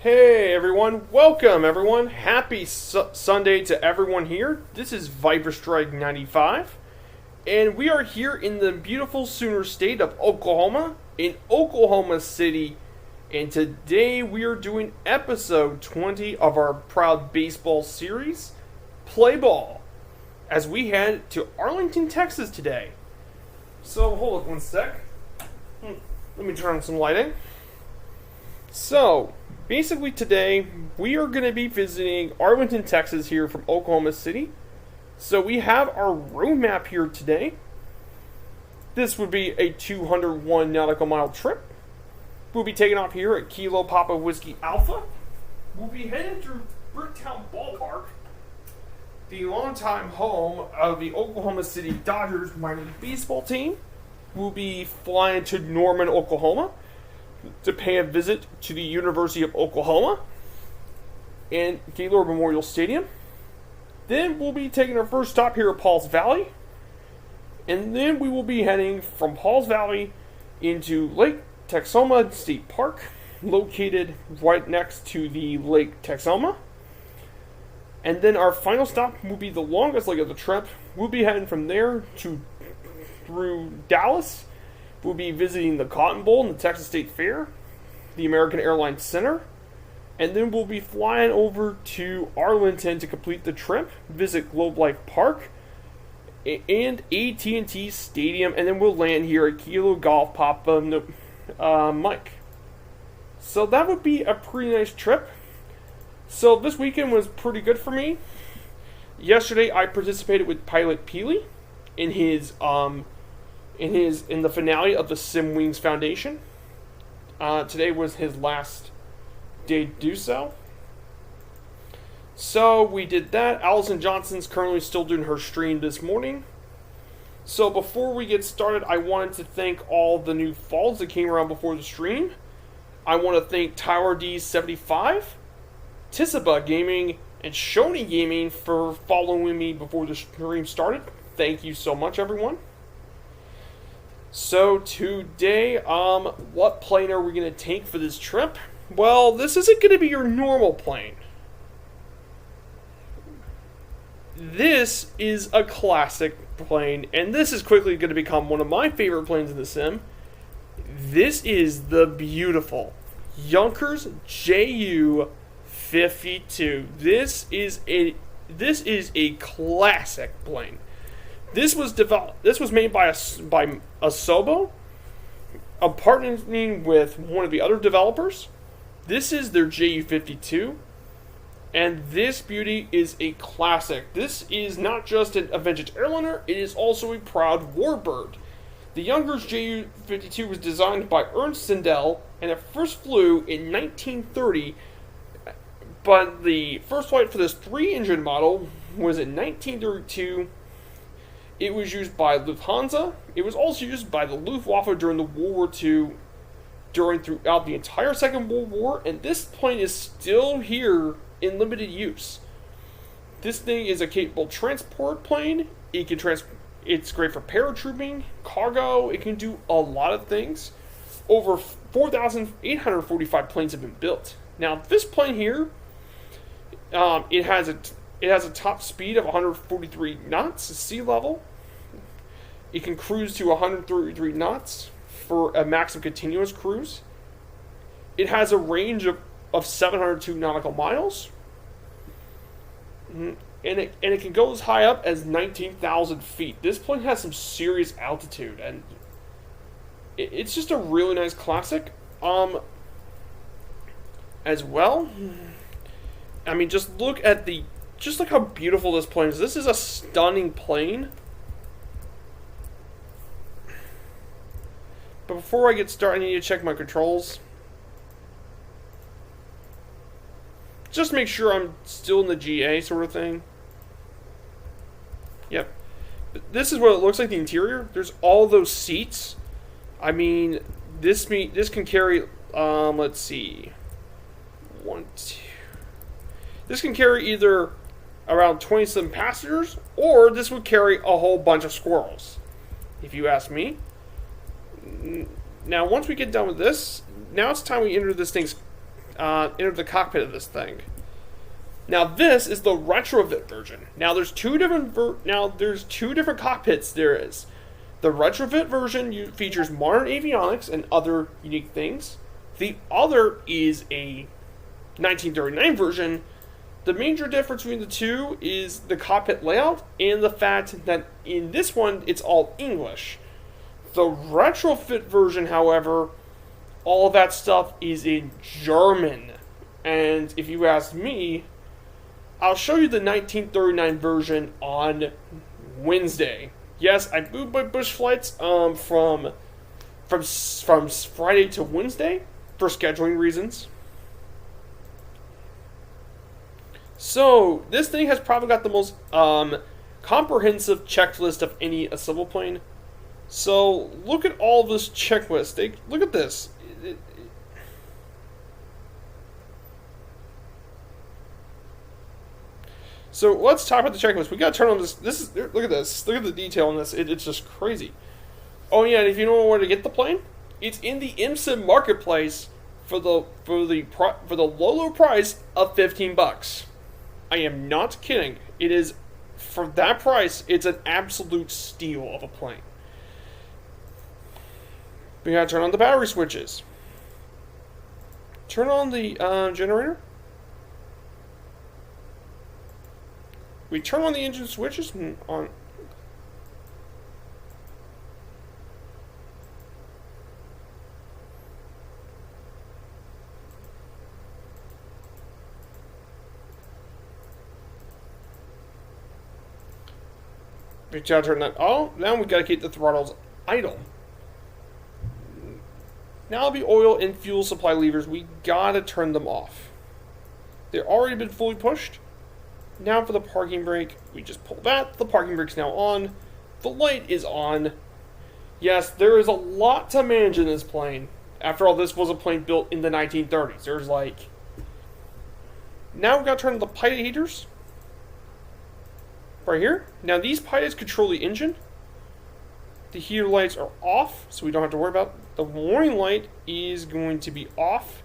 Hey everyone, welcome everyone. Happy Sunday to everyone here. This is Viper Strike 95, and we are here in the beautiful Sooner state of Oklahoma, in Oklahoma City, and today we are doing episode 20 of our proud baseball series, Play Ball, as we head to Arlington, Texas today. So, hold on one sec. Let me turn on some lighting. So, basically today, we are going to be visiting Arlington, Texas here from Oklahoma City. So we have our road map here today. This would be a 201 nautical mile trip. We'll be taking off here at Kilo Papa Whiskey Alpha. We'll be heading through Bricktown Ballpark, the longtime home of the Oklahoma City Dodgers minor league baseball team. We'll be flying to Norman, Oklahoma, to pay a visit to the University of Oklahoma and Gaylord Memorial Stadium. Then we'll be taking our first stop here at Pauls Valley, and then we will be heading from Pauls Valley into Lake Texoma State Park, located right next to the Lake Texoma. And then our final stop will be the longest leg of the trip. We'll be heading from there through Dallas. We'll be visiting the Cotton Bowl and the Texas State Fair, the American Airlines Center, and then we'll be flying over to Arlington to complete the trip, visit Globe Life Park, and AT&T Stadium, and then we'll land here at Kilo Golf Papa Mike. So that would be a pretty nice trip. So this weekend was pretty good for me. Yesterday I participated with Pilot Peely in the finale of the Sim Wings Foundation. Today was his last day to do so. So we did that. Allison Johnson's currently still doing her stream this morning. So before we get started, I wanted to thank all the new follows that came around before the stream. I want to thank Tyler D75, Tissaba Gaming, and Shoney Gaming for following me before the stream started. Thank you so much, everyone. So today, what plane are we going to take for this trip? Well, this isn't going to be your normal plane. This is a classic plane, and this is quickly going to become one of my favorite planes in the sim. This is the beautiful Yonkers Ju 52. This is a classic plane. This was made by Asobo, partnering with one of the other developers. This is their Ju-52, and this beauty is a classic. This is not just an vintage airliner, it is also a proud warbird. The Yonkers Ju-52 was designed by Ernst Sindel, and it first flew in 1930, but the first flight for this 3-engine model was in 1932. It was used by Lufthansa. It was also used by the Luftwaffe during the World War II, throughout the entire Second World War, and this plane is still here in limited use. This thing is a capable transport plane. It's great for paratrooping, cargo. It can do a lot of things. Over 4,845 planes have been built. Now, this plane here, it has a top speed of 143 knots at sea level. It can cruise to 133 knots for a maximum continuous cruise. It has a range of 702 nautical miles. And it can go as high up as 19,000 feet. This plane has some serious altitude, and it's just a really nice classic. As well, I mean, just look how beautiful this plane is. This is a stunning plane. But before I get started, I need to check my controls. Just make sure I'm still in the GA sort of thing. Yep. But this is what it looks like, the interior. There's all those seats. I mean, this can carry, let's see. 1, 2. This can carry either around 27 passengers, or this would carry a whole bunch of squirrels, if you ask me. Now, once we get done with this, now it's time we enter this thing's enter the cockpit of this thing. Now this is the retrofit version. Now there's two different cockpits. There is the retrofit version features modern avionics and other unique things. The other is a 1939 version. The major difference between the two is the cockpit layout and the fact that in this one it's all English. The retrofit version, however, all of that stuff is in German. And if you ask me, I'll show you the 1939 version on Wednesday. Yes, I moved my Bush flights from Friday to Wednesday for scheduling reasons. So this thing has probably got the most comprehensive checklist of any civil plane. So look at all this checklist. Look at this. So let's talk about the checklist. We got to turn on this. Look at this. Look at the detail on this. It's just crazy. Oh yeah, and if you don't know where to get the plane, it's in the IMSA marketplace for the low price of $15. I am not kidding. It is, for that price, it's an absolute steal of a plane. We gotta turn on the battery switches. Turn on the generator. We turn on the engine switches on. We gotta turn that. Oh, now we gotta keep the throttles idle. Now the oil and fuel supply levers, we gotta turn them off. They've already been fully pushed. Now for the parking brake, we just pull that. The parking brake's now on. The light is on. Yes, there is a lot to manage in this plane. After all, this was a plane built in the 1930s. There's like... Now we've got to turn on the pilot heaters. Right here. Now these pilots control the engine. The heater lights are off, so we don't have to worry about. The warning light is going to be off.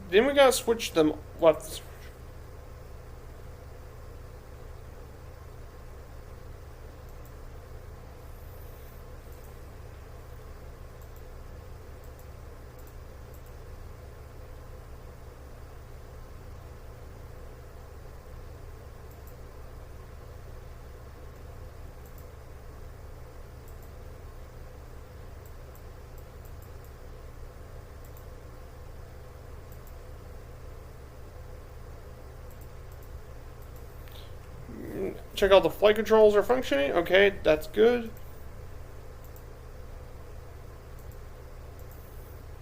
Then we gotta switch them left. Check out the flight controls are functioning. Okay, that's good.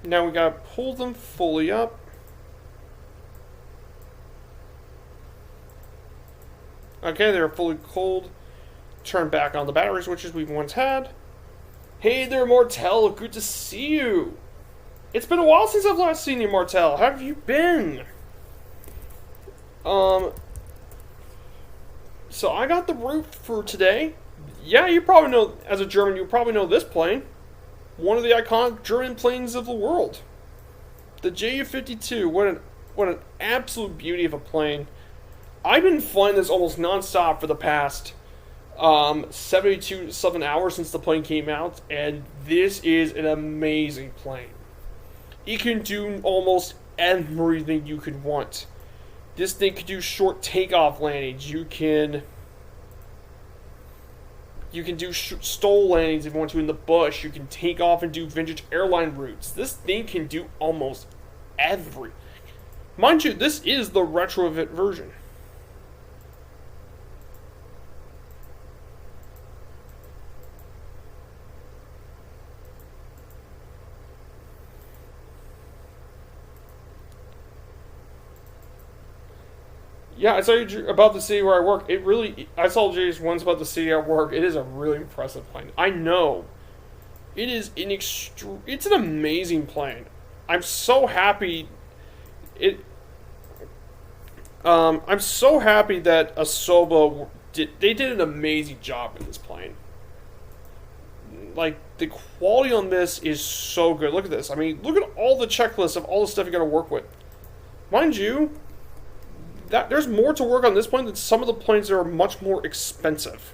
Now we gotta pull them fully up. Okay, they're fully cold. Turn back on the battery switches we once had. Hey there, Martel. Good to see you. It's been a while since I've last seen you, Martel. How have you been? So I got the roof for today. Yeah, you probably know, as a German, you probably know this plane. One of the iconic German planes of the world. The Ju-52. What an absolute beauty of a plane. I've been flying this almost non-stop for the past 7 hours since the plane came out, and this is an amazing plane. It can do almost everything you could want. This thing can do short takeoff landings. You can do stall landings if you want to in the bush. You can take off and do vintage airline routes. This thing can do almost everything. Mind you, this is the retrofit version. Yeah, I saw you about the city where I work. I saw Jay's once about the city I work. It is a really impressive plane. I know. It is it's an amazing plane. I'm so happy. I'm so happy that Asoba did an amazing job in this plane. like, the quality on this is so good. Look at this. I mean, look at all the checklists of all the stuff you got to work with. Mind you, that there's more to work on this plane than some of the planes that are much more expensive.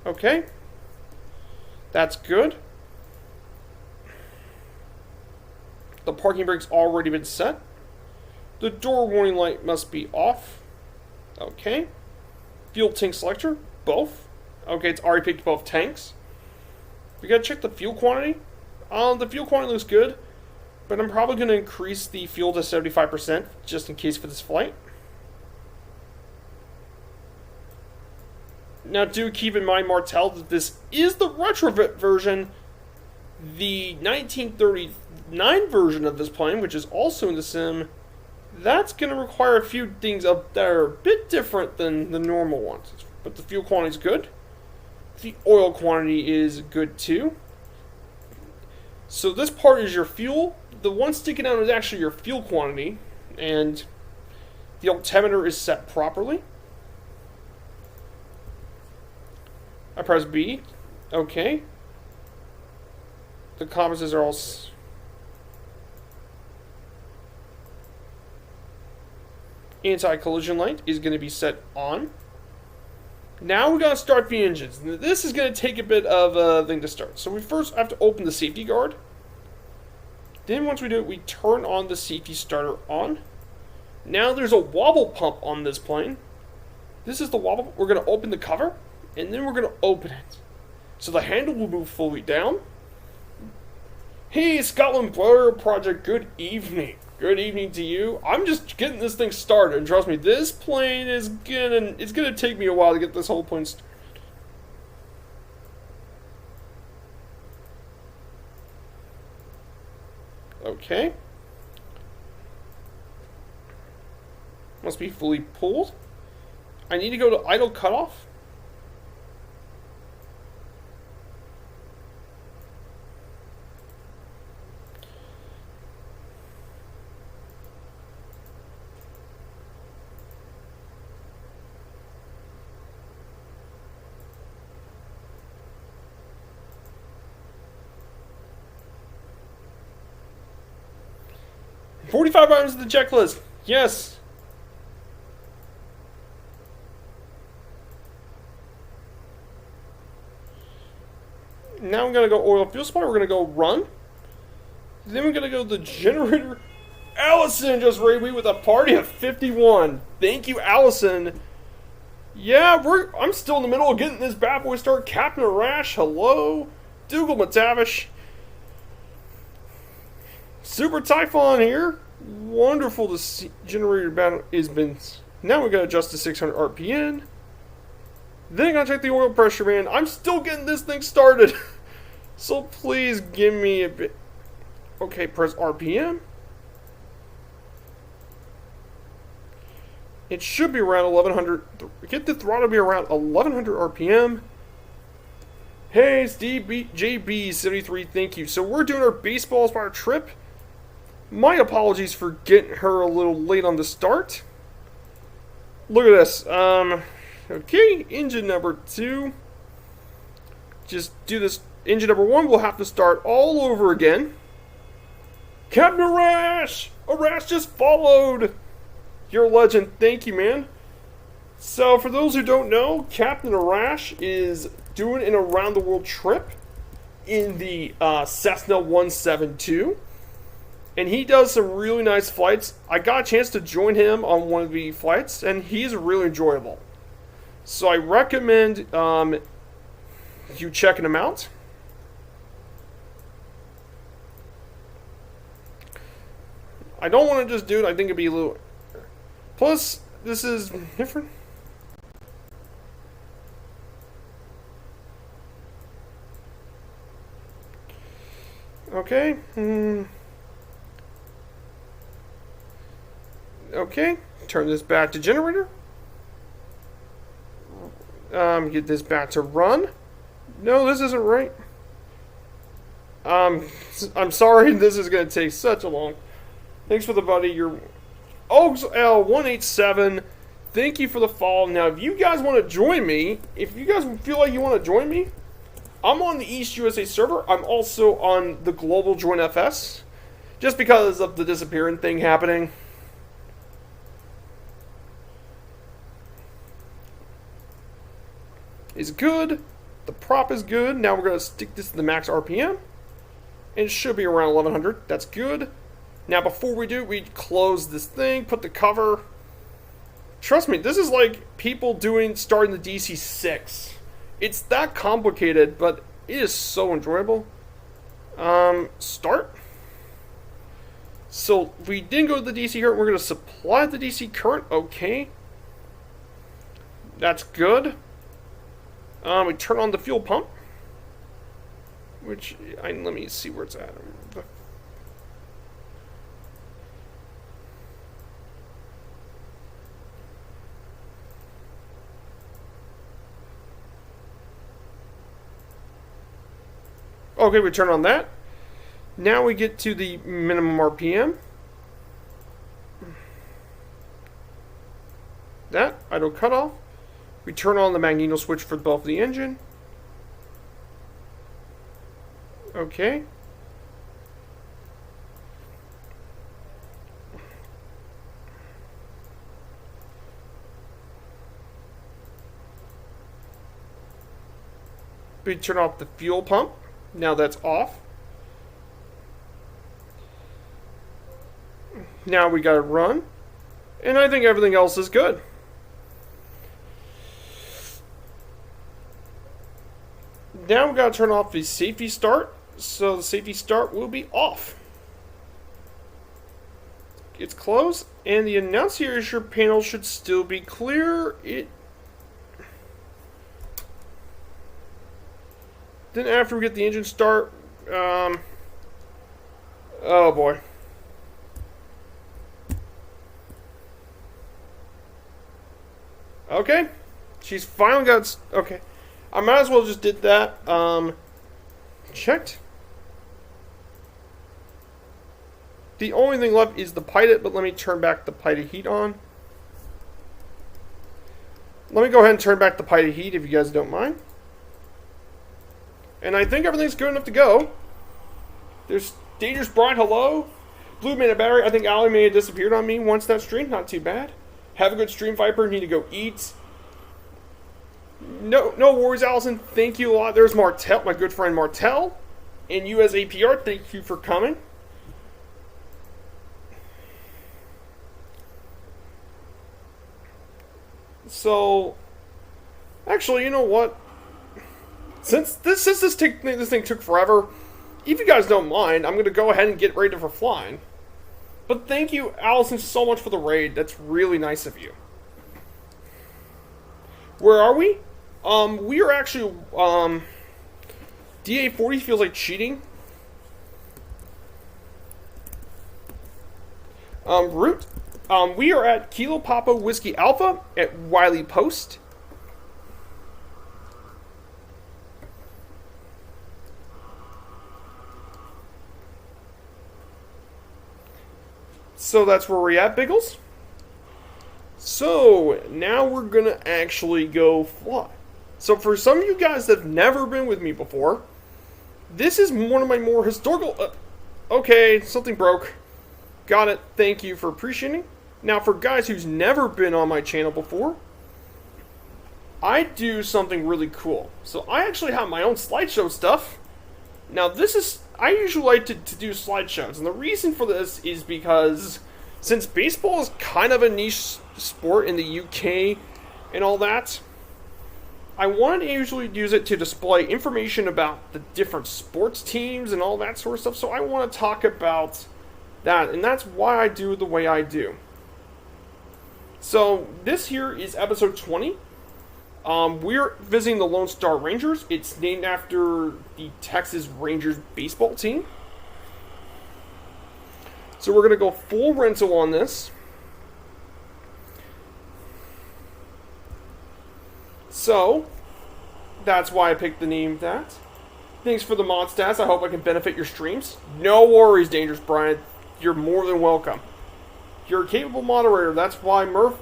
Okay. That's good. The parking brake's already been set. The door warning light must be off. Okay. Fuel tank selector, both. Okay, it's already picked both tanks. We gotta check the fuel quantity. The fuel quantity looks good, but I'm probably gonna increase the fuel to 75% just in case for this flight. Now, do keep in mind, Martel, that this is the retrofit version. The 1939 version of this plane, which is also in the sim, that's going to require a few things up there a bit different than the normal ones. But the fuel quantity is good. The oil quantity is good too. So this part is your fuel. The one sticking out is actually your fuel quantity. And the altimeter is set properly. I press B. Okay. The compasses are all... Anti-collision light is going to be set on. Now we got to start the engines. This is going to take a bit of a thing to start. So we first have to open the safety guard. Then once we do it, we turn on the safety starter on. Now there's a wobble pump on this plane. This is the wobble. We're going to open the cover. And then we're going to open it. So the handle will move fully down. Hey, Scotland Blur Project, good evening. Good evening to you. I'm just getting this thing started. And trust me, this plane is it's gonna take me a while to get this whole plane started. Okay. Must be fully pulled. I need to go to idle cutoff. $45 items to the checklist. Yes. Now we're going to go oil fuel supply. We're going to go run. Then we're going to go to the generator. Allison just raided me with a party of 51. Thank you, Allison. Yeah, I'm still in the middle of getting this bad boy started. Captain Arash, hello. Dougal McTavish. Super Typhon here. Wonderful to see. Generator battle has been. Now we gotta adjust to 600 RPM. Then I gotta check the oil pressure, man. I'm still getting this thing started. So please give me a bit. Okay, press RPM. It should be around 1100. Get the throttle to be around 1100 RPM. Hey, Steve JB73, thank you. So we're doing our baseball inspired trip. My apologies for getting her a little late on the start. Look at this. Okay, engine number 2. Just do this. Engine number 1 will have to start all over again. Captain Arash! Arash just followed! You're a legend. Thank you, man. So, for those who don't know, Captain Arash is doing an around-the-world trip in the Cessna 172. And he does some really nice flights. I got a chance to join him on one of the flights, and he's really enjoyable. So I recommend you checking him out. I don't want to just do it. I think it'd be a little... Plus, this is different. Okay. Okay, turn this back to generator. Get this back to run. No, this isn't right. I'm sorry, this is going to take such a long... Thanks for the buddy. You're... OgsL187, thank you for the follow. Now, if you guys want to join me, if you guys feel like you want to join me, I'm on the East USA server. I'm also on the Global Join FS, just because of the disappearing thing happening. Is good. The prop is good. Now we're going to stick this to the max RPM. And it should be around 1100. That's good. Now before we do, we close this thing, put the cover. Trust me, this is like people starting the DC-6. It's that complicated, but it is so enjoyable. Start. So we didn't go to the DC current. We're going to supply the DC current. Okay. That's good. We turn on the fuel pump, which, let me see where it's at. Okay, we turn on that. Now we get to the minimum RPM. That, idle cutoff. We turn on the magneto switch for both of the engine. Okay. We turn off the fuel pump. Now that's off. Now we gotta run. And I think everything else is good. Now we gotta turn off the safety start. So the safety start will be off. It's closed. And the annunciator panel should still be clear. Then after we get the engine start, oh boy. Okay. She's finally got, okay. I might as well just did that. Checked. The only thing left is the pilot, but let me turn back the pilot heat on. Let me go ahead and turn back the pilot heat if you guys don't mind. And I think everything's good enough to go. There's Dangerous Bride, hello. Blue Man a battery. I think Allie may have disappeared on me once that stream. Not too bad. Have a good stream, Viper. Need to go eat. No worries, Allison. Thank you a lot. There's Martel, my good friend Martel. And you as APR, thank you for coming. So, actually, you know what? Since this thing took forever, if you guys don't mind, I'm going to go ahead and get ready for flying. But thank you, Allison, so much for the raid. That's really nice of you. Where are we? We are actually, DA40 feels like cheating. Route. We are at Kilo Papa Whiskey Alpha at Wiley Post. So that's where we're at, Biggles. So now we're gonna actually go fly. So for some of you guys that have never been with me before, this is one of my more historical... okay, something broke. Got it. Thank you for appreciating. Now for guys who's never been on my channel before, I do something really cool. So I actually have my own slideshow stuff. Now this is... I usually like to do slideshows, and the reason for this is because since baseball is kind of a niche sport in the UK and all that, I wanted to usually use it to display information about the different sports teams and all that sort of stuff, so I want to talk about that, and that's why I do the way I do. So this here is episode 20. We're visiting the Lone Star Rangers. It's named after the Texas Rangers baseball team. So we're going to go full rental on this. So, that's why I picked the name that. Thanks for the mod stats. I hope I can benefit your streams. No worries, Dangerous Brian. You're more than welcome. You're a capable moderator. That's why Murph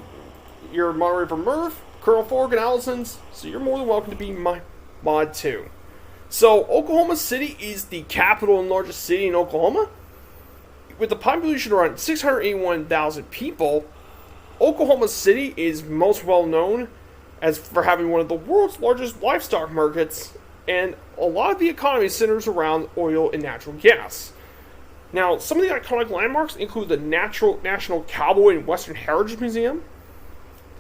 you're a moderator for Murph, Colonel Fork, and Allison's, so you're more than welcome to be my mod too. So, Oklahoma City is the capital and largest city in Oklahoma. With a population around 681,000 people, Oklahoma City is most well known as for having one of the world's largest livestock markets, and a lot of the economy centers around oil and natural gas. Now, some of the iconic landmarks include the National Cowboy and Western Heritage Museum,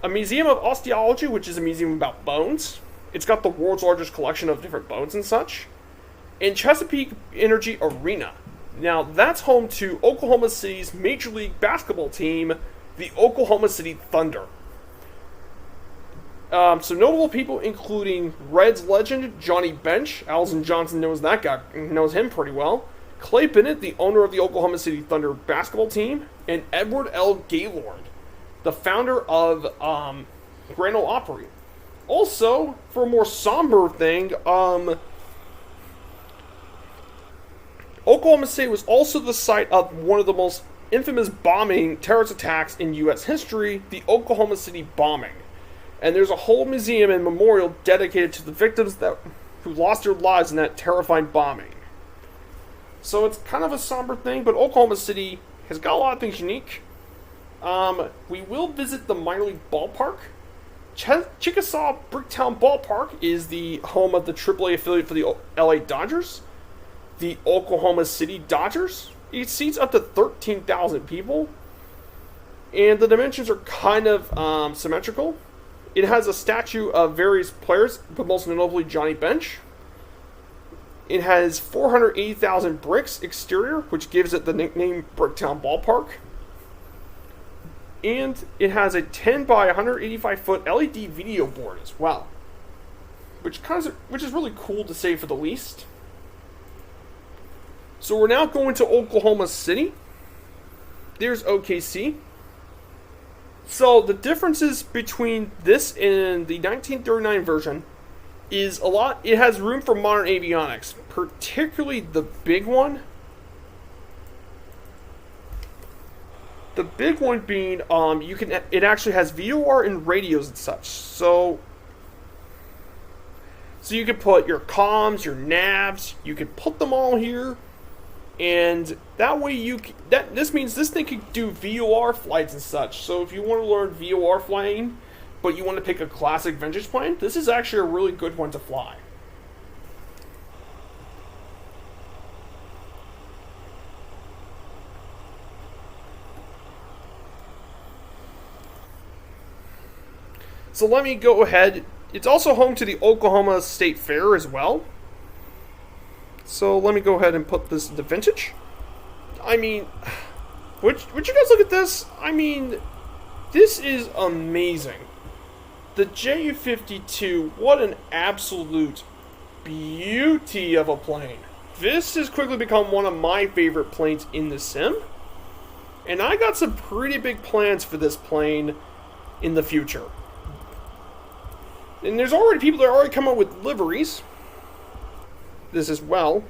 a museum of osteology, which is a museum about bones. It's got the world's largest collection of different bones and such, and Chesapeake Energy Arena. Now, that's home to Oklahoma City's Major League Basketball team, the Oklahoma City Thunder. So notable people including Reds legend Johnny Bench. Allison Johnson knows him pretty well. Clay Bennett, the owner of the Oklahoma City Thunder basketball team, and Edward L. Gaylord, the founder of Grand Ole Opry. Also, for a more somber thing, Oklahoma City was also the site of one of the most infamous terrorist attacks in U.S. history, the Oklahoma City bombing. And there's a whole museum and memorial dedicated to the victims who lost their lives in that terrifying bombing. So it's kind of a somber thing, but Oklahoma City has got a lot of things unique. We will visit the minor league ballpark. Chickasaw Bricktown Ballpark is the home of the AAA affiliate for the LA Dodgers, the Oklahoma City Dodgers. It seats up to 13,000 people, and the dimensions are kind of symmetrical. It has a statue of various players, but most notably Johnny Bench. It has 480,000 bricks exterior, which gives it the nickname Bricktown Ballpark. And it has a 10 by 185 foot LED video board as well, which is really cool to say for the least. So we're now going to Oklahoma City. There's OKC. So the differences between this and the 1939 version is a lot. It has room for modern avionics, particularly the big one. The big one being, it actually has VOR and radios and such. So you can put your comms, your navs, you can put them all here, and that way this means this thing can do VOR flights and such. So if you want to learn VOR flying, but you want to pick a classic vintage plane, this is actually a really good one to fly. So let me go ahead. It's also home to the Oklahoma State Fair as well. So let me go ahead and put this into vintage. I mean, would you guys look at this? I mean, this is amazing. The Ju-52, what an absolute beauty of a plane. This has quickly become one of my favorite planes in the sim. And I got some pretty big plans for this plane in the future. And there's already people that are already come up with liveries. This as well.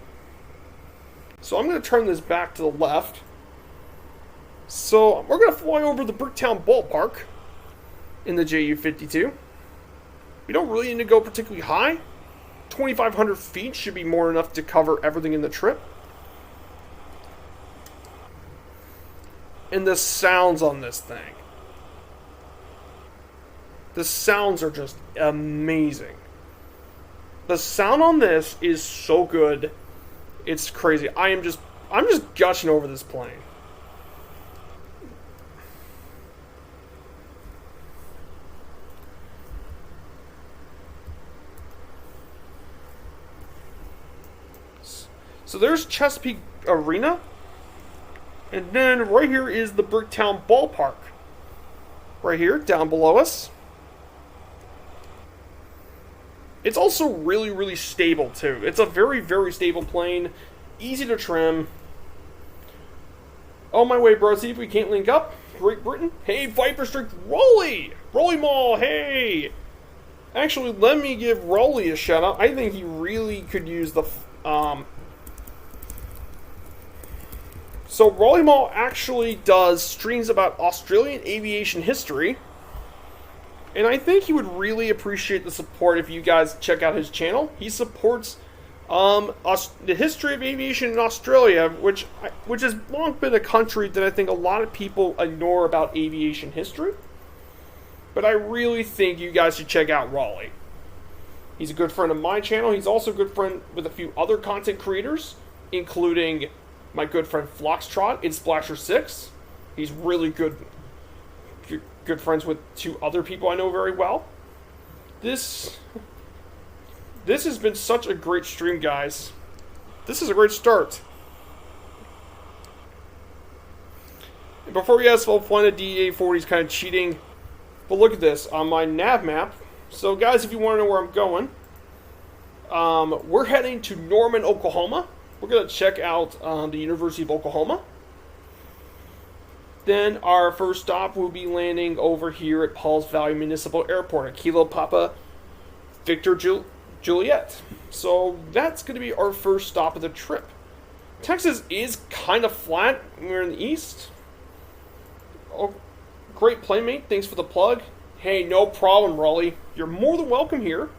So I'm going to turn this back to the left. So we're going to fly over the Bricktown Ballpark in the Ju-52. We don't really need to go particularly high. 2,500 feet should be more enough to cover everything in the trip. And the sounds on this thing. The sounds are just amazing. The sound on this is so good. It's crazy. I'm just gushing over this plane. So there's Chesapeake Arena. And then right here is the Bricktown Ballpark. Right here, down below us. It's also really, really stable, too. It's a very, very stable plane. Easy to trim. On my way, bro. See if we can't link up. Great Britain. Hey, Viper Strict Rolly! Rolly Mall, hey! Actually, let me give Rolly a shout out. I think he really could use the... So, Rolly Mall actually does streams about Australian aviation history. And I think he would really appreciate the support if you guys check out his channel. He supports the history of aviation in Australia, which has long been a country that I think a lot of people ignore about aviation history. But I really think you guys should check out Raleigh. He's a good friend of my channel. He's also a good friend with a few other content creators, including my good friend Floxtrot in Splasher 6. He's really good friends with two other people I know very well. This has been such a great stream, guys. This is a great start. And before you ask, well, find a DA40 is kind of cheating. But look at this on my nav map. So, guys, if you want to know where I'm going, we're heading to Norman, Oklahoma. We're going to check out the University of Oklahoma. Then our first stop will be landing over here at Pauls Valley Municipal Airport at Kilo Papa Victor Juliet. So that's going to be our first stop of the trip. Texas is kind of flat. We're in the east. Oh, great playmate. Thanks for the plug. Hey, no problem, Raleigh. You're more than welcome here.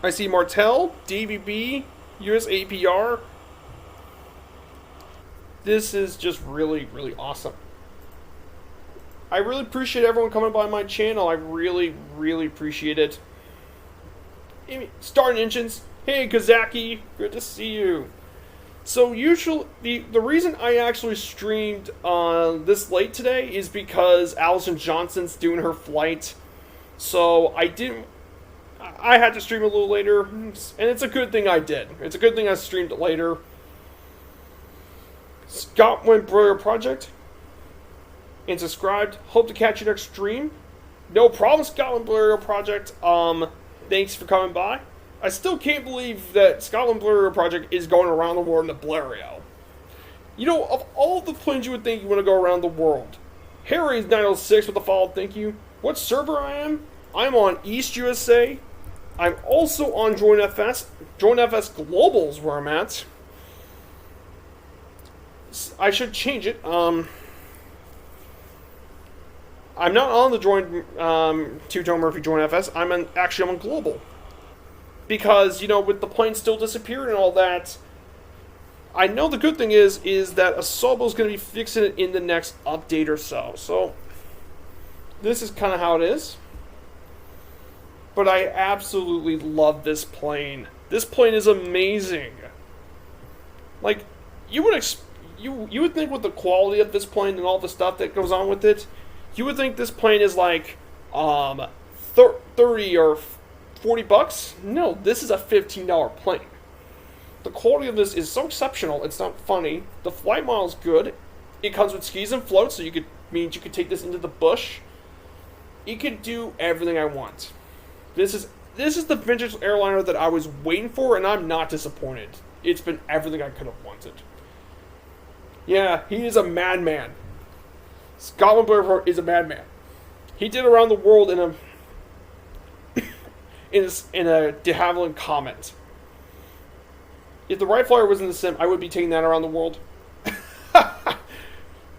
I see Martel, DVB, US APR. This is just really, really awesome. I really appreciate everyone coming by my channel. I really, really appreciate it. Starting engines. Hey, Kazaki. Good to see you. So usually, the reason I actually streamed this late today is because Allison Johnson's doing her flight. So I had to stream a little later, and it's a good thing I did. It's a good thing I streamed it later. Scotland Broiler Project, and subscribed. Hope to catch you next stream. No problem, Scotland Broiler Project. Thanks for coming by. I still can't believe that Scotland Broiler Project is going around the world in a Blériot. You know, of all the planes you would think you want to go around the world, Harry's 906 with a follow, thank you. What server I am? I'm on East USA. I'm also on Join FS. Join FS Global is where I'm at. I should change it. I'm not on the Join Two-Tone Murphy Join FS. Actually on Global. Because, you know, with the plane still disappearing and all that, I know the good thing is that Asobo's going to be fixing it in the next update or so. So, this is kind of how it is. But I absolutely love this plane. This plane is amazing. Like, you would think with the quality of this plane and all the stuff that goes on with it, you would think this plane is like 30 or 40 bucks. No, this is a $15 plane. The quality of this is so exceptional, it's not funny. The flight model is good. It comes with skis and floats, so you could take this into the bush. It could do everything I want. This is the vintage airliner that I was waiting for, and I'm not disappointed. It's been everything I could have wanted. Yeah, he is a madman. Scotland Blair is a madman. He did around the world in a de Havilland Comet. If the Wright Flyer was in the sim, I would be taking that around the world.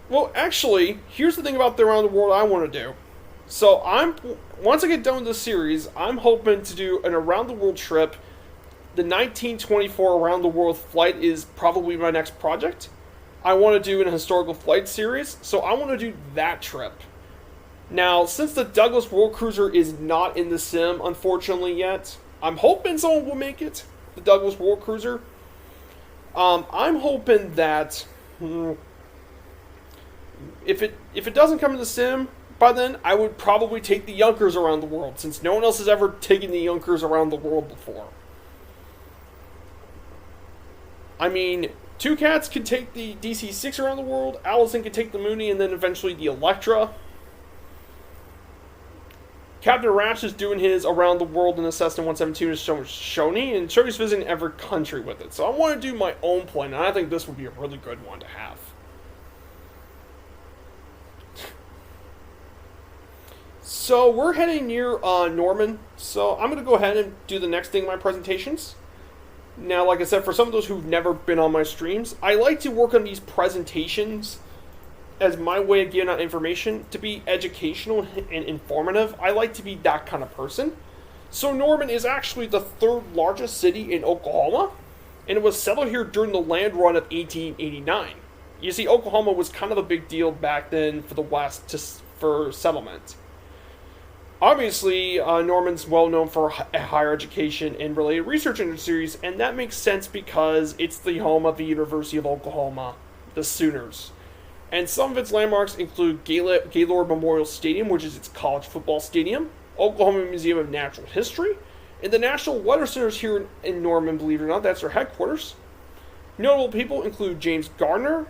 Well, actually, here's the thing about the around the world I want to do. So once I get done with this series, I'm hoping to do an around the world trip. The 1924 around the world flight is probably my next project. I want to do an historical flight series, so I want to do that trip. Now, since the Douglas World Cruiser is not in the sim, unfortunately, yet, I'm hoping someone will make it, the Douglas World Cruiser. I'm hoping that if it doesn't come in the sim, by then, I would probably take the Yonkers around the world, since no one else has ever taken the Yonkers around the world before. I mean, Two Cats can take the DC-6 around the world, Allison can take the Mooney, and then eventually the Electra. Captain Rash is doing his around the world in the Cessna 172 with Shoney, and Shoney's visiting every country with it. So I want to do my own plane, and I think this would be a really good one to have. So we're heading near Norman, so I'm going to go ahead and do the next thing in my presentations. Now, like I said, for some of those who've never been on my streams, I like to work on these presentations as my way of giving out information to be educational and informative. I like to be that kind of person. So Norman is actually the third largest city in Oklahoma, and it was settled here during the land run of 1889. You see, Oklahoma was kind of a big deal back then for the West for settlement. Obviously, Norman's well known for higher education and related research industries, and that makes sense because it's the home of the University of Oklahoma, the Sooners. And some of its landmarks include Gaylord Memorial Stadium, which is its college football stadium, Oklahoma Museum of Natural History, and the National Weather Center is here in Norman, believe it or not. That's their headquarters. Notable people include James Gardner,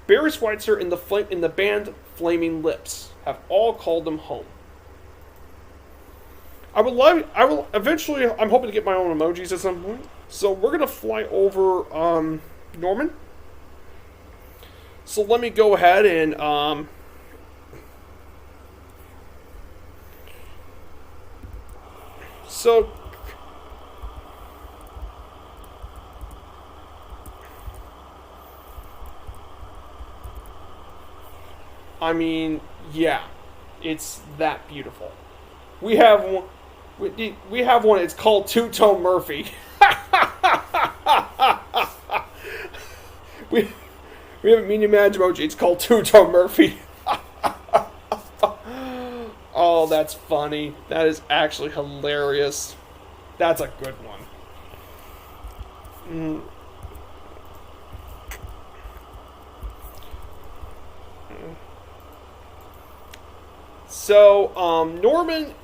Barry Schweitzer, and the band Flaming Lips have all called them home. I will eventually, I'm hoping to get my own emojis at some point. So we're going to fly over Norman. So let me go ahead and so I mean, yeah, it's that beautiful. We have one. We have one. It's called Two-Tone Murphy. we have a mini match emoji. It's called Two-Tone Murphy. Oh, that's funny. That is actually hilarious. That's a good one. So, Norman,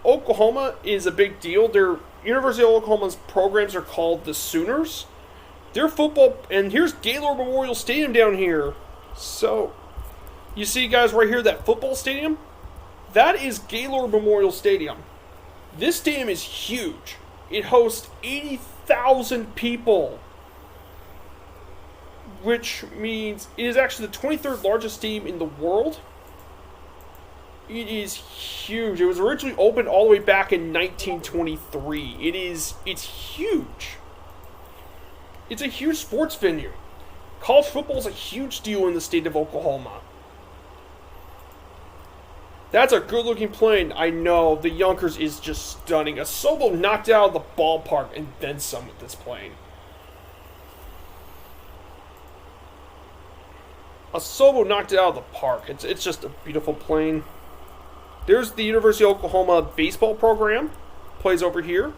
Oklahoma is a big deal. Their University of Oklahoma's programs are called the Sooners. Their football, and here's Gaylord Memorial Stadium down here. So, you see, guys, right here, that football stadium? That is Gaylord Memorial Stadium. This stadium is huge. It hosts 80,000 people, which means it is actually the 23rd largest stadium in the world. It is huge. It was originally opened all the way back in 1923. It's huge. It's a huge sports venue. College football is a huge deal in the state of Oklahoma. That's a good-looking plane. I know. The Yonkers is just stunning. A Solo knocked out of the ballpark and then some with this plane. A Solo knocked it out of the park. It's just a beautiful plane. There's the University of Oklahoma baseball program. Plays over here.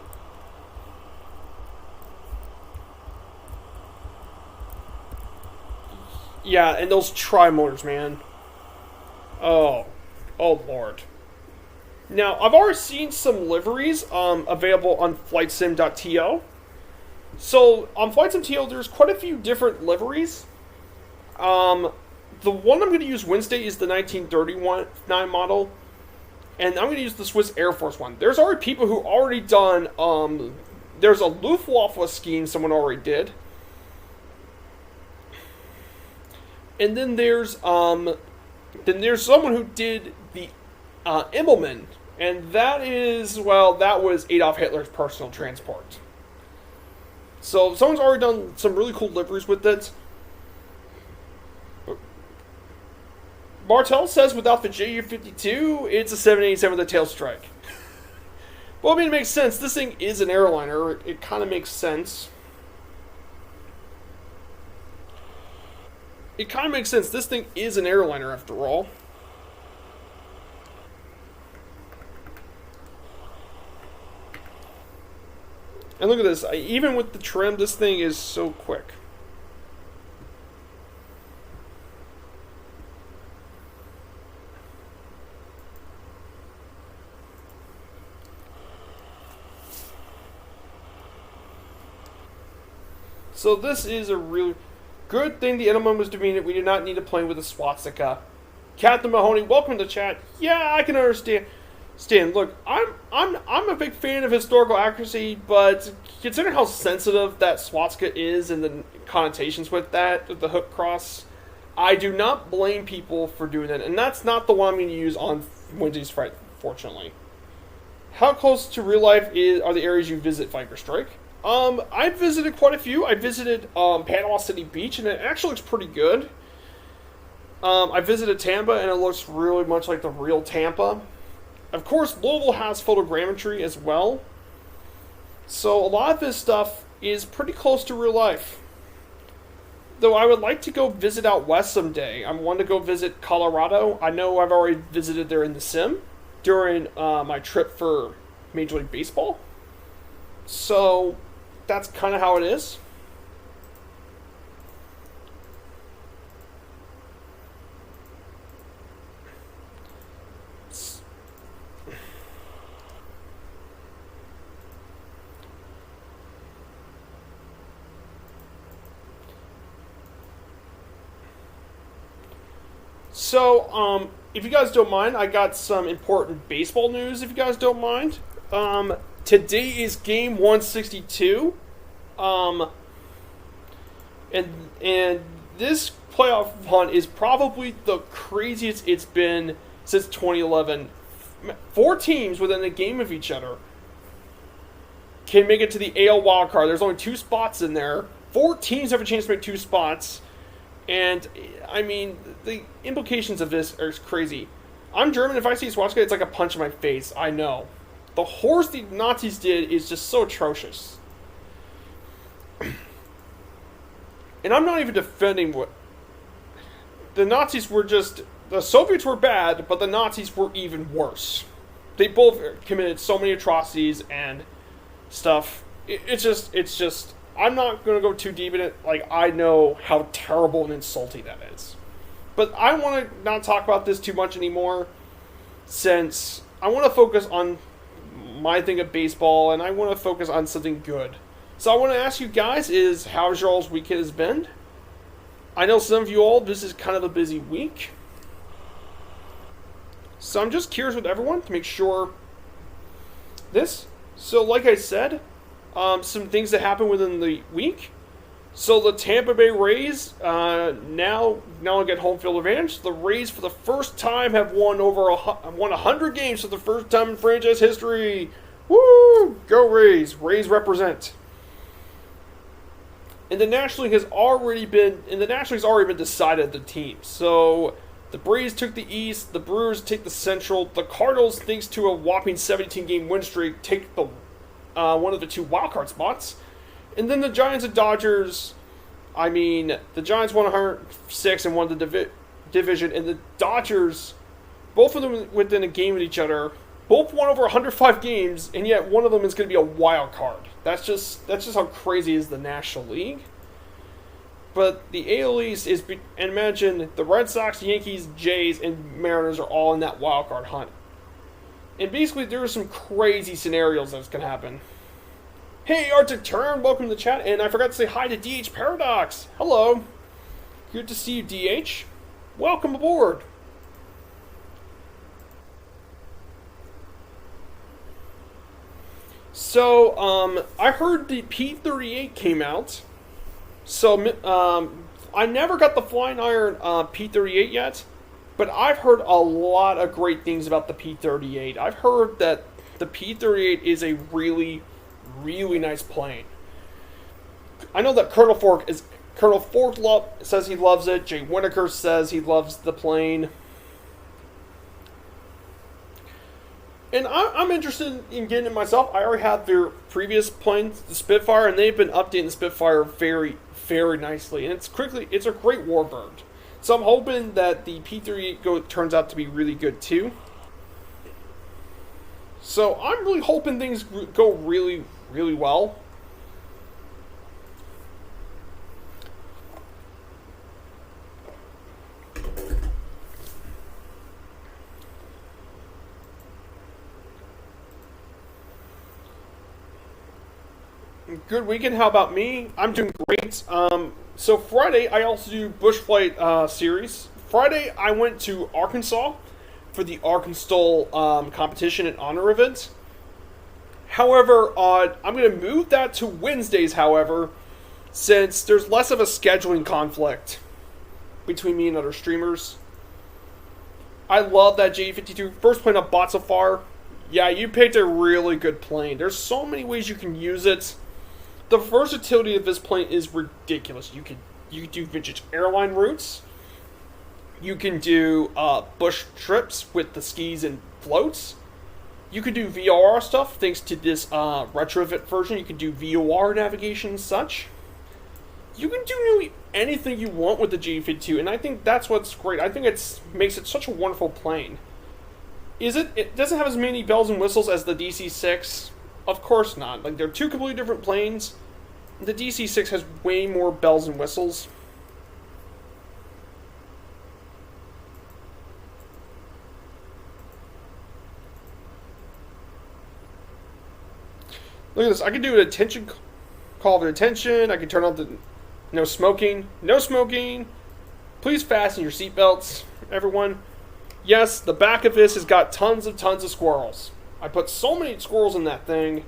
Yeah, and those tri-motors, man. Oh Lord. Now, I've already seen some liveries available on FlightSim.to. So, on FlightSim.to, there's quite a few different liveries. The one I'm going to use Wednesday is the 1939 model. And I'm going to use the Swiss Air Force one. There's already people who already done, there's a Luftwaffe scheme someone already did. And then there's someone who did the Immelmann. And that was Adolf Hitler's personal transport. So someone's already done some really cool liveries with it. Martel says without the Ju-52, it's a 787 with a tail strike. Well, I mean, it makes sense. This thing is an airliner. It kind of makes sense. It kind of makes sense. This thing is an airliner, after all. And look at this. Even with the trim, this thing is so quick. So this is a really good thing the Immelmann was doing it. We do not need a plane with a swastika. Captain Mahoney, welcome to chat. Yeah, I can understand. Look, I'm a big fan of historical accuracy, but considering how sensitive that swastika is and the connotations with that, with the hook cross, I do not blame people for doing that. And that's not the one I'm going to use on Wednesday's Fright, fortunately. How close to real life are the areas you visit, Viper Strike? I've visited quite a few. I visited Panama City Beach, and it actually looks pretty good. I visited Tampa, and it looks really much like the real Tampa. Of course, Louisville has photogrammetry as well. So a lot of this stuff is pretty close to real life. Though I would like to go visit out west someday. I want to go visit Colorado. I know I've already visited there in the sim during my trip for Major League Baseball. So that's kind of how it is. So, if you guys don't mind, I got some important baseball news, if you guys don't mind. Today is game 162. And this playoff hunt is probably the craziest it's been since 2011. 4 teams within a game of each other can make it to the AL wildcard. There's only 2 spots in there. 4 teams have a chance to make 2 spots. And, I mean, the implications of this are crazy. I'm German. If I see Swastika, it's like a punch in my face. I know. The horse the Nazis did is just so atrocious. And I'm not even defending what... The Nazis were just... The Soviets were bad, but the Nazis were even worse. They both committed so many atrocities and stuff. It's just... I'm not going to go too deep in it. Like, I know how terrible and insulting that is. But I want to not talk about this too much anymore, since I want to focus on my thing of baseball, and I want to focus on something good. So I want to ask you guys is, how's your all's weekend has been? I know some of you all, this is kind of a busy week. So I'm just curious with everyone to make sure this. So like I said, some things that happened within the week. So the Tampa Bay Rays now get home field advantage. The Rays, for the first time, have won 100 games for the first time in franchise history. Woo! Go Rays! Rays represent. And the National League has already been decided the teams. So the Braves took the East, the Brewers take the Central, the Cardinals, thanks to a whopping 17-game win streak, take the one of the 2 wildcard spots. And then the Giants and Dodgers, the Giants won 106 and won the division, and the Dodgers, both of them within a game of each other, both won over 105 games, and yet one of them is going to be a wild card. That's just how crazy is the National League. But the AL East is, and imagine the Red Sox, Yankees, Jays, and Mariners are all in that wild card hunt. And basically, there are some crazy scenarios that's going to happen. Hey, Arctic Turn, welcome to the chat, and I forgot to say hi to DH Paradox. Hello. Good to see you, DH. Welcome aboard. So, I heard the P38 came out. So, I never got the Flying Iron P38 yet, but I've heard a lot of great things about the P38. I've heard that the P38 is a really, really nice plane. I know that Colonel Fork says he loves it. Jay Winokur says he loves the plane. And I'm interested in getting it myself. I already have their previous planes, the Spitfire, and they've been updating the Spitfire very, very nicely. And it's a great warbird. So I'm hoping that the P38 turns out to be really good too. So I'm really hoping things go really, really well. Good weekend. How about me? I'm doing great. So Friday, I also do Bush Flight series. Friday, I went to Arkansas for the Arkansas competition and honor event. However, I'm going to move that to Wednesdays, however, since there's less of a scheduling conflict between me and other streamers. I love that J52. First plane I bought so far. Yeah, you picked a really good plane. There's so many ways you can use it. The versatility of this plane is ridiculous. You can do vintage airline routes. You can do bush trips with the skis and floats. You could do VOR stuff thanks to this retrofit version. You can do VOR navigation and such. You can do nearly anything you want with the J52, and I think that's what's great. I think it makes it such a wonderful plane. It doesn't have as many bells and whistles as the DC-6. Of course not. Like, they're two completely different planes. The DC-6 has way more bells and whistles. Look at this. I can do an attention call to attention. I can turn on the no smoking. No smoking. Please fasten your seatbelts, everyone. Yes, the back of this has got tons of squirrels. I put so many squirrels in that thing.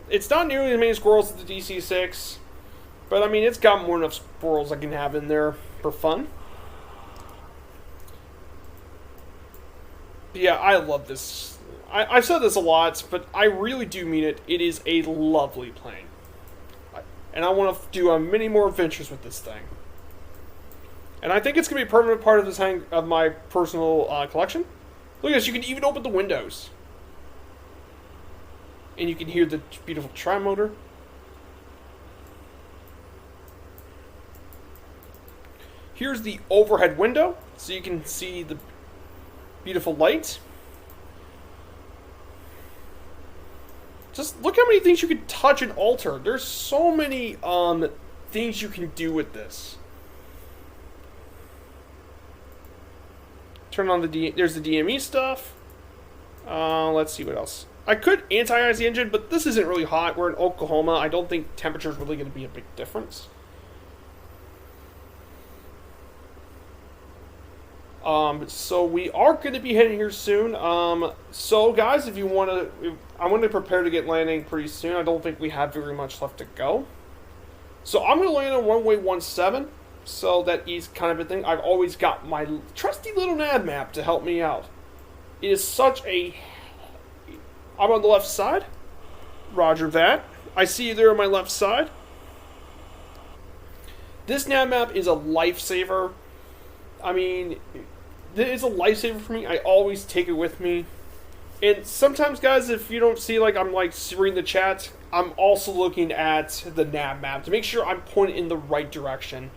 It's not nearly as many squirrels as the DC-6, but I mean, it's got more than enough squirrels I can have in there for fun. But yeah, I love this. I've said this a lot, but I really do mean it. It is a lovely plane. And I want to do many more adventures with this thing. And I think it's going to be a permanent part of of my personal collection. Look at this, you can even open the windows. And you can hear the beautiful tri-motor. Here's the overhead window, so you can see the beautiful light. Just look how many things you can touch and alter. There's so many things you can do with this. Turn on there's the DME stuff. Let's see what else. I could anti-ice the engine, but this isn't really hot. We're in Oklahoma. I don't think temperature's really going to be a big difference. So we are going to be heading here soon. So guys, if you want to, I'm going to prepare to get landing pretty soon. I don't think we have very much left to go. So I'm going to land on runway 17. So that is kind of a thing. I've always got my trusty little nav map to help me out. It is such a... I'm on the left side. Roger that. I see you there on my left side. This nav map is a lifesaver. I mean, it's a lifesaver for me. I always take it with me. And sometimes, guys, if you don't see, like, I'm, like, reading the chat, I'm also looking at the nav map to make sure I'm pointing in the right direction.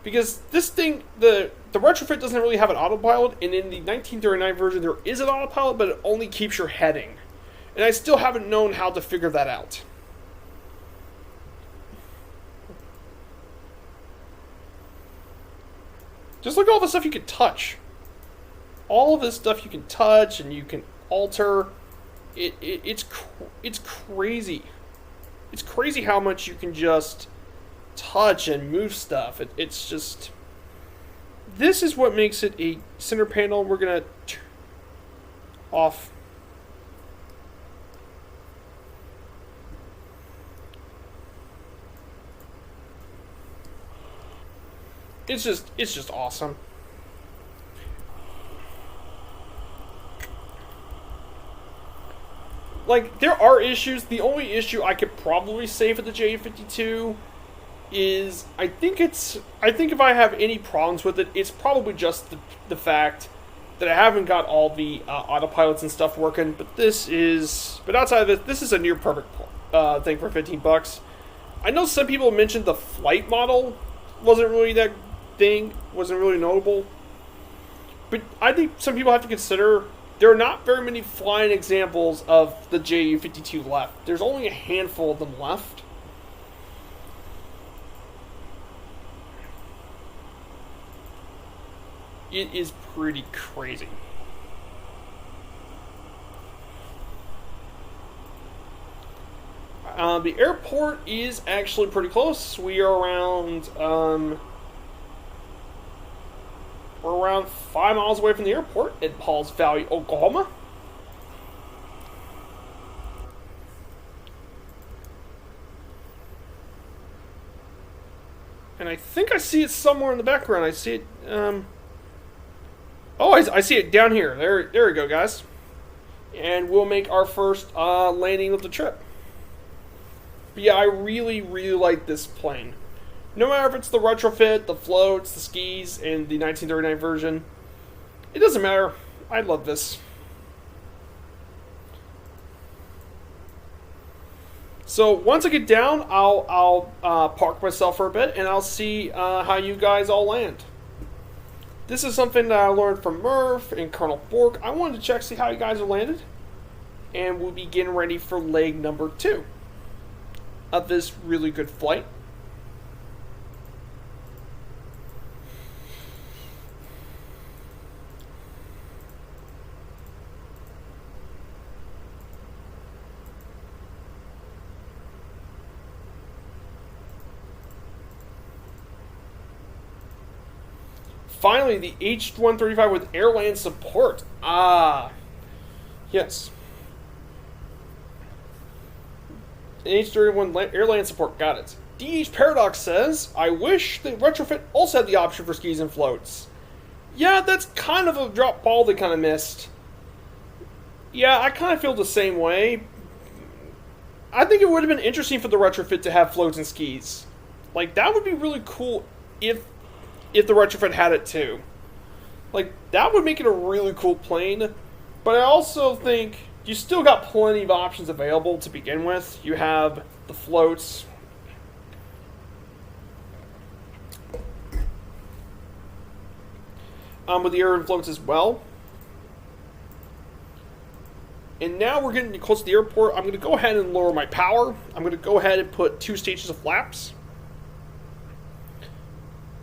Because this thing, the retrofit doesn't really have an autopilot, and in the 1939 version there is an autopilot, but it only keeps your heading. And I still haven't known how to figure that out. Just look at all the stuff you can touch. All of this stuff you can touch and you can alter. It's crazy. It's crazy how much you can just touch and move stuff. It's just... This is what makes it a center panel. We're going to off. It's just awesome. Like, there are issues. The only issue I could probably say for the J52 is I think if I have any problems with it, it's probably just the fact that I haven't got all the autopilots and stuff working. But outside of this, this is a near perfect thing for $15. I know some people mentioned the flight model wasn't really that thing, wasn't really notable. But I think some people have to consider there are not very many flying examples of the Ju-52 left. There's only a handful of them left. It is pretty crazy. The airport is actually pretty close. We are around, we're around 5 miles away from the airport in Pauls Valley, Oklahoma. And I think I see it somewhere in the background. I see it, oh, I see it down here. There we go, guys. And we'll make our first landing of the trip. But yeah, I really, really like this plane. No matter if it's the retrofit, the floats, the skis, and the 1939 version, it doesn't matter. I love this. So once I get down, I'll park myself for a bit, and I'll see how you guys all land. This is something that I learned from Murph and Colonel Bork. I wanted to check, see how you guys are landed, and we'll be getting ready for leg number 2 of this really good flight. Finally, the H-135 with airline support. Ah, yes. H-31 airline support, got it. DH Paradox says, I wish the retrofit also had the option for skis and floats. Yeah, that's kind of a drop ball they kind of missed. Yeah, I kind of feel the same way. I think it would have been interesting for the retrofit to have floats and skis. Like, that would be really cool if the retrofit had it too. Like, that would make it a really cool plane. But I also think you still got plenty of options available to begin with. You have the floats. With the air floats as well. And now we're getting close to the airport. I'm going to go ahead and lower my power. I'm going to go ahead and put 2 stages of flaps.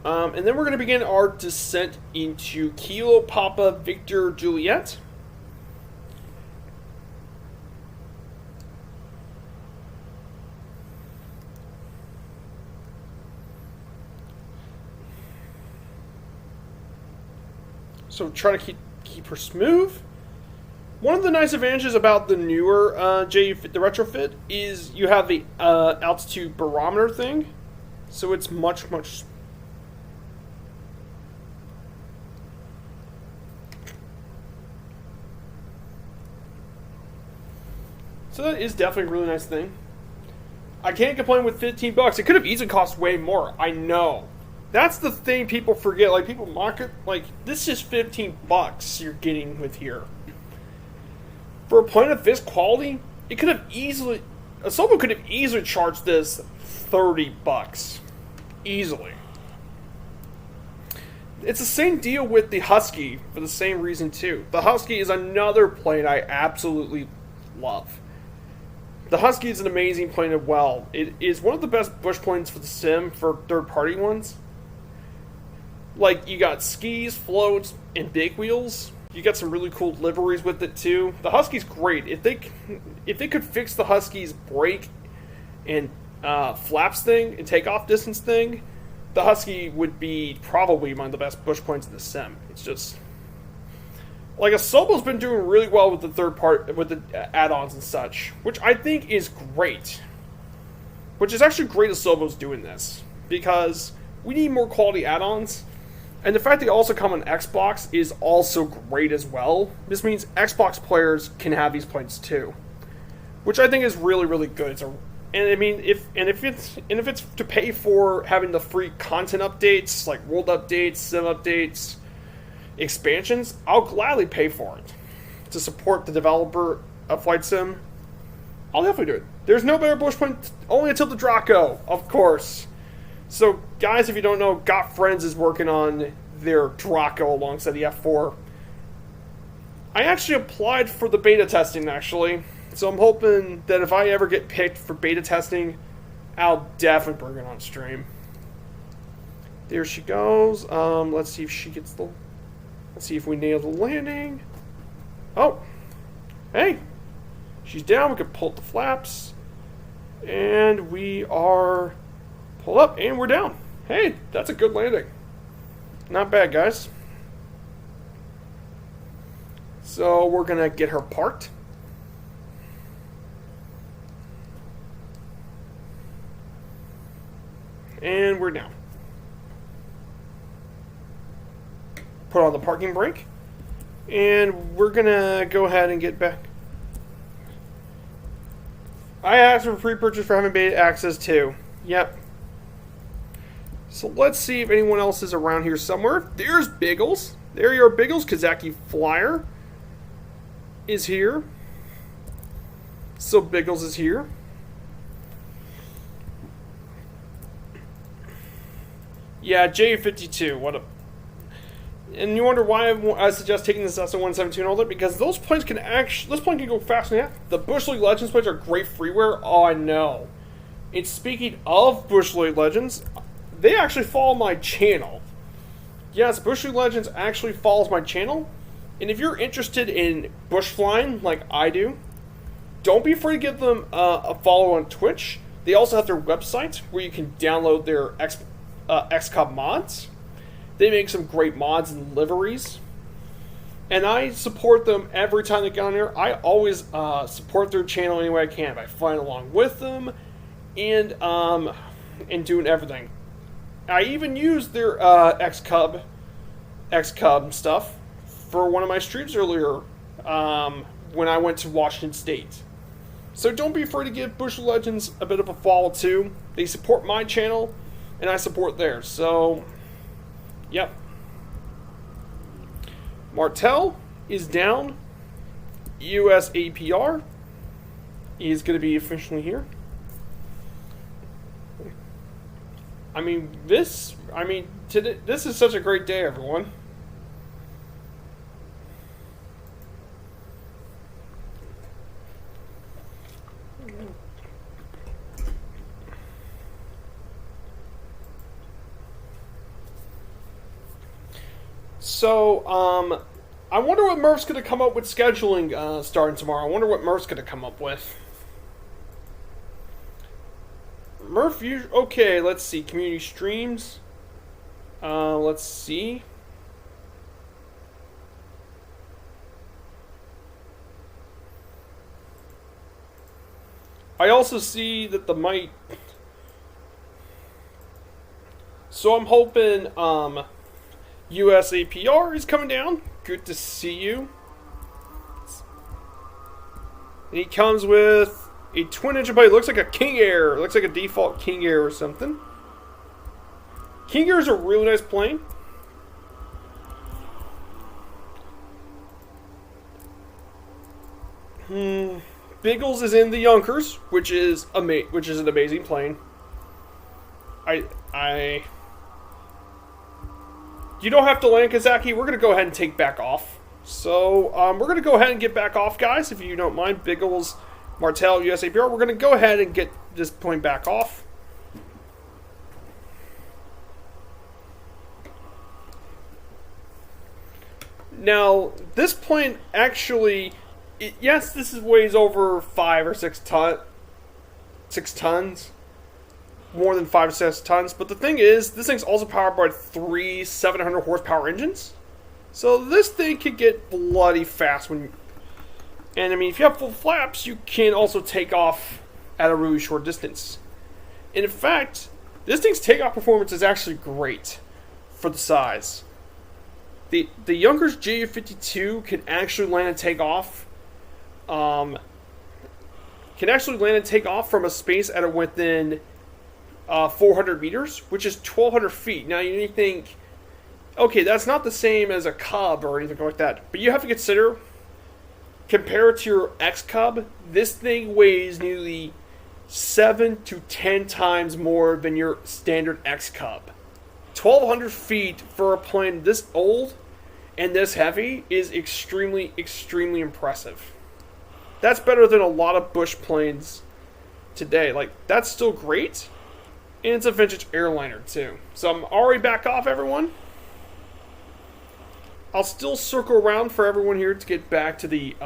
And then we're going to begin our descent into Kilo Papa Victor Juliet. So try to keep her smooth. One of the nice advantages about the newer the retrofit is you have the altitude barometer thing, so it's much. So that is definitely a really nice thing. I can't complain with $15. It could have easily cost way more. I know. That's the thing people forget. Like, people mock it. Like, this is $15 you're getting with here. For a plane of this quality, it could have easily... A Sobo could have easily charged this $30. Easily. It's the same deal with the Husky for the same reason, too. The Husky is another plane I absolutely love. The Husky is an amazing plane as well. It is one of the best bush planes for the sim for third-party ones. Like, you got skis, floats, and big wheels. You got some really cool liveries with it too. The Husky's great. If they could fix the Husky's brake and flaps thing and takeoff distance thing, the Husky would be probably one of the best bush planes in the sim. It's just like Asobo's been doing really well with the with the add-ons and such, which I think is great. Which is actually great Asobo's doing this, because we need more quality add-ons. And the fact they also come on Xbox is also great as well. This means Xbox players can have these planes too, which I think is really, really good. And I mean, if it's to pay for having the free content updates, like world updates, sim updates, expansions, I'll gladly pay for it to support the developer of Flight Sim. I'll definitely do it. There's no better bush plane only until the Draco, of course. So, guys, if you don't know, Got Friends is working on their Draco alongside the F4. I actually applied for the beta testing, actually. So I'm hoping that if I ever get picked for beta testing, I'll definitely bring it on stream. There she goes. Let's see if she gets the... Let's see if we nail the landing. Oh. Hey. She's down. We can pull up the flaps. And we are... Pull up, and we're down. Hey, that's a good landing. Not bad, guys. So we're going to get her parked. And we're down. Put on the parking brake. And we're going to go ahead and get back. I asked for pre-purchase for having beta access too. Yep. So let's see if anyone else is around here somewhere. There's Biggles. There you are, Biggles. Kazaki Flyer is here. So Biggles is here. Yeah, J52. What a... And you wonder why I suggest taking this SO-172 and all that, because those planes can actually... This plane can go fast enough. The Bush League Legends planes are great freeware. Oh, I know. And speaking of Bush League Legends, they actually follow my channel. Yes, Bush League Legends actually follows my channel. And if you're interested in bush flying like I do, don't be afraid to give them a follow on Twitch. They also have their website where you can download their XCOM mods. They make some great mods and liveries. And I support them every time they get on here. I always support their channel any way I can by flying along with them and doing everything. I even used their XCOM stuff for one of my streams earlier when I went to Washington State. So don't be afraid to give Bush Legends a bit of a follow too. They support my channel and I support theirs. So, yep. Martel is down. US APR is going to be officially here. Today, this is such a great day, everyone. So, I wonder what Murph's going to come up with scheduling starting tomorrow. I wonder what Murph's going to come up with. Murph, okay, let's see. Community streams. Let's see. I also see that the might... So I'm hoping, US APR is coming down. Good to see you. And he comes with a twin-engine plane. Looks like a King Air. Looks like a default King Air or something. King Air is a really nice plane. Biggles is in the Yonkers, which is an amazing plane. You don't have to land, Kazaki. We're going to go ahead and take back off. So, we're going to go ahead and get back off, guys, if you don't mind. Biggles, Martel, USAPR. We're going to go ahead and get this plane back off. Now, this plane actually... yes, this weighs over 5 or 6 tons. More than 5 or 6 tons. But the thing is, this thing's also powered by 3 700 horsepower engines. So this thing can get bloody fast when... And I mean, if you have full flaps, you can also take off at a really short distance. And in fact, this thing's takeoff performance is actually great for the size. The Yonkers Ju-52 can actually land and take off. Can actually land and take off from a space at within 400 meters, which is 1,200 feet. Now you think, okay, that's not the same as a Cub or anything like that, but you have to consider, compared to your X-Cub, this thing weighs nearly 7 to 10 times more than your standard X-Cub. 1,200 feet for a plane this old and this heavy is extremely, extremely impressive. That's better than a lot of Bush planes today. Like, that's still great. And it's a vintage airliner, too. So I'm already back off, everyone. I'll still circle around for everyone here to get back to the...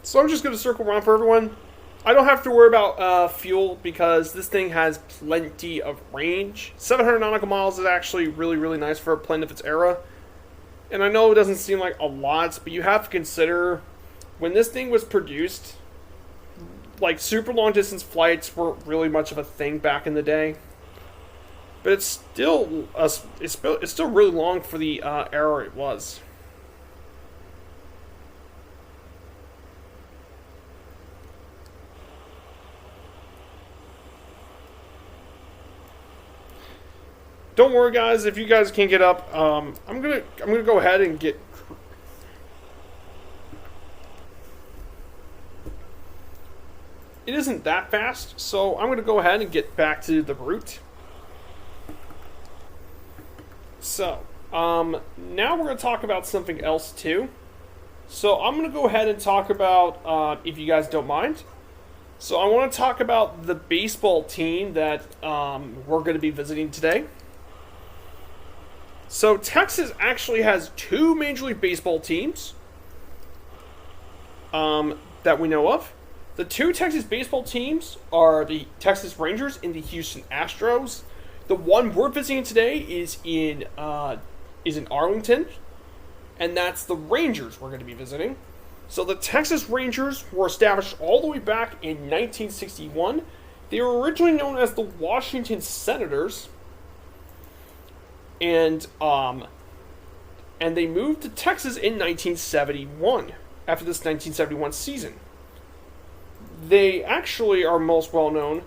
So I'm just going to circle around for everyone. I don't have to worry about fuel because this thing has plenty of range. 700 nautical miles is actually really, really nice for a plane of its era. And I know it doesn't seem like a lot, but you have to consider when this thing was produced, like super long distance flights weren't really much of a thing back in the day. but it's still really long for the era it was. Don't worry, guys. If you guys can't get up, I'm gonna go ahead and get. It isn't that fast, so I'm gonna go ahead and get back to the root. So, now we're gonna talk about something else too. So I'm gonna go ahead and talk about, if you guys don't mind. So I want to talk about the baseball team that we're going to be visiting today. So Texas actually has two Major League Baseball teams that we know of. The two Texas baseball teams are the Texas Rangers and the Houston Astros. The one we're visiting today is in Arlington, and that's the Rangers we're going to be visiting. So the Texas Rangers were established all the way back in 1961. They were originally known as the Washington Senators, and they moved to Texas in 1971 after this 1971 season. They actually are most well known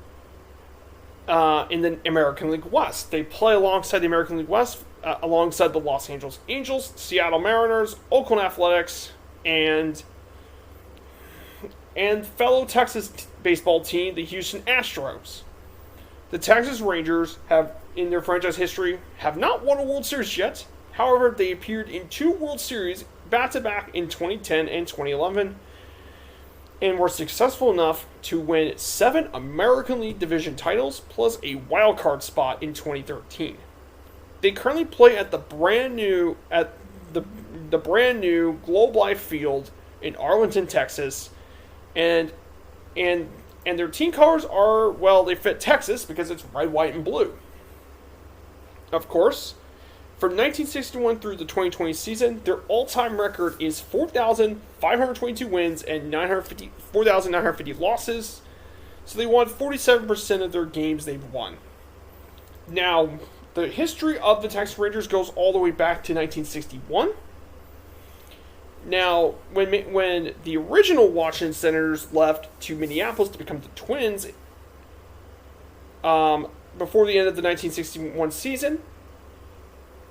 in the American League West. They play alongside the American League West, alongside the Los Angeles Angels, Seattle Mariners, Oakland Athletics, and fellow Texas baseball team, the Houston Astros. The Texas Rangers have, in their franchise history, have not won a World Series yet. However, they appeared in two World Series back-to-back in 2010 and 2011, and were successful enough to win 7 American League Division titles plus a wild card spot in 2013. They currently play at the brand new Globe Life Field in Arlington, Texas, and their team colors are, well, they fit Texas because it's red, white, and blue. Of course, from 1961 through the 2020 season, their all-time record is 4,522 wins and 4,950 losses. So they won 47% of their games they've won. Now, the history of the Texas Rangers goes all the way back to 1961. Now, when the original Washington Senators left to Minneapolis to become the Twins, before the end of the 1961 season,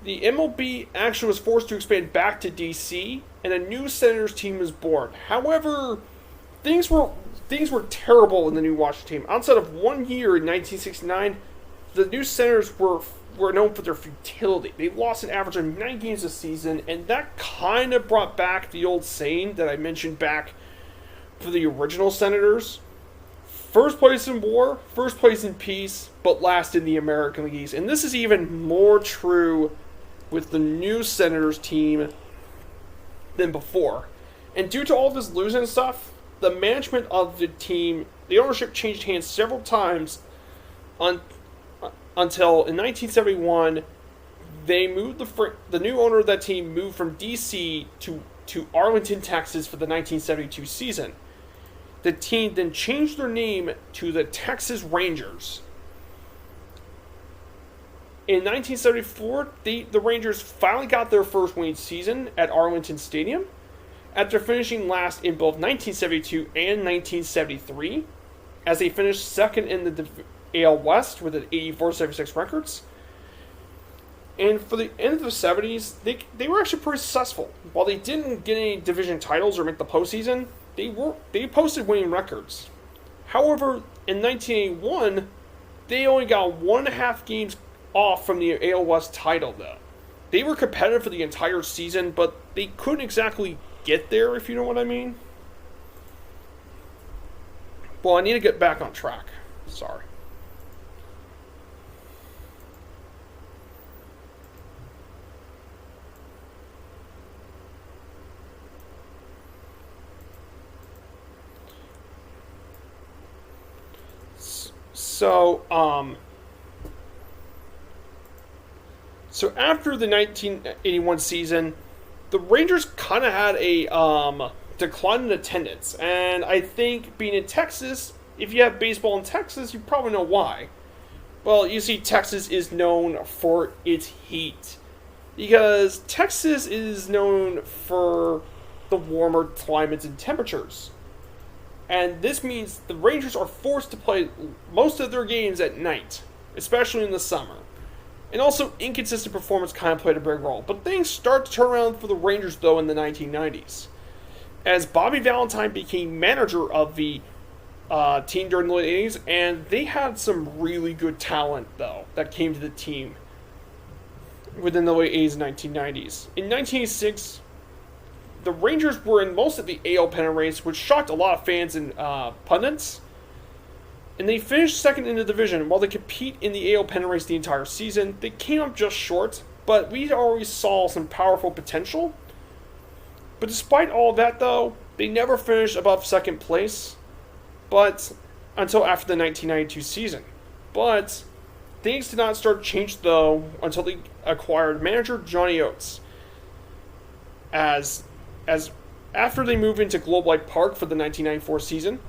the MLB actually was forced to expand back to DC, and a new Senators team was born. However, things were terrible in the new Washington team. Outside of 1 year in 1969, the new Senators were known for their futility. They lost an average of 9 games a season, and that kind of brought back the old saying that I mentioned back for the original Senators. First place in war, first place in peace, but last in the American League East. And this is even more true with the new Senators team than before. And due to all this losing stuff, the management of the team, the ownership changed hands several times until in 1971, they moved the new owner of that team moved from DC to Arlington, Texas for the 1972 season. The team then changed their name to the Texas Rangers. In 1974, the Rangers finally got their first winning season at Arlington Stadium after finishing last in both 1972 and 1973, as they finished second in the AL West with an 84-76 records. And for the end of the 70s, they were actually pretty successful. While they didn't get any division titles or make the postseason, they posted winning records. However, in 1981, they only got 1.5 games off from the AL West title, though. They were competitive for the entire season, but they couldn't exactly get there, if you know what I mean. Well, I need to get back on track. Sorry. So after the 1981 season, the Rangers kind of had a decline in attendance. And I think being in Texas, if you have baseball in Texas, you probably know why. Well, you see, Texas is known for its heat. Because Texas is known for the warmer climates and temperatures. And this means the Rangers are forced to play most of their games at night, especially in the summer. And also, inconsistent performance kind of played a big role. But things start to turn around for the Rangers, though, in the 1990s. As Bobby Valentine became manager of the team during the late 80s, and they had some really good talent, though, that came to the team within the late 80s and 1990s. In 1986, the Rangers were in most of the AL pennant race, which shocked a lot of fans and pundits. And they finished second in the division. While they compete in the AL pennant race the entire season, they came up just short, but we always saw some powerful potential. But despite all of that, though, they never finished above second place, but until after the 1992 season. But things did not start to change, though, until they acquired manager Johnny Oates. As after they moved into Globe Life Park for the 1994 season,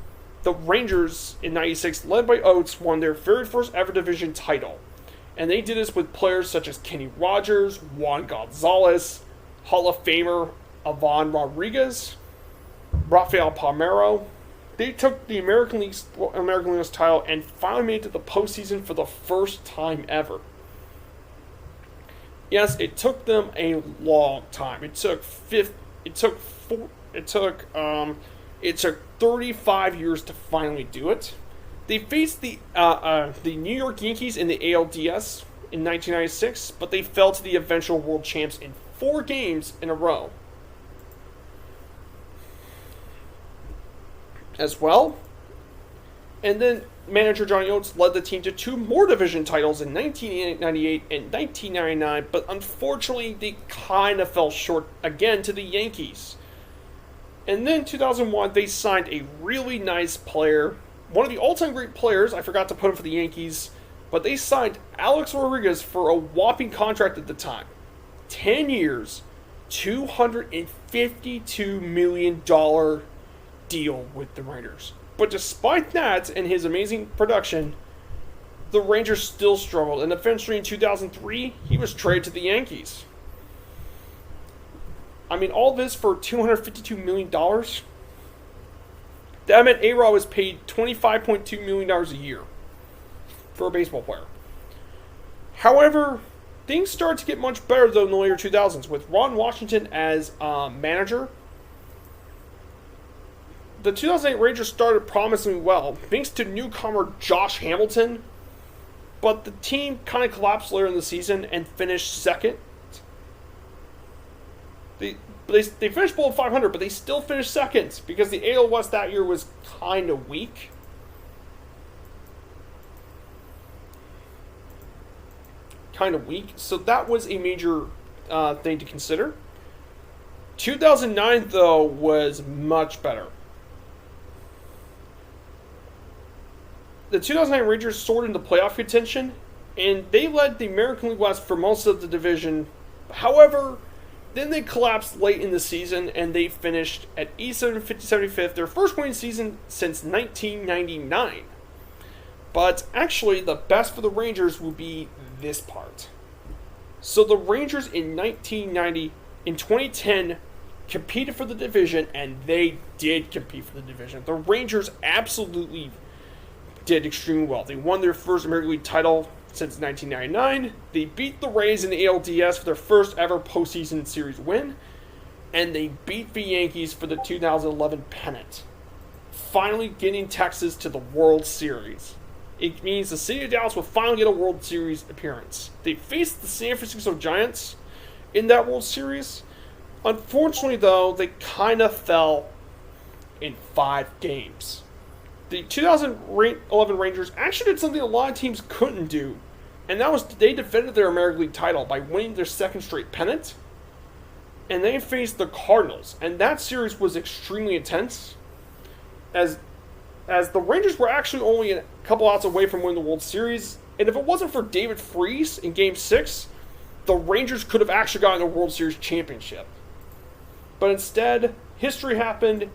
the Rangers in 96, led by Oates, won their very first ever division title. And they did this with players such as Kenny Rogers, Juan Gonzalez, Hall of Famer Yvonne Rodriguez, Rafael Palmeiro. They took the American League West title and finally made it to the postseason for the first time ever. Yes, it took them a long time. It took 35 years to finally do it. They faced the New York Yankees in the ALDS in 1996, but they fell to the eventual world champs in 4 games in a row. As well. And then manager Johnny Oates led the team to 2 more division titles in 1998 and 1999, but unfortunately they kind of fell short again to the Yankees. And then 2001, they signed a really nice player, one of the all-time great players. I forgot to put him for the Yankees, but they signed Alex Rodriguez for a whopping contract at the time. 10 years, $252 million deal with the Rangers. But despite that and his amazing production, the Rangers still struggled, and eventually in 2003, he was traded to the Yankees. I mean, all this for $252 million? That meant A-Rod was paid $25.2 million a year for a baseball player. However, things started to get much better, though, in the later 2000s, with Ron Washington as manager. The 2008 Rangers started promising well, thanks to newcomer Josh Hamilton, but the team kind of collapsed later in the season and finished second. They finished below 500, but they still finished second because the AL West that year was kind of weak. So that was a major thing to consider. 2009, though, was much better. The 2009 Rangers soared into playoff contention, and they led the American League West for most of the division. However, then they collapsed late in the season, and they finished at E7 75th, their first winning season since 1999. But actually, the best for the Rangers will be this part. So the Rangers in 2010, competed for the division, and they did compete for the division. The Rangers absolutely did extremely well. They won their first American League title since 1999. They beat the Rays in the ALDS for their first ever postseason series win, and they beat the Yankees for the 2011 pennant, finally getting Texas to the World Series. It means the city of Dallas will finally get a World Series appearance. They faced the San Francisco Giants in that World Series. Unfortunately, though, they kind of fell in 5 games. The 2011 Rangers actually did something a lot of teams couldn't do, and that was they defended their American League title by winning their second straight pennant, and they faced the Cardinals, and that series was extremely intense, as the Rangers were actually only a couple outs away from winning the World Series, and if it wasn't for David Freese in Game 6, the Rangers could have actually gotten a World Series championship. But instead, history happened,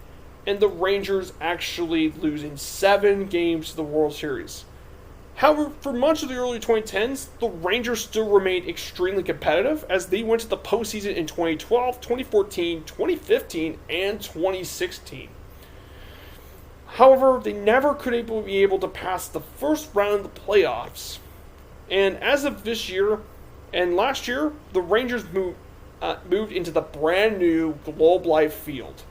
and the Rangers actually losing 7 games to the World Series. However, for much of the early 2010s, the Rangers still remained extremely competitive as they went to the postseason in 2012, 2014, 2015, and 2016. However, they never could be able to pass the first round of the playoffs. And as of this year and last year, the Rangers moved into the brand new Globe Life Field.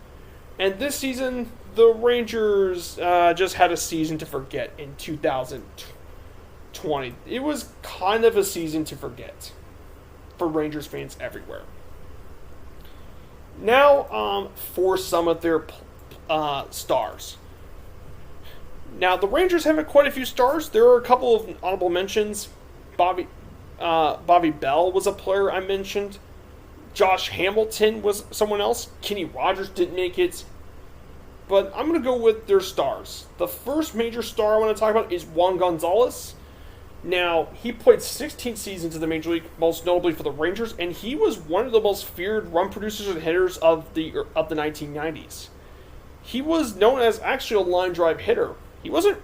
And this season, the Rangers just had a season to forget in 2020. It was kind of a season to forget for Rangers fans everywhere. Now, for some of their stars. Now, the Rangers have quite a few stars. There are a couple of honorable mentions. Bobby Bell was a player I mentioned. Josh Hamilton was someone else. Kenny Rogers didn't make it. But I'm going to go with their stars. The first major star I want to talk about is Juan Gonzalez. Now, he played 16 seasons in the Major League, most notably for the Rangers, and he was one of the most feared run producers and hitters of the 1990s. He was known as actually a line drive hitter.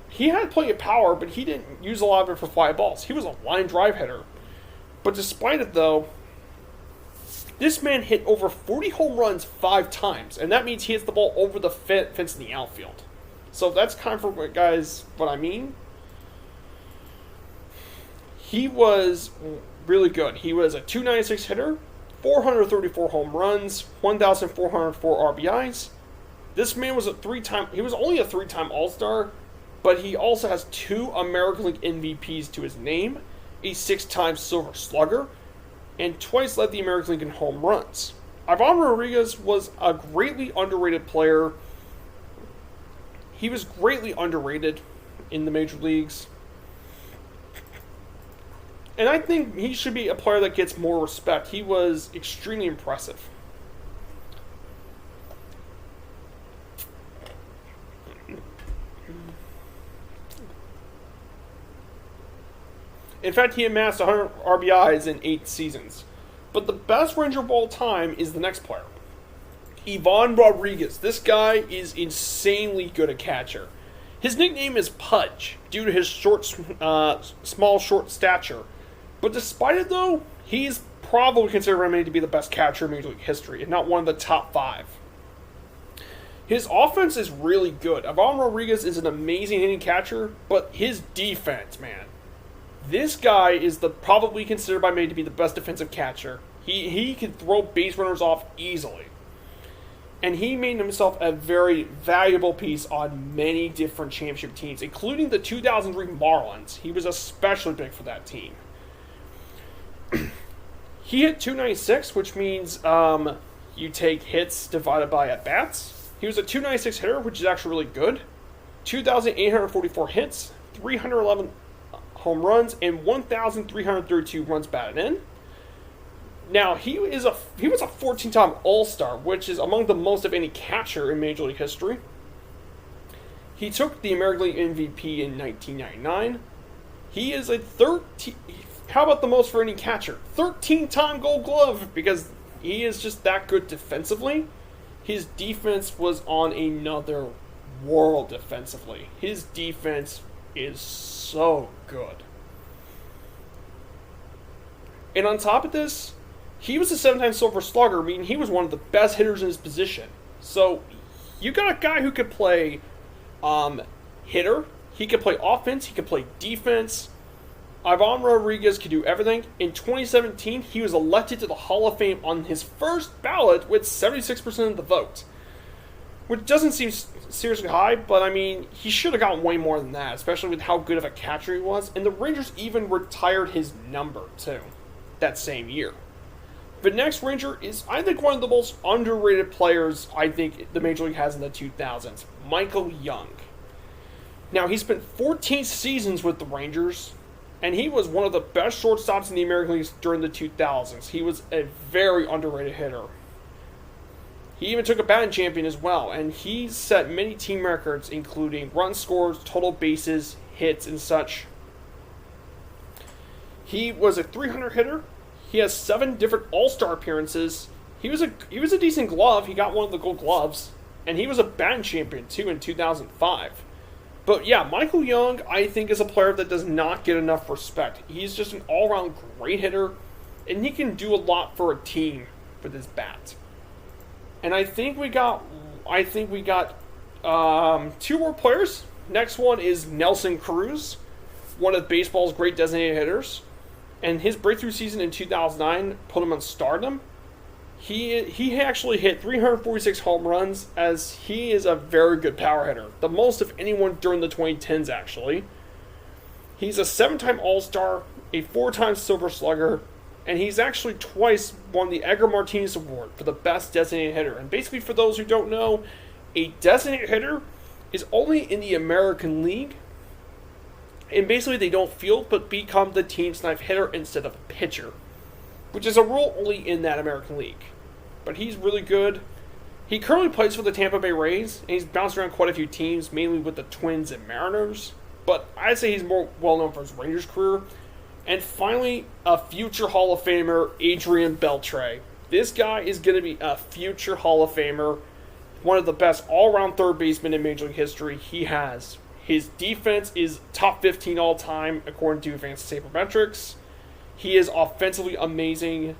He had plenty of power, but he didn't use a lot of it for fly balls. He was a line drive hitter. But despite it, though, this man hit over 40 home runs 5 times, and that means he hits the ball over the fence in the outfield. So that's kind of for guys what I mean. He was really good. He was a .296 hitter, 434 home runs, 1,404 RBIs. This man was he was only a 3-time All-Star, but he also has 2 American League MVPs to his name, a 6-time Silver Slugger, and twice led the American League in home runs. Yvonne Rodriguez was a greatly underrated player. He was greatly underrated in the major leagues. And I think he should be a player that gets more respect. He was extremely impressive. In fact, he amassed 100 RBIs in 8 seasons. But the best Ranger of all time is the next player, Yvonne Rodriguez. This guy is insanely good at catcher. His nickname is Pudge due to his small, short stature. But despite it, though, he's probably considered to be the best catcher in Major League history, and not one of the top 5. His offense is really good. Yvonne Rodriguez is an amazing hitting catcher, but his defense, man. This guy is probably considered by many to be the best defensive catcher. He can throw base runners off easily. And he made himself a very valuable piece on many different championship teams, including the 2003 Marlins. He was especially big for that team. He hit .296, which means you take hits divided by at-bats. He was a .296 hitter, which is actually really good. 2,844 hits, 311 home runs, and 1,332 runs batted in. Now, he was a 14-time All-Star, which is among the most of any catcher in Major League history. He took the American League MVP in 1999. He is a how about the most for any catcher? 13-time Gold Glove, because he is just that good defensively. His defense was on another world defensively. His defense is so good. And on top of this, he was a 7-time Silver Slugger, meaning he was one of the best hitters in his position. So, you got a guy who could play hitter, he could play offense, he could play defense. Yvonne Rodriguez could do everything. In 2017, he was elected to the Hall of Fame on his first ballot with 76% of the vote. Which doesn't seem seriously high, but I mean, he should have gotten way more than that, especially with how good of a catcher he was. And the Rangers even retired his number, too, that same year. The next Ranger is, I think, one of the most underrated players I think the Major League has in the 2000s, Michael Young. Now, he spent 14 seasons with the Rangers, and he was one of the best shortstops in the American League during the 2000s. He was a very underrated hitter. He even took a batting champion as well, and he set many team records, including run scores, total bases, hits, and such. He was a .300 hitter. He has 7 different All-Star appearances. He was a decent glove. He got one of the Gold Gloves, and he was a batting champion too in 2005. But yeah, Michael Young, I think, is a player that does not get enough respect. He's just an all-around great hitter, and he can do a lot for a team with his bat. And I think we got two more players. Next one is Nelson Cruz, one of baseball's great designated hitters, and his breakthrough season in 2009 put him on stardom. He actually hit 346 home runs, as he is a very good power hitter, the most of anyone during the 2010s actually. He's a 7-time All-Star, a 4-time Silver Slugger, and he's actually twice won the Edgar Martinez Award for the best designated hitter. And basically, for those who don't know, a designated hitter is only in the American League, and basically they don't field but become the team's ninth hitter instead of a pitcher, which is a rule only in that American League. But he's really good. He currently plays for the Tampa Bay Rays, and he's bounced around quite a few teams, mainly with the Twins and Mariners. But I'd say he's more well-known for his Rangers career. And finally, a future Hall of Famer, Adrian Beltray. This guy is going to be a future Hall of Famer, one of the best all-around third basemen in Major League history. He has. His defense is top 15 all-time, according to Advanced Sabermetrics. He is offensively amazing.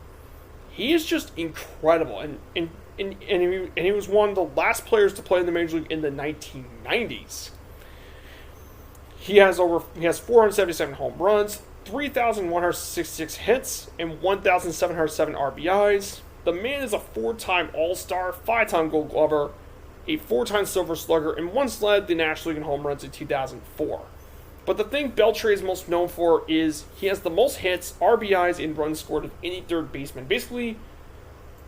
He is just incredible. And he was one of the last players to play in the Major League in the 1990s. He has 477 home runs, 3,166 hits, and 1,707 RBIs. The man is a 4-time All-Star, 5-time Gold Glover, a 4-time Silver Slugger, and once led the National League in home runs in 2004. But the thing Beltray is most known for is he has the most hits, RBIs, and runs scored of any third baseman. Basically,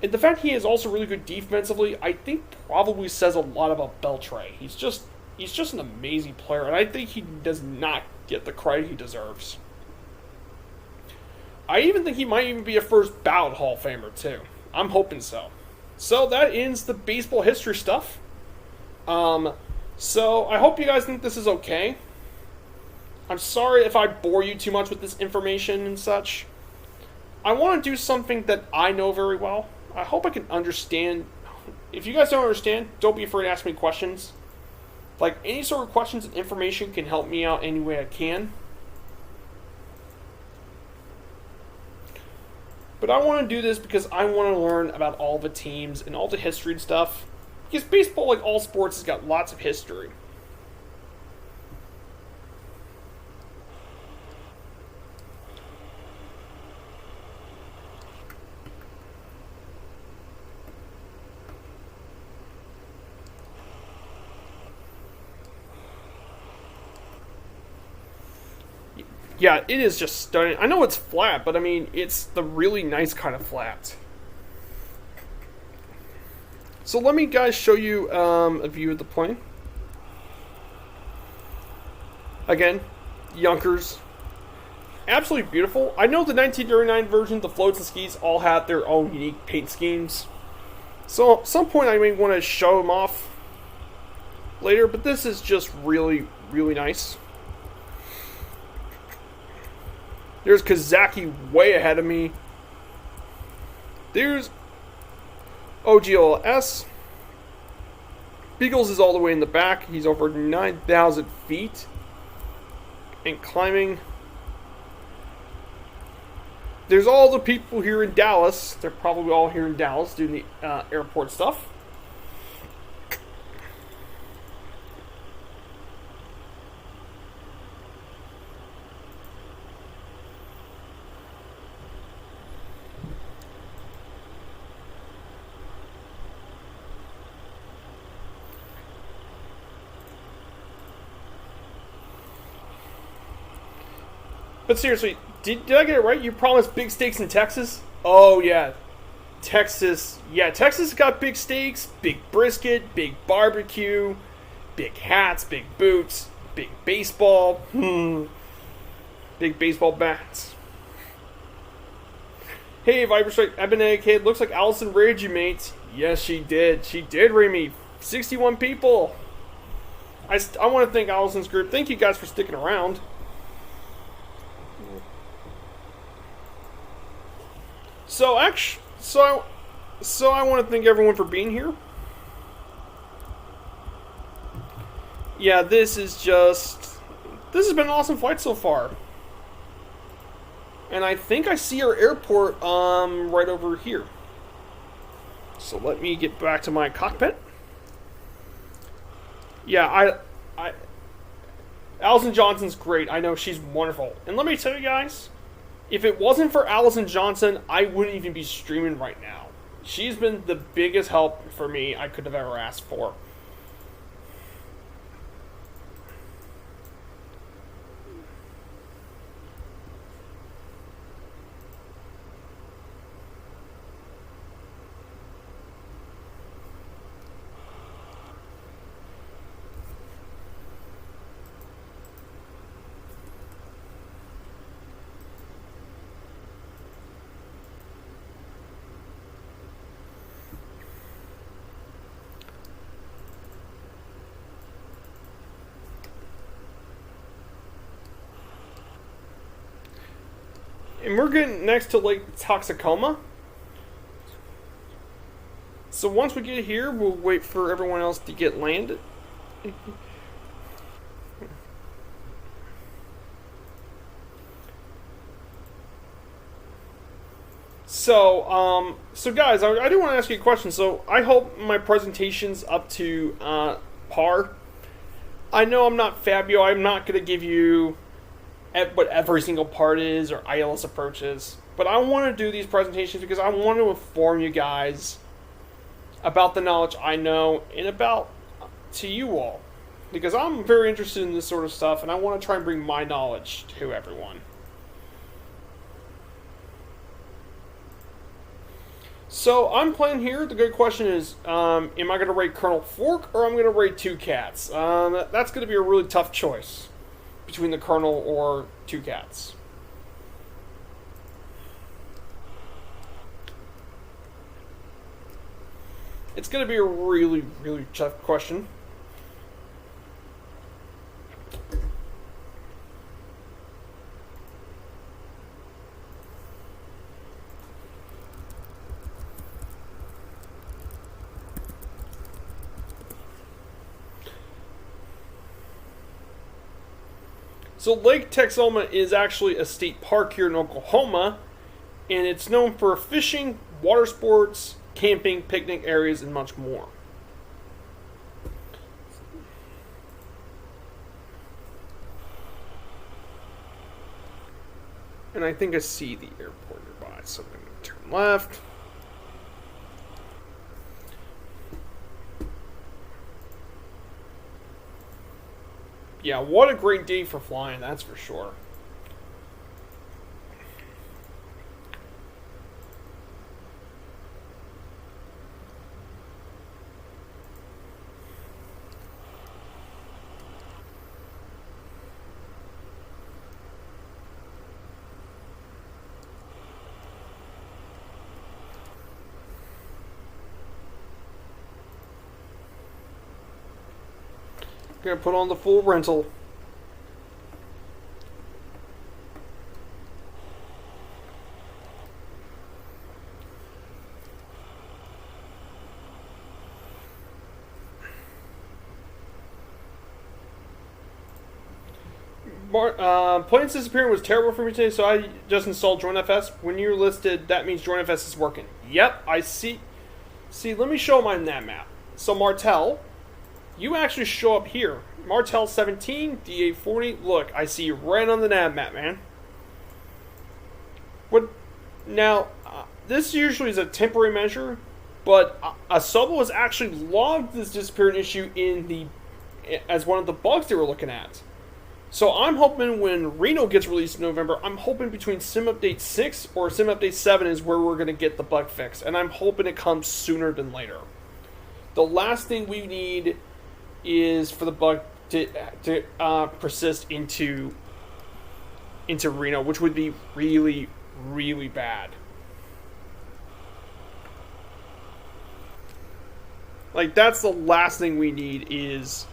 and the fact he is also really good defensively, I think probably says a lot about Beltray. He's just an amazing player, and I think he does not get the credit he deserves. I even think he might even be a first ballot Hall of Famer, too. I'm hoping so. So that ends the baseball history stuff. So I hope you guys think this is okay. I'm sorry if I bore you too much with this information and such. I want to do something that I know very well. I hope I can understand. If you guys don't understand, don't be afraid to ask me questions. Like, any sort of questions and information can help me out any way I can. But I want to do this because I want to learn about all the teams and all the history and stuff. Because baseball, like all sports, has got lots of history. Yeah, it is just stunning. I know it's flat, but I mean, it's the really nice kind of flat. So let me, guys, show you a view of the plane. Again, Yonkers. Absolutely beautiful. I know the 1939 version, the floats and skis, all had their own unique paint schemes. So at some point I may want to show them off later, but this is just really, really nice. There's Kazaki way ahead of me. There's OGLS. Beagles is all the way in the back. He's over 9,000 feet and climbing. There's all the people here in Dallas. They're probably all here in Dallas doing the airport stuff. But seriously, did I get it right? You promised big steaks in Texas? Oh, yeah. Texas. Yeah, Texas got big steaks, big brisket, big barbecue, big hats, big boots, big baseball. Big baseball bats. Hey, Viper Strike, I've been a kid. Looks like Allison raided you, mates. Yes, she did. She did raid me. 61 people. I want to thank Allison's group. Thank you guys for sticking around. So I want to thank everyone for being here. Yeah, this has been an awesome flight so far. And I think I see our airport right over here. So let me get back to my cockpit. Yeah, Allison Johnson's great. I know she's wonderful. And let me tell you guys, if it wasn't for Allison Johnson, I wouldn't even be streaming right now. She's been the biggest help for me I could have ever asked for. And we're getting next to Lake Texoma. So once we get here, we'll wait for everyone else to get landed. So guys, I do want to ask you a question. So I hope my presentation's up to par. I know I'm not Fabio. I'm not going to give you what every single part is or ILS approaches. But I want to do these presentations because I want to inform you guys about the knowledge I know and about to you all. Because I'm very interested in this sort of stuff and I want to try and bring my knowledge to everyone. So I'm playing here. The good question is, am I going to rate Colonel Fork or I'm going to rate Two Cats? That's going to be a really tough choice between the Colonel or Two Cats. It's going to be a really, really tough question. So Lake Texoma is actually a state park here in Oklahoma, and it's known for fishing, water sports, camping, picnic areas, and much more. And I think I see the airport nearby, so I'm going to turn left. Yeah, what a great day for flying, that's for sure. Gonna put on the full rental. Planes disappearing was terrible for me today, so I just installed JoinFS. When you're listed, that means JoinFS is working. Yep, I see. See, let me show my nav map. So Martel, you actually show up here. Martel 17, D840. Look, I see you right on the nav map, man. What? Now, this usually is a temporary measure, but Asobo has actually logged this disappearing issue as one of the bugs they were looking at. So I'm hoping when Reno gets released in November, I'm hoping between Sim Update 6 or Sim Update 7 is where we're going to get the bug fixed. And I'm hoping it comes sooner than later. The last thing we need is for the bug to persist into Reno, which would be really, really bad. Like, that's the last thing we need is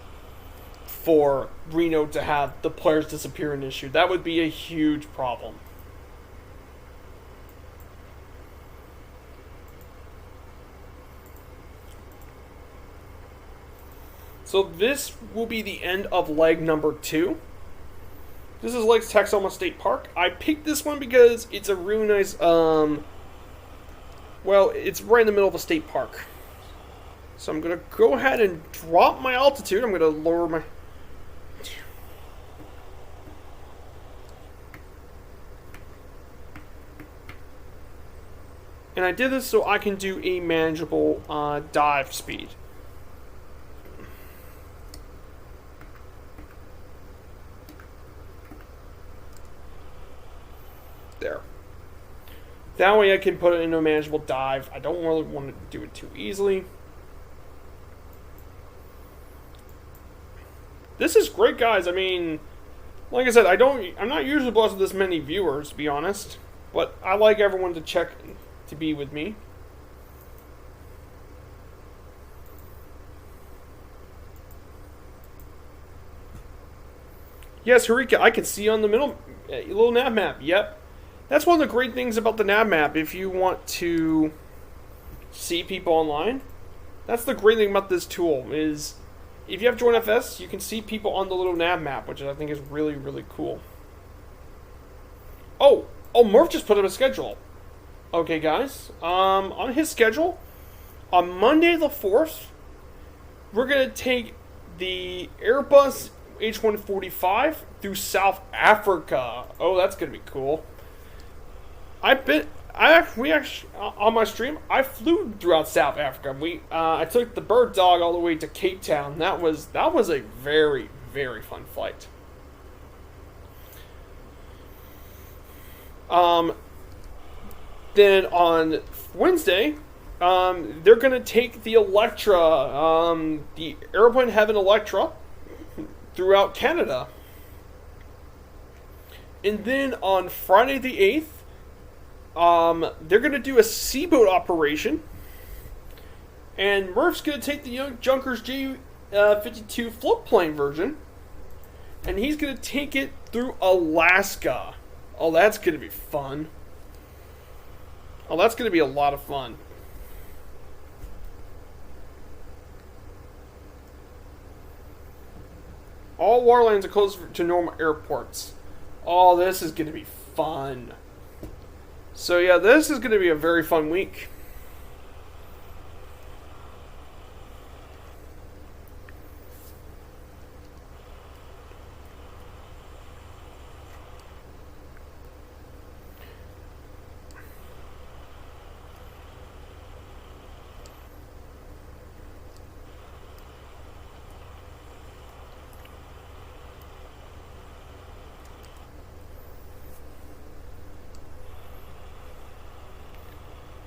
for Reno to have the players disappear an issue. That would be a huge problem. So this will be the end of leg number 2. This is Lake Texoma State Park. I picked this one because it's a really nice, well, it's right in the middle of a state park. So I'm going to go ahead and drop my altitude. I'm going to lower my... And I did this so I can do a manageable dive speed. There. That way I can put it into a manageable dive. I don't really want to do it too easily. This is great, guys. I mean, like I said, I'm not usually blessed with this many viewers, to be honest. But I like everyone to check to be with me. Yes, Harika, I can see on the middle little nav map. Yep. That's one of the great things about the nav map. If you want to see people online, that's the great thing about this tool is if you have Join FS, you can see people on the little nav map, which I think is really, really cool. Oh, Murph just put up a schedule. Okay, guys. On his schedule, on Monday the 4th, we're going to take the Airbus H145 through South Africa. Oh, that's going to be cool. We actually on my stream, I flew throughout South Africa. I took the bird dog all the way to Cape Town. That was a very, very fun flight. Then on Wednesday, they're gonna take the Electra, the Airplane Heaven Electra, throughout Canada. And then on Friday the 8th, they're going to do a seaboat operation. And Murph's going to take the Yonkers Ju 52 floatplane version. And he's going to take it through Alaska. Oh, that's going to be fun. Oh, that's going to be a lot of fun. All waterlands are closed to normal airports. Oh, this is going to be fun. So yeah, this is going to be a very fun week.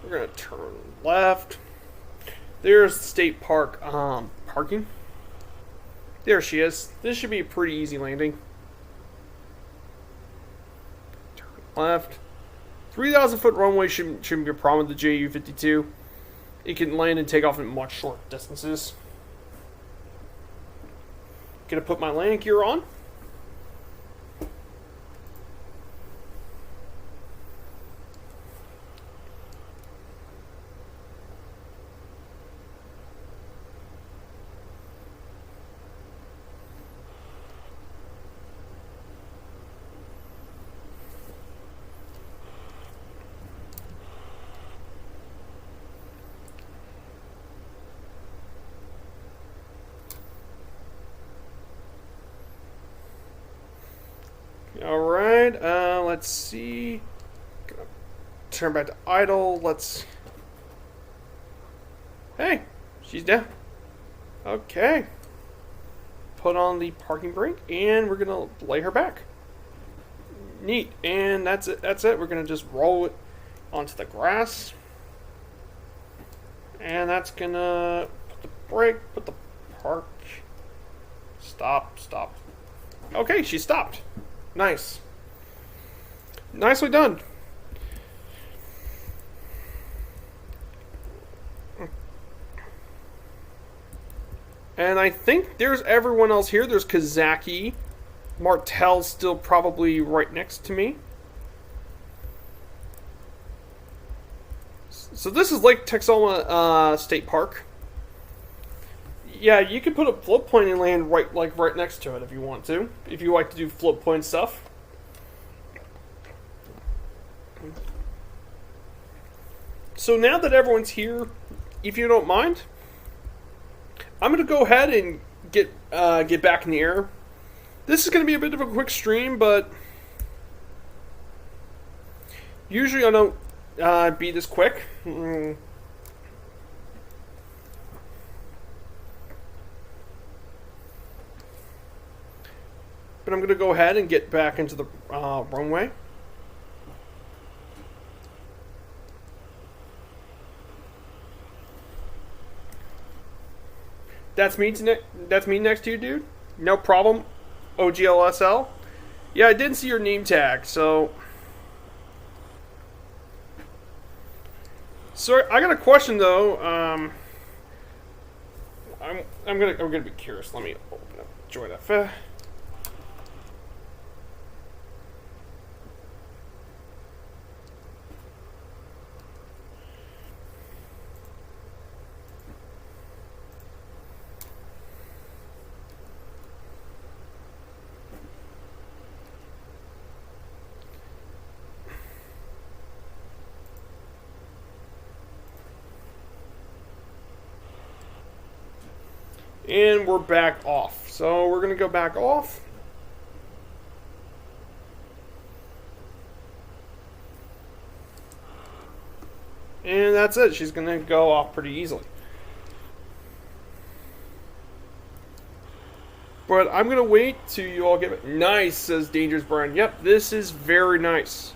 We're going to turn left. There's the state park parking. There she is. This should be a pretty easy landing. Turn left. 3,000 foot runway shouldn't be a problem with the JU-52. It can land and take off at much shorter distances. Gonna put my landing gear on. Alright, let's see. Gonna turn back to idle. Hey, she's down. Okay. Put on the parking brake, and we're gonna lay her back. Neat, and that's it. We're gonna just roll it onto the grass. And that's gonna put the brake, put the park. Stop. Okay, she stopped. Nice. Nicely done. And I think there's everyone else here. There's Kazaki. Martel's still probably right next to me. So this is Lake Texoma State Park. Yeah, you could put a float plane and land right next to it if you want to. If you like to do float plane stuff. So now that everyone's here, if you don't mind, I'm gonna go ahead and get back in the air. This is gonna be a bit of a quick stream, but usually I don't be this quick. But I'm going to go ahead and get back into the runway. That's me next to you, dude. No problem. OGLSL. Yeah, I didn't see your name tag, so. So I got a question though. I'm gonna be curious. Let me open up Join F. And we're back off. So we're going to go back off. And that's it. She's going to go off pretty easily. But I'm going to wait till you all get it. Nice, says Dangerous Brian. Yep, this is very nice.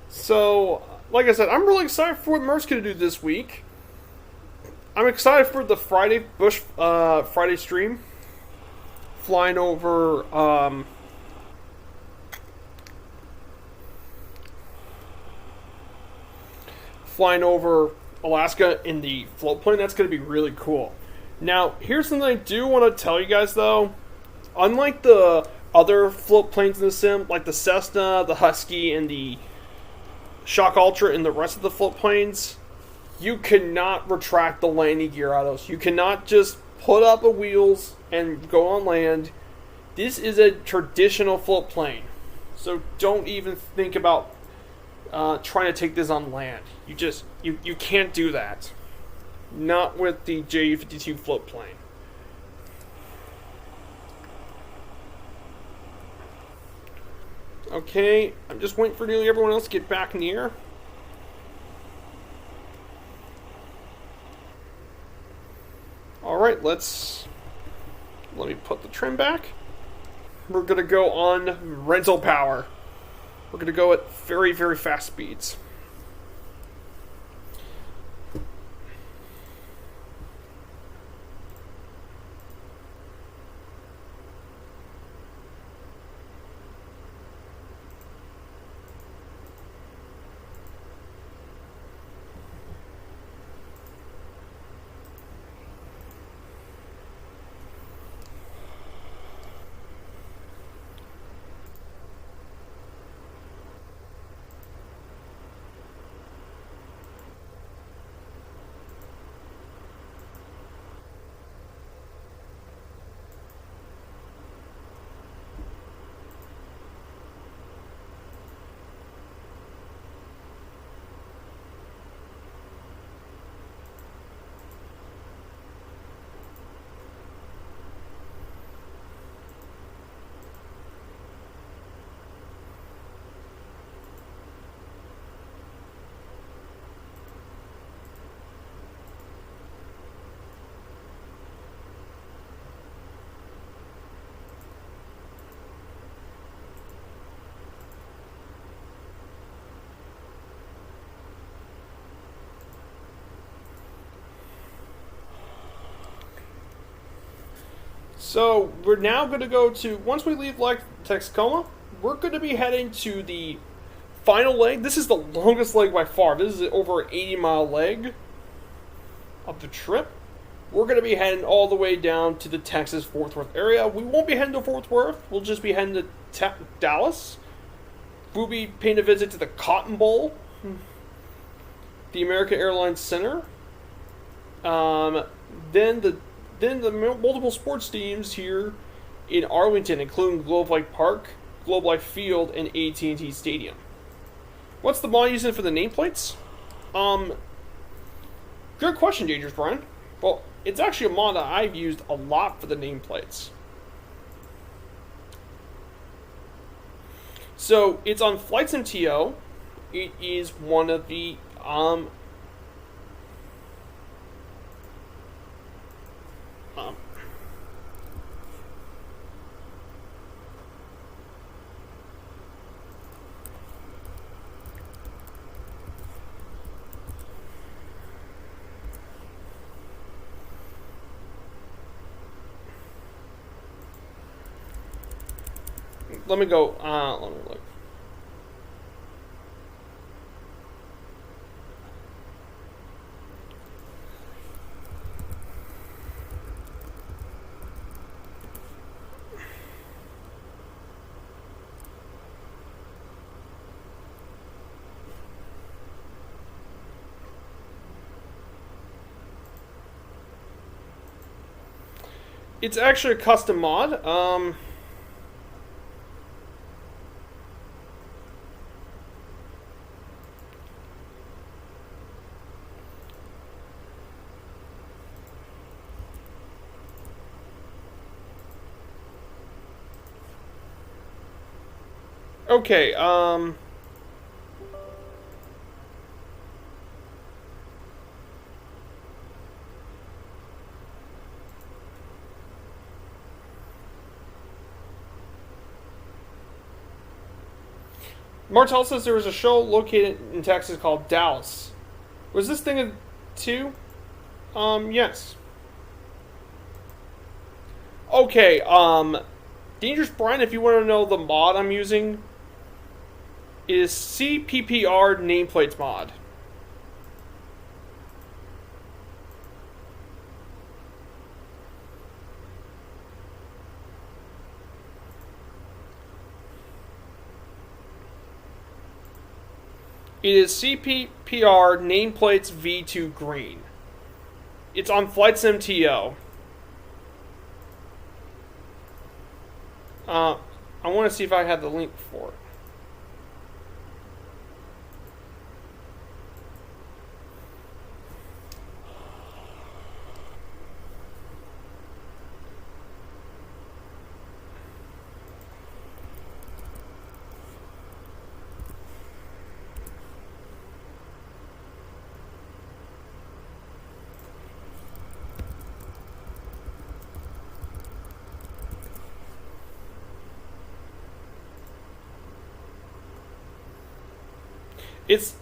So, like I said, I'm really excited for what Merck's going to do this week. I'm excited for the Friday stream, flying over Alaska in the float plane. That's going to be really cool. Now, here's something I do want to tell you guys though. Unlike the other float planes in the sim, like the Cessna, the Husky, and the Shock Ultra, and the rest of the float planes, you cannot retract the landing gear out of those. You cannot just put up the wheels and go on land. This is a traditional float plane. So don't even think about trying to take this on land. You can't do that. Not with the Ju-52 float plane. Okay, I'm just waiting for nearly everyone else to get back in the air. Alright, let me put the trim back. We're going to go on rental power. We're going to go at very, very fast speeds. So we're now going to go to, once we leave Texoma, we're going to be heading to the final leg. This is the longest leg by far. This is over an 80-mile leg of the trip. We're going to be heading all the way down to the Texas Fort Worth area. We won't be heading to Fort Worth. We'll just be heading to Dallas. We'll be paying a visit to the Cotton Bowl, the American Airlines Center. Then then the multiple sports stadiums here in Arlington, including Globe Life Park, Globe Life Field, and AT&T Stadium. What's the mod using for the nameplates? Good question, Dangerous Brian. Well, it's actually a mod that I've used a lot for the nameplates. So it's on Flights MTO. It is one of the let me go. Let me look. It's actually a custom mod. Okay, Martel says there was a show located in Texas called Dallas. Was this thing a 2? Yes. Okay, Dangerous Brian, if you want to know the mod I'm using, is CPPR Nameplates mod. It is CPPR Nameplates V2 Green. It's on Flights MTO. I want to see if I had the link for it.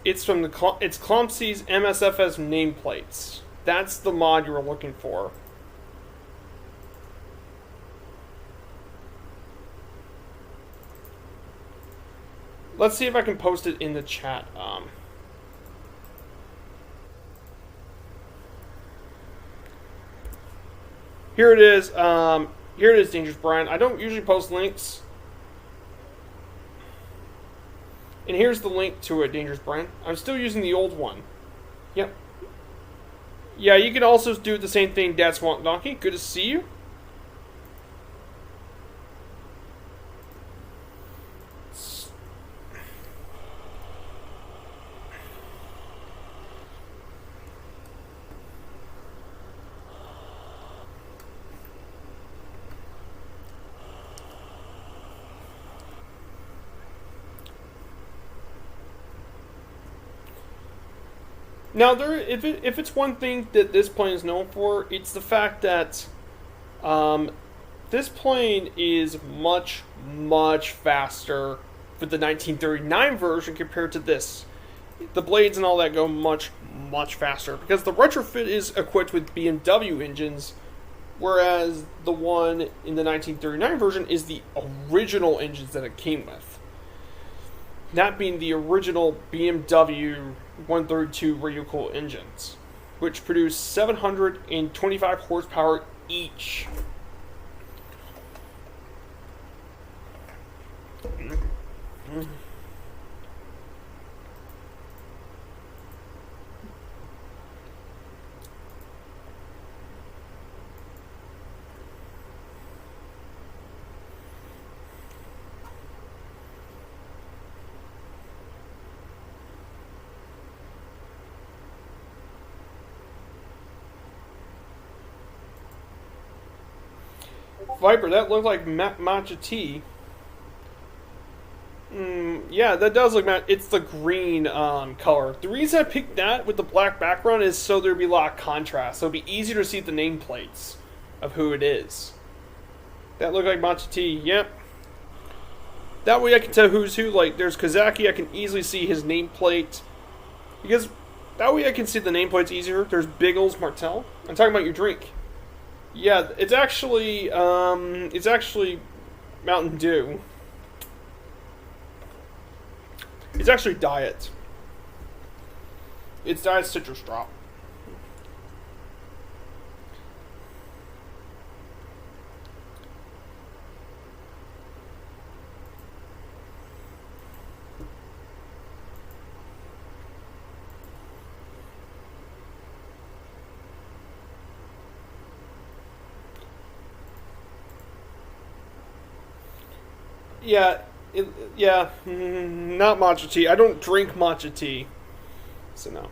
It's from it's Clumsy's MSFS nameplates. That's the mod you were looking for. Let's see if I can post it in the chat. Here it is. Here it is, Dangerous Brian. I don't usually post links. And here's the link to it, Dangerous Brian. I'm still using the old one. Yep. Yeah, you can also do the same thing, Dad Swamp Donkey. Good to see you. Now, if it's one thing that this plane is known for, it's the fact that this plane is much, much faster for the 1939 version compared to this. The blades and all that go much, much faster because the retrofit is equipped with BMW engines, whereas the one in the 1939 version is the original engines that it came with. That being the original BMW 132 radio cooled engines, which produce 725 horsepower each. Viper, that looked like matcha tea. Yeah, that does look matcha. It's the green color. The reason I picked that with the black background is so there'd be a lot of contrast. So it'd be easier to see the nameplates of who it is. That looked like matcha tea. Yep. That way I can tell who's who. Like, there's Kazaki. I can easily see his nameplate. Because that way I can see the nameplates easier. There's Biggles Martell. I'm talking about your drink. Yeah, it's actually Mountain Dew. It's actually Diet. It's Diet Citrus Drop. Yeah, not matcha tea. I don't drink matcha tea, so no.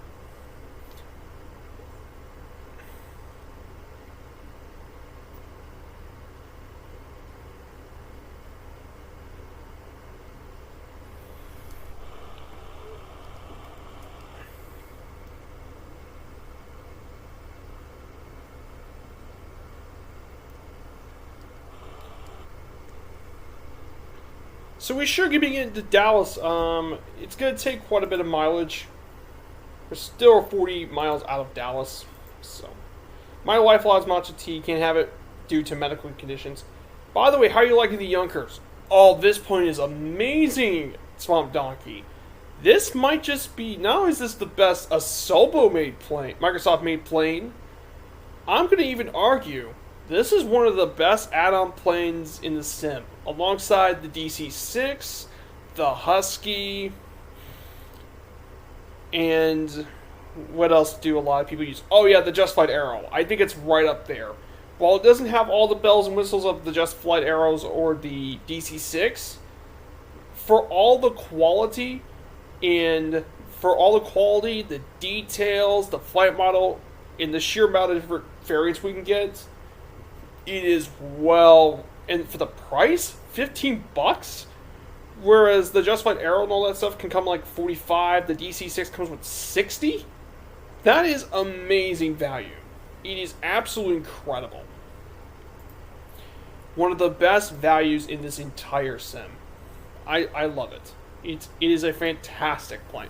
So we should be getting into Dallas. It's going to take quite a bit of mileage. We're still 40 miles out of Dallas. So my wife loves matcha tea. Can't have it due to medical conditions. By the way, how are you liking the Yonkers? Oh, this point is amazing, Swamp Donkey. This might just be, not only is this the best Asobo made plane, Microsoft made plane, I'm going to even argue this is one of the best add-on planes in the sim, alongside the DC-6, the Husky, and what else do a lot of people use? Oh yeah, the Just Flight Arrow. I think it's right up there. While it doesn't have all the bells and whistles of the Just Flight Arrows or the DC-6, for all the quality the details, the flight model, and the sheer amount of different variants we can get, it is and for the price, $15, whereas the Just Flight Arrow and all that stuff can come like $45. The DC-6 comes with $60. That is amazing value. It is absolutely incredible. One of the best values in this entire sim. I love it. It is a fantastic plane.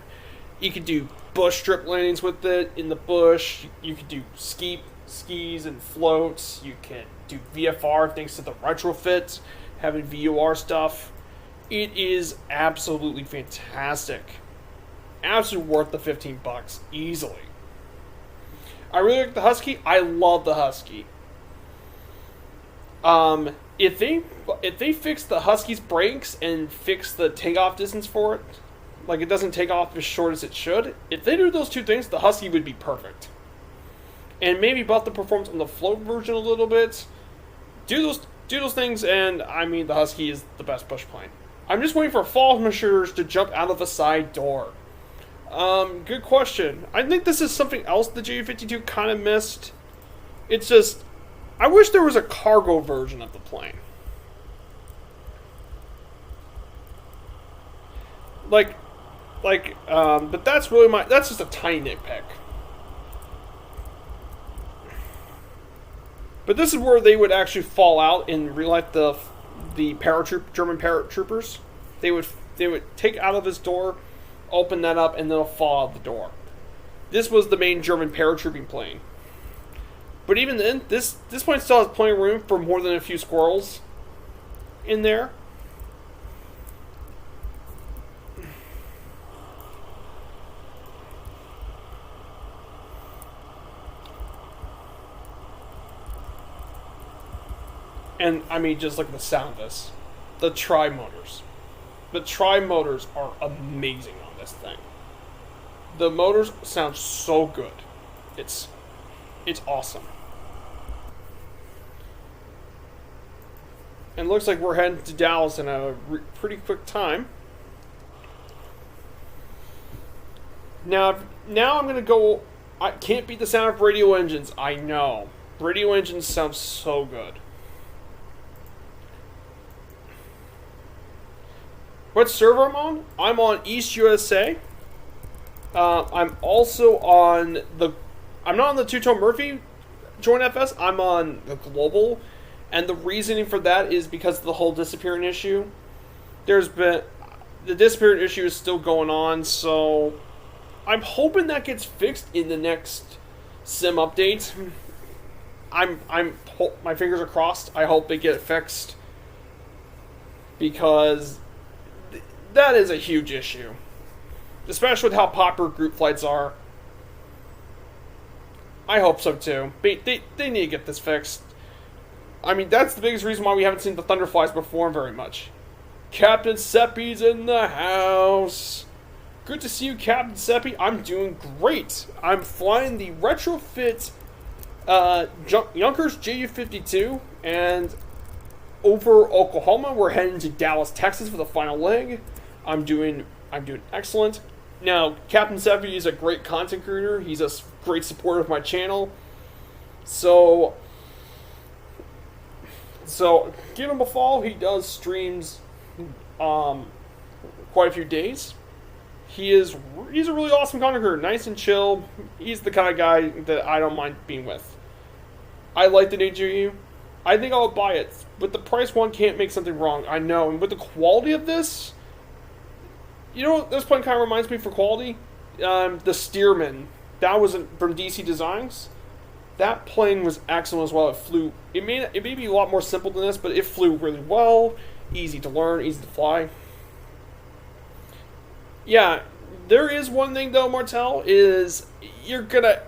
You can do bush strip landings with it in the bush. You can do skis and floats. You can do VFR thanks to the retrofit, having VOR stuff. It is absolutely fantastic. Absolutely worth the $15 easily. I really like the Husky. I love the Husky. If they fix the Husky's brakes and fix the takeoff distance for it, like it doesn't take off as short as it should, if they do those two things, the Husky would be perfect. And maybe buff the performance on the float version a little bit. Do those things, and I mean the Husky is the best push plane. I'm just waiting for fall measures to jump out of a side door. Good question. I think this is something else the Ju-52 kind of missed. It's just, I wish there was a cargo version of the plane. But that's just a tiny nitpick. But this is where they would actually fall out in real life. The German paratroopers, they would take out of this door, open that up, and they'll fall out the door. This was the main German paratrooping plane. But even then, this plane still has plenty of room for more than a few squirrels in there. And, I mean, just look at the sound of this. The tri-motors. The tri-motors are amazing on this thing. The motors sound so good. It's awesome. And it looks like we're heading to Dallas in a pretty quick time. Now I'm going to go... I can't beat the sound of radio engines. I know. Radio engines sound so good. What server I'm on? I'm on East USA. I'm also on the... I'm not on the Two-Tone Murphy Join FS. I'm on the Global. And the reasoning for that is because of the whole disappearing issue. There's been... The disappearing issue is still going on, so... I'm hoping that gets fixed in the next sim update. My fingers are crossed. I hope they get it fixed. Because that is a huge issue. Especially with how popular group flights are. I hope so too. They need to get this fixed. I mean, that's the biggest reason why we haven't seen the Thunderflies perform very much. Captain Seppi's in the house. Good to see you, Captain Seppi. I'm doing great. I'm flying the retrofit Yonkers Ju-52, and over Oklahoma, we're heading to Dallas, Texas for the final leg. I'm doing excellent. Now, Captain Seppi is a great content creator. He's a great supporter of my channel. So give him a follow. He does streams quite a few days. He's a really awesome content creator, nice and chill. He's the kind of guy that I don't mind being with. I like the AJU. I think I'll buy it. But the price one can't make something wrong. I know. And with the quality of this, you know what this plane kind of reminds me for quality? The Stearman. That was from DC Designs. That plane was excellent as well. It flew. It may be a lot more simple than this, but it flew really well. Easy to learn, easy to fly. Yeah, there is one thing though, Martel, is you're gonna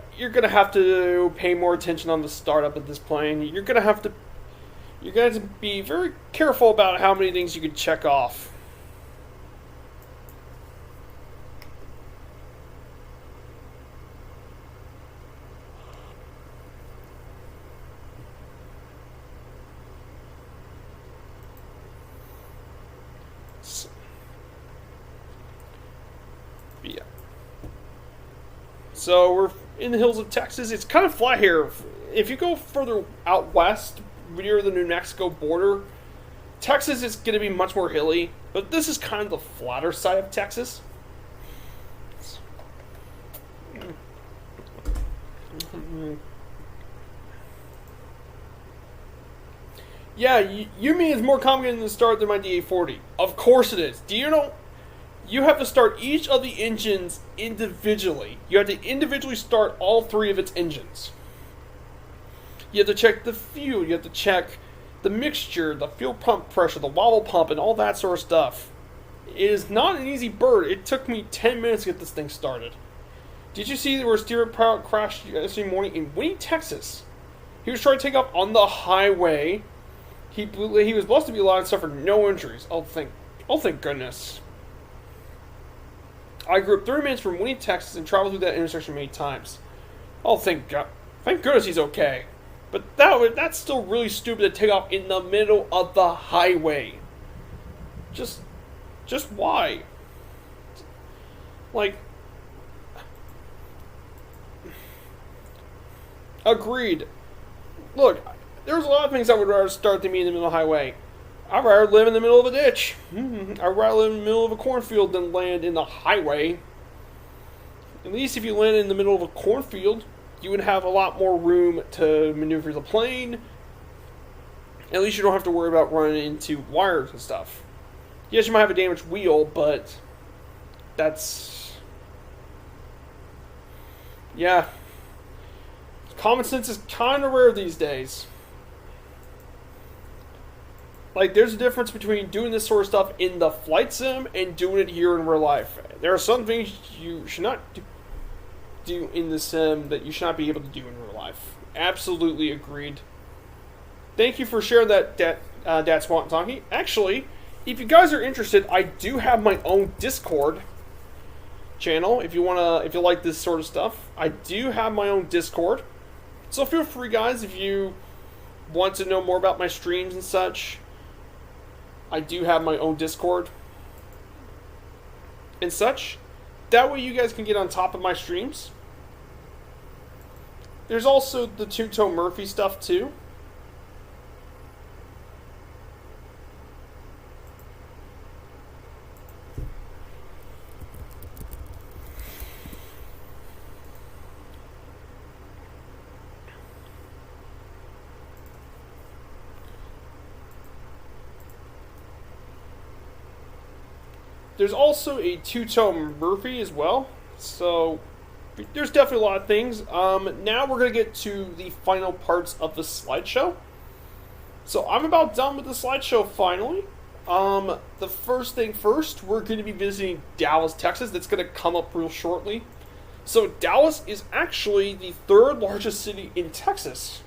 have to pay more attention on the startup of this plane. You're gonna have to be very careful about how many things you can check off. So we're in the hills of Texas. It's kind of flat here. If you go further out west, near the New Mexico border, Texas is going to be much more hilly. But this is kind of the flatter side of Texas. Yeah, Yumi is more complicated to start than my DA40. Of course it is. Do you know? You have to start each of the engines individually. You have to individually start all three of its engines. You have to check the fuel. You have to check the mixture, the fuel pump pressure, the wobble pump, and all that sort of stuff. It is not an easy bird. It took me 10 minutes to get this thing started. Did you see there was a steering pilot crashed yesterday morning in Winnie, Texas? He was trying to take off on the highway. He was blessed to be alive and suffered no injuries. Oh, thank goodness. I grew up 30 minutes from Winnie, Texas, and traveled through that intersection many times. Oh, thank God. Thank goodness he's okay. But that's still really stupid to take off in the middle of the highway. Just why? Like, agreed. Look, there's a lot of things I would rather start than me in the middle of the highway. I'd rather live in the middle of a ditch. I'd rather live in the middle of a cornfield than land in the highway. At least if you land in the middle of a cornfield, you would have a lot more room to maneuver the plane. At least you don't have to worry about running into wires and stuff. Yes, you might have a damaged wheel, but that's... yeah. Common sense is kind of rare these days. Like, there's a difference between doing this sort of stuff in the flight sim and doing it here in real life. There are some things you should not do in the sim that you should not be able to do in real life. Absolutely agreed. Thank you for sharing that, Dat Swat Talkie. Actually, if you guys are interested, I do have my own Discord channel. If you like this sort of stuff, I do have my own Discord. So feel free, guys, if you want to know more about my streams and such. I do have my own Discord and such. That way you guys can get on top of my streams. There's also the Two-Tone Murphy stuff too. There's also a two-tone Murphy as well. So there's definitely a lot of things. Now we're going to get to the final parts of the slideshow. So I'm about done with the slideshow finally. The first thing first, we're going to be visiting Dallas, Texas. That's going to come up real shortly. So Dallas is actually the third largest city in Texas.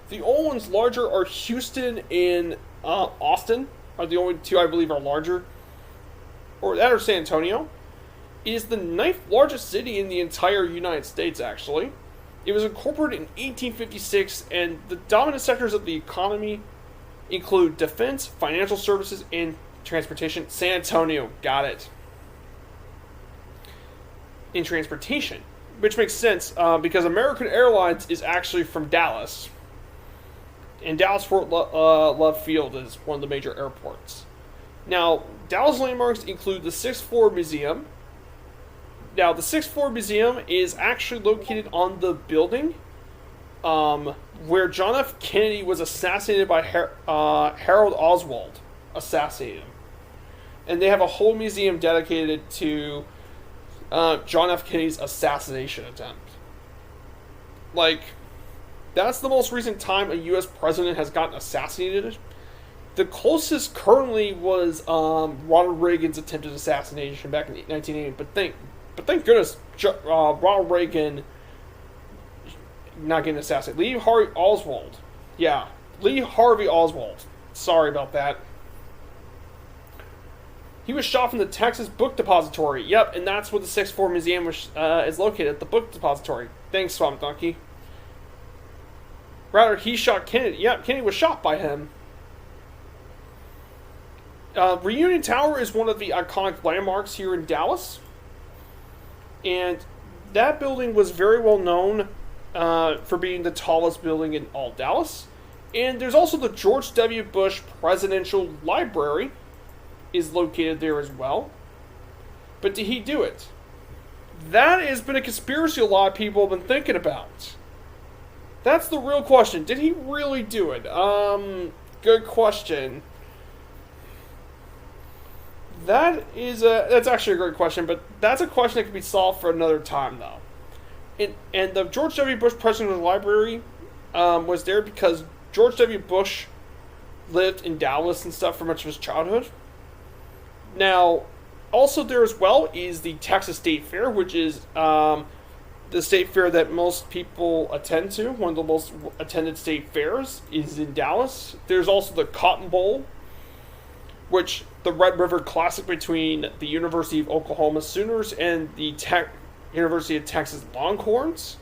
The only ones larger are Houston and Austin, are the only two I believe are larger. Or that or San Antonio. It is the ninth largest city in the entire United States, actually. It was incorporated in 1856, and the dominant sectors of the economy include defense, financial services, and transportation. San Antonio, got it. In transportation, which makes sense because American Airlines is actually from Dallas. And Dallas Fort Love Field is one of the major airports. Now, Dallas landmarks include the 6th Floor Museum. Now, the 6th Floor Museum is actually located on the building where John F. Kennedy was assassinated by Harold Oswald. Assassinated him. And they have a whole museum dedicated to John F. Kennedy's assassination attempt. Like, that's the most recent time a U.S. president has gotten assassinated. The closest currently was Ronald Reagan's attempted assassination back in 1980. But thank goodness Ronald Reagan not getting assassinated. Lee Harvey Oswald. Yeah, Lee Harvey Oswald. Sorry about that. He was shot from the Texas Book Depository. Yep, and that's where the 6th Floor Museum is located, at the Book Depository. Thanks, Swamp Donkey. Rather, he shot Kennedy. Yep, Kennedy was shot by him. Reunion Tower is one of the iconic landmarks here in Dallas. And that building was very well known for being the tallest building in all Dallas. And there's also the George W. Bush Presidential Library is located there as well. But did he do it? That has been a conspiracy a lot of people have been thinking about. That's the real question. Did he really do it? Good question. That's actually a great question, but that's a question that can be solved for another time, though. And the George W. Bush Presidential Library was there because George W. Bush lived in Dallas and stuff for much of his childhood. Now, also there as well is the Texas State Fair, which is the state fair that most people attend to. One of the most attended state fairs is in Dallas. There's also the Cotton Bowl, which the Red River Classic between the University of Oklahoma Sooners and the University of Texas Longhorns.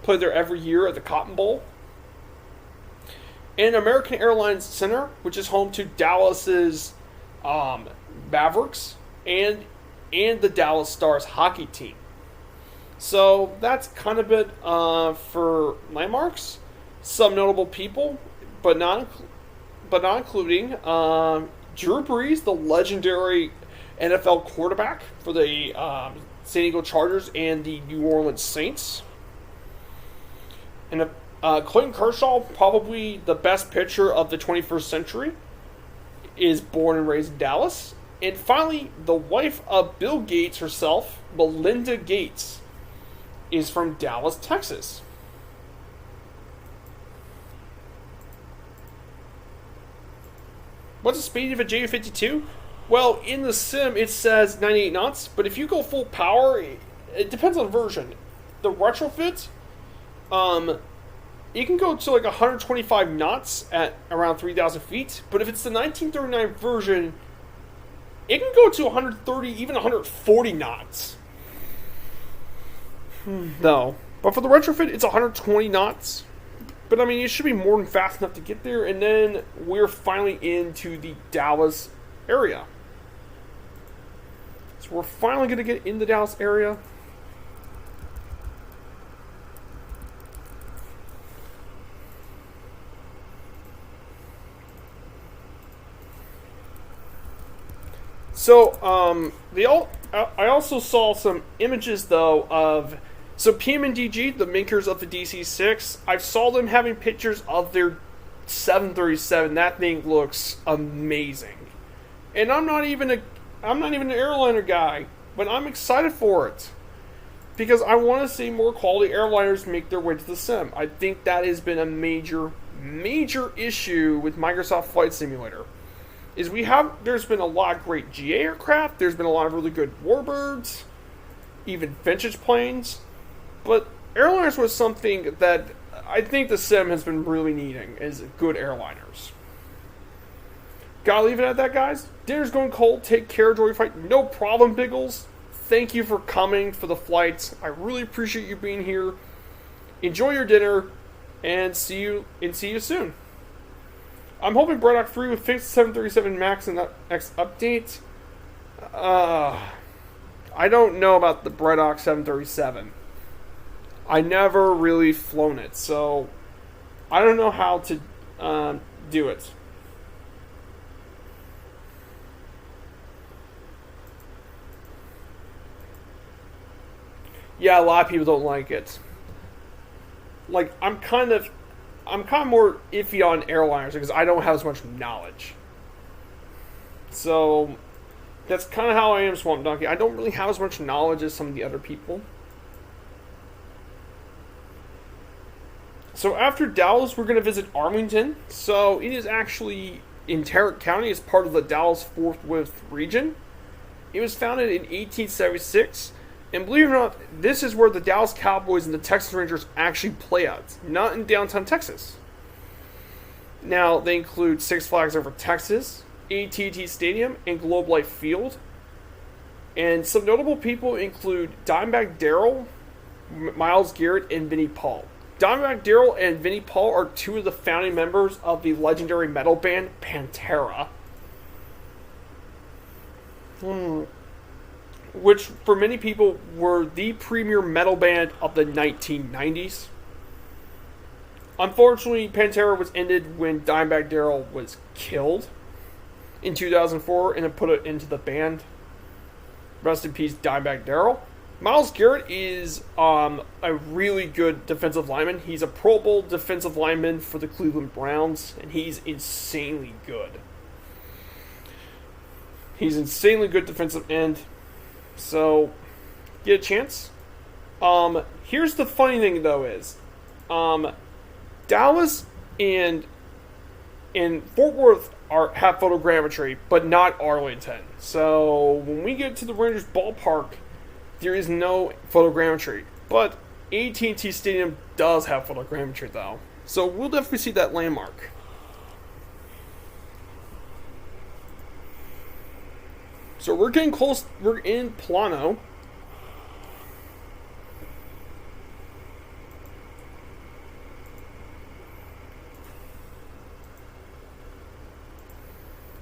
Play there every year at the Cotton Bowl. And American Airlines Center, which is home to Dallas's Mavericks and the Dallas Stars hockey team. So that's kind of it for landmarks. Some notable people, but not including Drew Brees, the legendary NFL quarterback for the San Diego Chargers and the New Orleans Saints. And Clayton Kershaw, probably the best pitcher of the 21st century, is born and raised in Dallas. And finally, the wife of Bill Gates herself, Melinda Gates, is from Dallas, Texas. What's the speed of a Ju-52? Well, in the sim it says 98 knots, but if you go full power, it depends on the version. The retrofit, it can go to like 125 knots at around 3,000 feet, but if it's the 1939 version, it can go to 130, even 140 knots. No. But for the retrofit, it's 120 knots. But I mean, it should be more than fast enough to get there. And then we're finally into the Dallas area. So we're finally going to get in the Dallas area. So, I also saw some images, though, of... So, PM&DG, the makers of the DC-6, I saw them having pictures of their 737. That thing looks amazing. And I'm not even I'm not even an airliner guy, but I'm excited for it. Because I want to see more quality airliners make their way to the sim. I think that has been a major issue with Microsoft Flight Simulator. There's been a lot of great GA aircraft, there's been a lot of really good warbirds, even vintage planes, but airliners was something that I think the sim has been really needing, is good airliners. Gotta leave it at that, guys. Dinner's going cold. Take care, enjoy your flight. No problem, Biggles. Thank you for coming for the flights. I really appreciate you being here. Enjoy your dinner, and see you soon. I'm hoping Braddock 3 will fix 737 MAX in the next update. I don't know about the Braddock 737. I never really flown it, so I don't know how to do it. Yeah, a lot of people don't like it. Like, I'm kind of more iffy on airliners because I don't have as much knowledge. So that's kind of how I am, Swamp Donkey. I don't really have as much knowledge as some of the other people. So after Dallas, we're going to visit Arlington. So it is actually in Tarrant County. It's part of the Dallas-Fort Worth region. It was founded in 1876. And believe it or not, this is where the Dallas Cowboys and the Texas Rangers actually play at, not in downtown Texas. Now, they include Six Flags Over Texas, AT&T Stadium, and Globe Life Field. And some notable people include Dimebag Darrell, Myles Garrett, and Vinnie Paul. Dimebag Darrell and Vinnie Paul are two of the founding members of the legendary metal band Pantera. Which, for many people, were the premier metal band of the 1990s. Unfortunately, Pantera was ended when Dimebag Darrell was killed in 2004, and it put it into the band. Rest in peace, Dimebag Darrell. Myles Garrett is a really good defensive lineman. He's a Pro Bowl defensive lineman for the Cleveland Browns, and he's insanely good. He's insanely good defensive end. So, get a chance. Here's the funny thing, though, is Dallas and Fort Worth have photogrammetry, but not Arlington. So, when we get to the Rangers ballpark, there is no photogrammetry. But AT&T Stadium does have photogrammetry, though. So, we'll definitely see that landmark. So we're getting close. We're in Plano.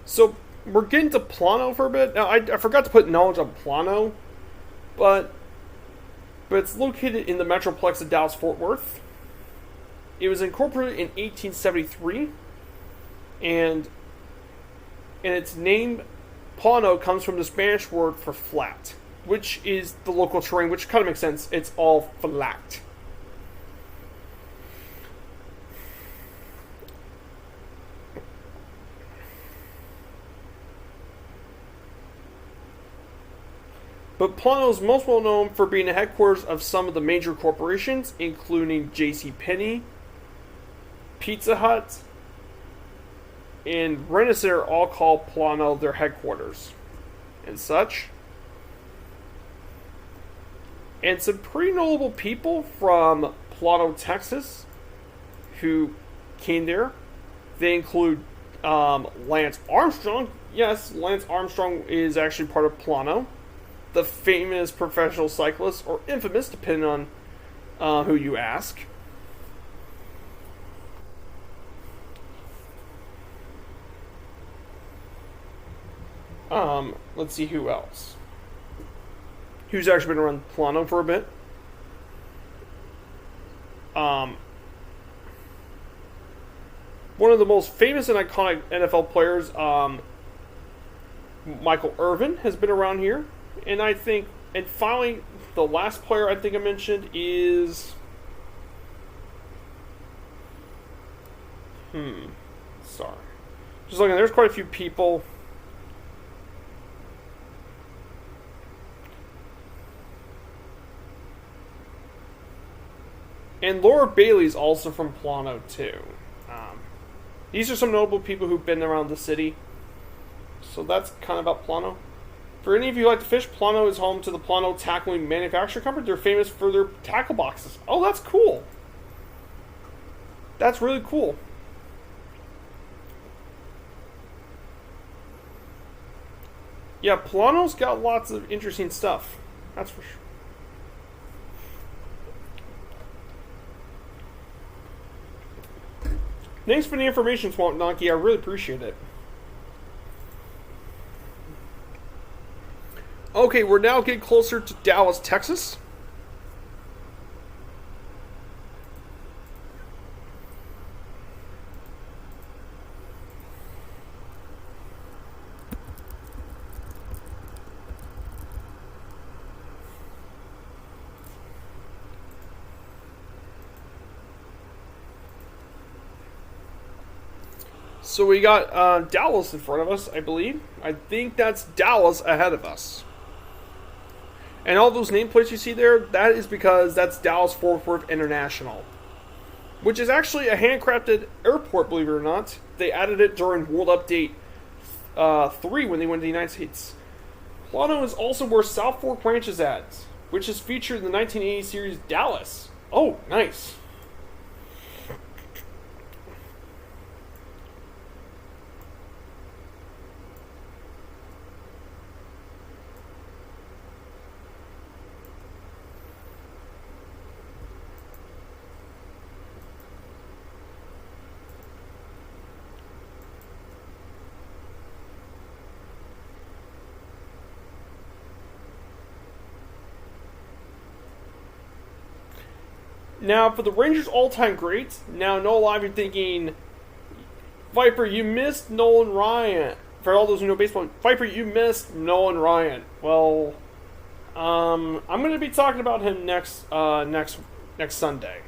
So we're getting to Plano for a bit. Now I forgot to put knowledge on Plano, but it's located in the Metroplex of Dallas-Fort Worth. It was incorporated in 1873, and its name Plano comes from the Spanish word for flat, which is the local terrain, which kind of makes sense. It's all flat. But Plano is most well known for being the headquarters of some of the major corporations, including JCPenney, Pizza Hut, and Rent-A-Center all call Plano their headquarters and such. And some pretty notable people from Plano, Texas, who came there. They include Lance Armstrong. Yes, Lance Armstrong is actually part of Plano. The famous professional cyclist, or infamous, depending on who you ask. Let's see who else. Who's actually been around Plano for a bit. One of the most famous and iconic NFL players, Michael Irvin, has been around here. And finally, the last player I think I mentioned is... Sorry. Just looking, there's quite a few people. And Laura Bailey's also from Plano, too. These are some notable people who've been around the city. So that's kind of about Plano. For any of you who like to fish, Plano is home to the Plano Tackling Manufacturing Company. They're famous for their tackle boxes. Oh, that's cool. That's really cool. Yeah, Plano's got lots of interesting stuff. That's for sure. Thanks for the information, Swamp Donkey. I really appreciate it. Okay, we're now getting closer to Dallas, Texas. So we got Dallas in front of us, I believe. I think that's Dallas ahead of us. And all those nameplates you see there, that is because that's Dallas Fort Worth International. Which is actually a handcrafted airport, believe it or not. They added it during World Update 3 when they went to the United States. Plano is also where South Fork Ranch is at, which is featured in the 1980 series Dallas. Oh, nice. Now, for the Rangers' all-time greats, now, no lie, you're thinking, Viper, you missed Nolan Ryan. For all those who know baseball, Viper, you missed Nolan Ryan. Well, I'm going to be talking about him next Sunday.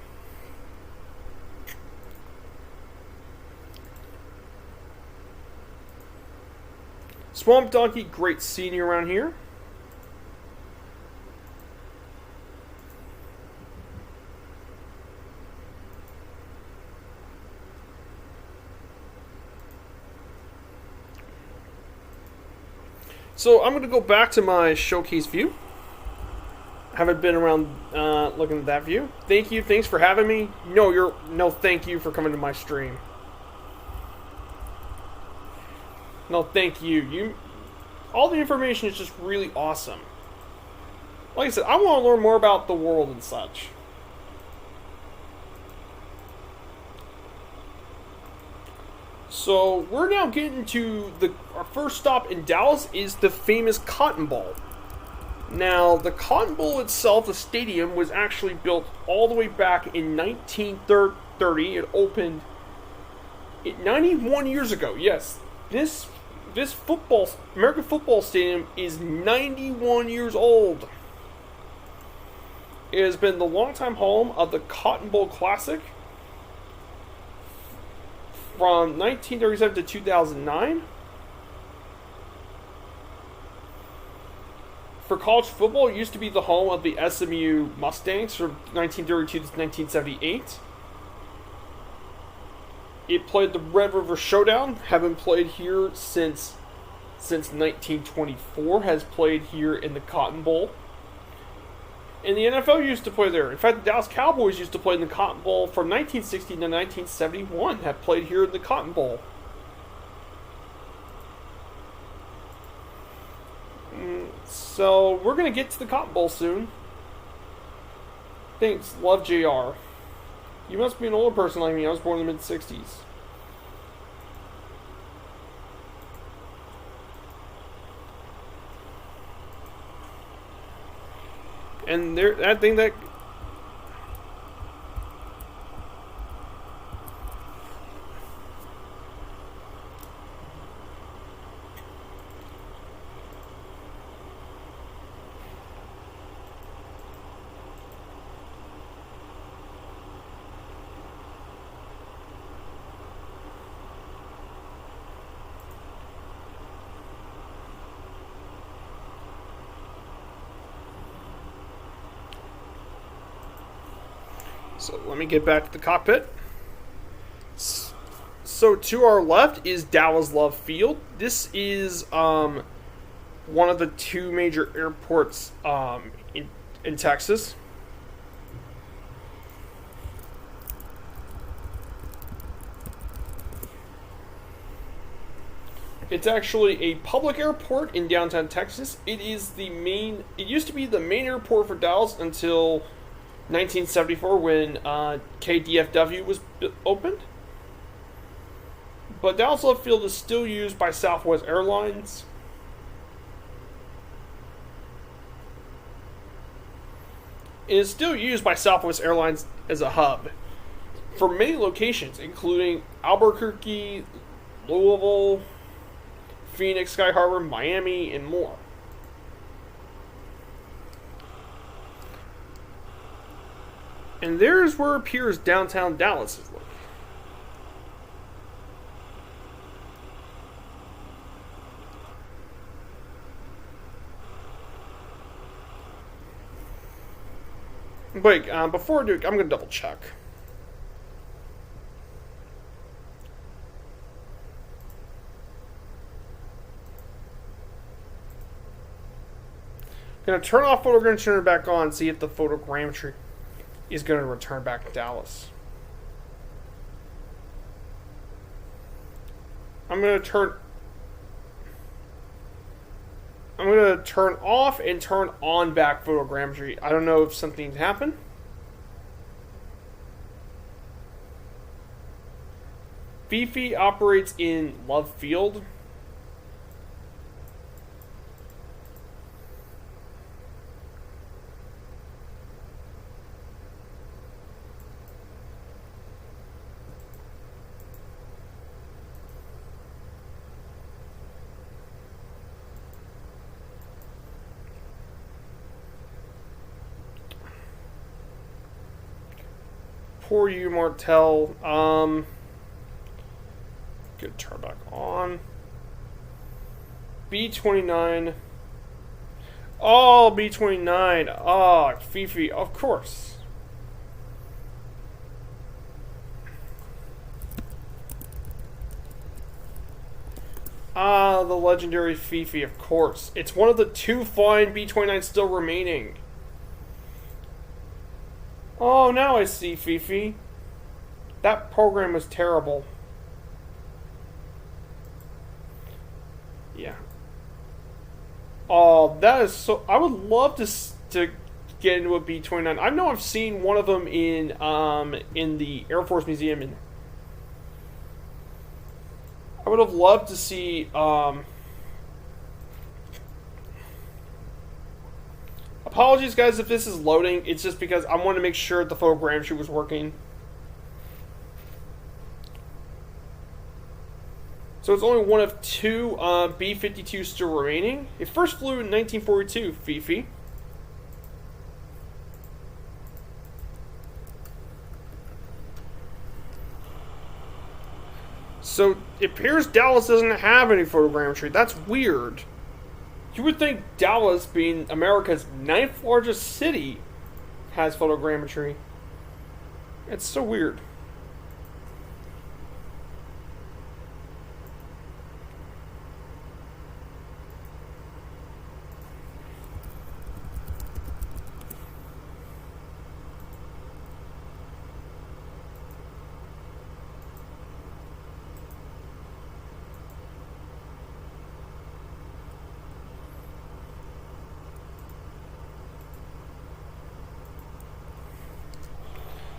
Swamp Donkey, great senior around here. So I'm going to go back to my showcase view. Haven't been around looking at that view. Thank you. Thanks for having me. No, thank you for coming to my stream. No, thank you. All the information is just really awesome. Like I said, I want to learn more about the world and such. So we're now getting to our first stop in Dallas is the famous Cotton Bowl. Now, the Cotton Bowl itself, the stadium, was actually built all the way back in 1930. It opened 91 years ago. Yes, this American football stadium is 91 years old. It has been the longtime home of the Cotton Bowl Classic from 1937 to 2009. For college football, it used to be the home of the SMU Mustangs from 1932 to 1978. It played the Red River Showdown, having played here since 1924, has played here in the Cotton Bowl. And the NFL used to play there. In fact, the Dallas Cowboys used to play in the Cotton Bowl from 1960 to 1971, have played here in the Cotton Bowl. So, we're going to get to the Cotton Bowl soon. Thanks, love JR. You must be an older person like me. I was born in the mid-60s. And I think that So let me get back to the cockpit. So to our left is Dallas Love Field. This is one of the two major airports in Texas. It's actually a public airport in downtown Texas. It used to be the main airport for Dallas until 1974 when KDFW was opened. But Dallas Love Field is still used by Southwest Airlines. It is still used by Southwest Airlines as a hub for many locations, including Albuquerque, Louisville, Phoenix, Sky Harbor, Miami, and more. And there's where it appears downtown Dallas is like. Wait, before I do it, I'm going to double check. Going to turn off photogrammetry and turn it back on, see if the photogrammetry is going to return back to Dallas. I'm going to turn off and turn on back photogrammetry. I don't know if something's happened. Fifi operates in Love Field. Poor you, Martel. Good, turn back on. B29. Oh, B29. Oh, Fifi, of course. Ah, the legendary Fifi, of course. It's one of the two fine B29s still remaining. Oh, now I see, Fifi. That program was terrible. Yeah. Oh, that is so... I would love to get into a B-29. I know I've seen one of them in the Air Force Museum. And I would have loved to see... Apologies, guys, if this is loading. It's just because I want to make sure the photogrammetry was working. So it's only one of two B-52s still remaining. It first flew in 1942, Fifi. So it appears Dallas doesn't have any photogrammetry. That's weird. You would think Dallas, being America's 9th largest city, has photogrammetry. It's so weird.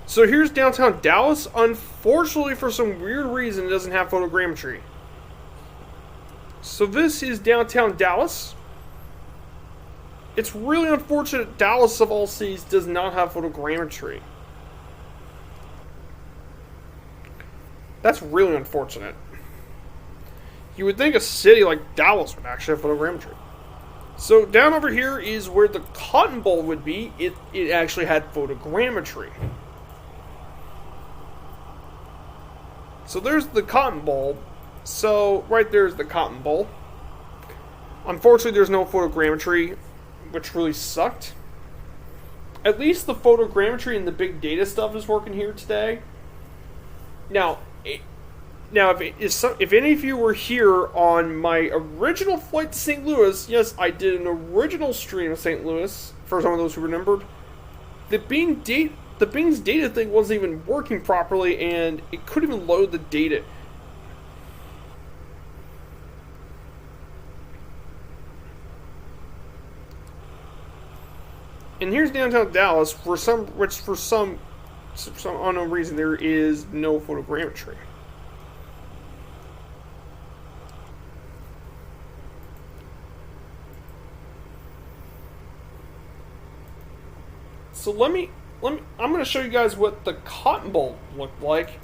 So here's downtown Dallas. Unfortunately, for some weird reason, it doesn't have photogrammetry. So this is downtown Dallas. It's really unfortunate Dallas, of all cities, does not have photogrammetry. That's really unfortunate. You would think a city like Dallas would actually have photogrammetry. So down over here is where the Cotton Bowl would be. It actually had photogrammetry. So there's the Cotton Bowl. So right there's the Cotton Bowl. Unfortunately, there's no photogrammetry, which really sucked. At least the photogrammetry and the big data stuff is working here today. Now, if any of you were here on my original flight to St. Louis, yes, I did an original stream of St. Louis, for some of those who remembered. The Bing's data thing wasn't even working properly, and it couldn't even load the data. And here's downtown Dallas, for some unknown reason, there is no photogrammetry. So I'm going to show you guys what the Cotton Bowl looked like.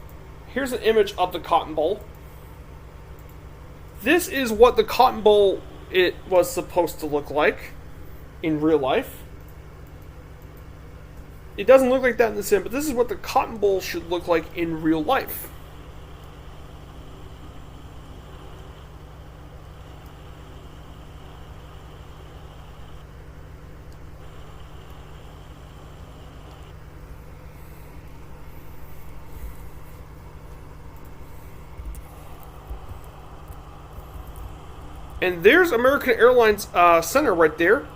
Here's an image of the Cotton Bowl. This is what the Cotton Bowl it was supposed to look like in real life. It doesn't look like that in the sim, but this is what the Cotton Bowl should look like in real life. And there's American Airlines Center right there.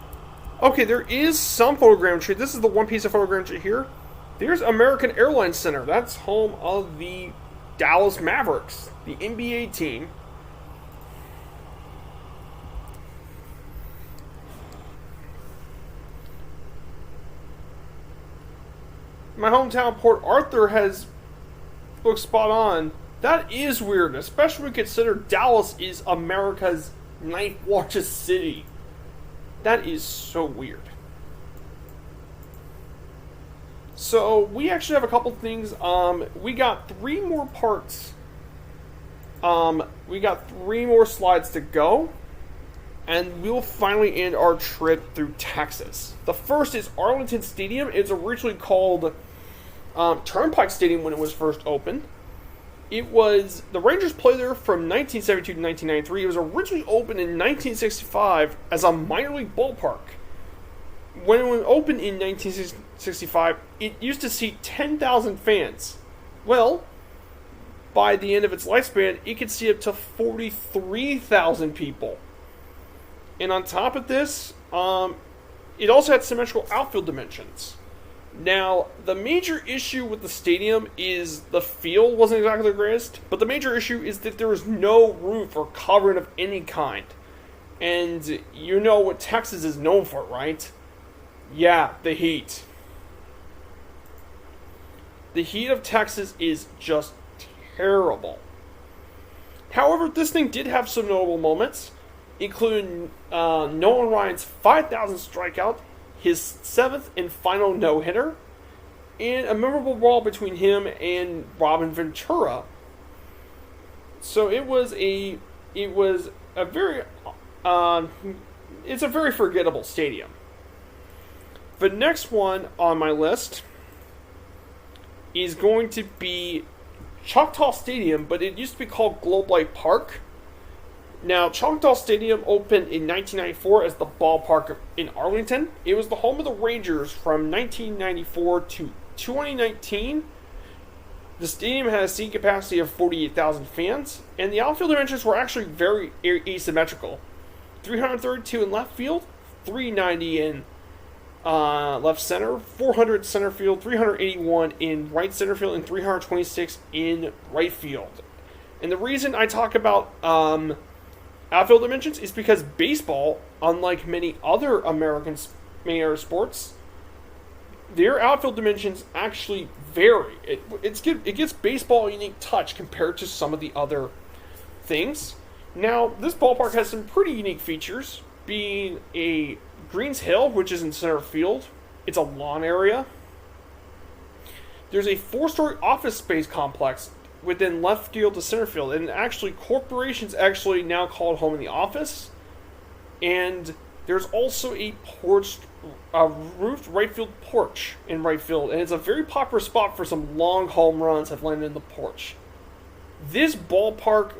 Okay, there is some photogrammetry. This is the one piece of photogrammetry here. There's American Airlines Center. That's home of the Dallas Mavericks, the NBA team. My hometown, Port Arthur, looks spot on. That is weird, especially when you consider Dallas is America's 9th largest city. That is so weird. So, we actually have a couple things. We got 3 more parts. We got 3 more slides to go. And we'll finally end our trip through Texas. The first is Arlington Stadium. It's originally called Turnpike Stadium when it was first opened. The Rangers played there from 1972 to 1993. It was originally opened in 1965 as a minor league ballpark. When it was opened in 1965, it used to seat 10,000 fans. Well, by the end of its lifespan, it could seat up to 43,000 people. And on top of this, it also had symmetrical outfield dimensions. Now, the major issue with the stadium is the field wasn't exactly the greatest, but the major issue is that there was no roof or covering of any kind. And you know what Texas is known for, right? Yeah, the heat. The heat of Texas is just terrible. However, this thing did have some notable moments, including Nolan Ryan's 5,000th strikeout, his 7th and final no-hitter, and a memorable brawl between him and Robin Ventura. So it's a very forgettable stadium. The next one on my list is going to be Choctaw Stadium, but it used to be called Globe Life Park. Now, Choctaw Stadium opened in 1994 as the ballpark in Arlington. It was the home of the Rangers from 1994 to 2019. The stadium had a seating capacity of 48,000 fans, and the outfield dimensions were actually very asymmetrical. 332 in left field, 390 in left center, 400 center field, 381 in right center field, and 326 in right field. And the reason I talk about outfield dimensions is because baseball, unlike many other sports, their outfield dimensions actually vary. It gives baseball a unique touch compared to some of the other things. Now, this ballpark has some pretty unique features, being a Greens Hill, which is in center field. It's a lawn area. There's a 4-story office space complex within left field to center field, and actually corporations actually now call it home in the office. And there's also a roofed right field porch in right field, and it's a very popular spot for some long home runs have landed in the porch. This ballpark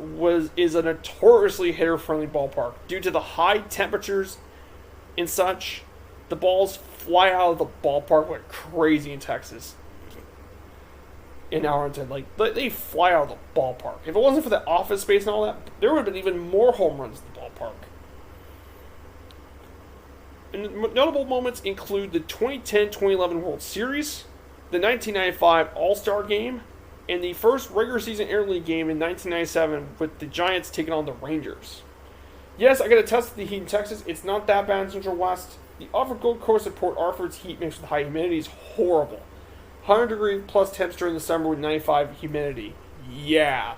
is a notoriously hitter-friendly ballpark due to the high temperatures and such. the balls fly out of the ballpark like crazy in Texas. In Arlington, like they fly out of the ballpark. If it wasn't for the office space and all that, there would have been even more home runs in the ballpark. And notable moments include the 2010-2011 World Series, the 1995 All-Star Game, and the first regular season interleague game in 1997 with the Giants taking on the Rangers. Yes, I got to test the heat in Texas. It's not that bad in Central West. The upper Gold Coast at Port Arthur's heat mixed with high humidity is horrible. 100-degree plus temps during the summer with 95 humidity. Yeah.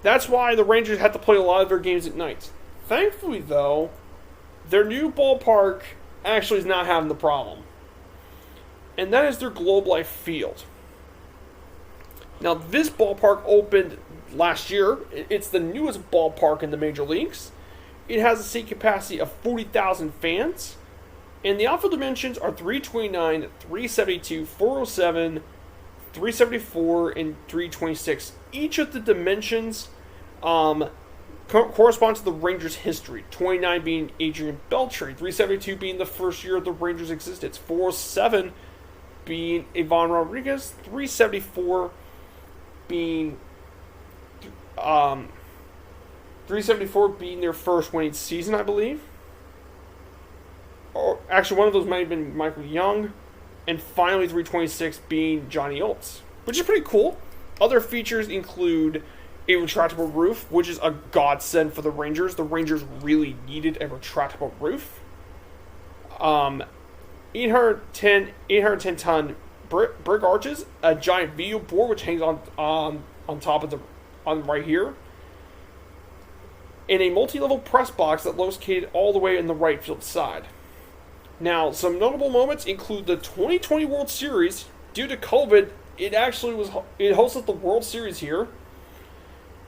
That's why the Rangers had to play a lot of their games at night. Thankfully, though, their new ballpark actually is not having the problem. And that is their Globe Life Field. Now, this ballpark opened last year. It's the newest ballpark in the major leagues. It has a seat capacity of 40,000 fans. And the outfield dimensions are 329, 372, 407, 374, and 326. Each of the dimensions correspond to the Rangers' history. 29 being Adrian Beltray, 372 being the first year of the Rangers' existence, 407 being Yvonne Rodriguez, 374 being 374 being their first winning season, I believe. Or actually, one of those might have been Michael Young, and finally 326 being Johnny Olds, which is pretty cool. Other features include a retractable roof, which is a godsend for the Rangers. The Rangers really needed a retractable roof. 810 ton brick arches, a giant video board which hangs on top of on right here, and a multi-level press box that located all the way in the right field side. Now, some notable moments include the 2020 World Series. Due to COVID, it hosted the World Series here.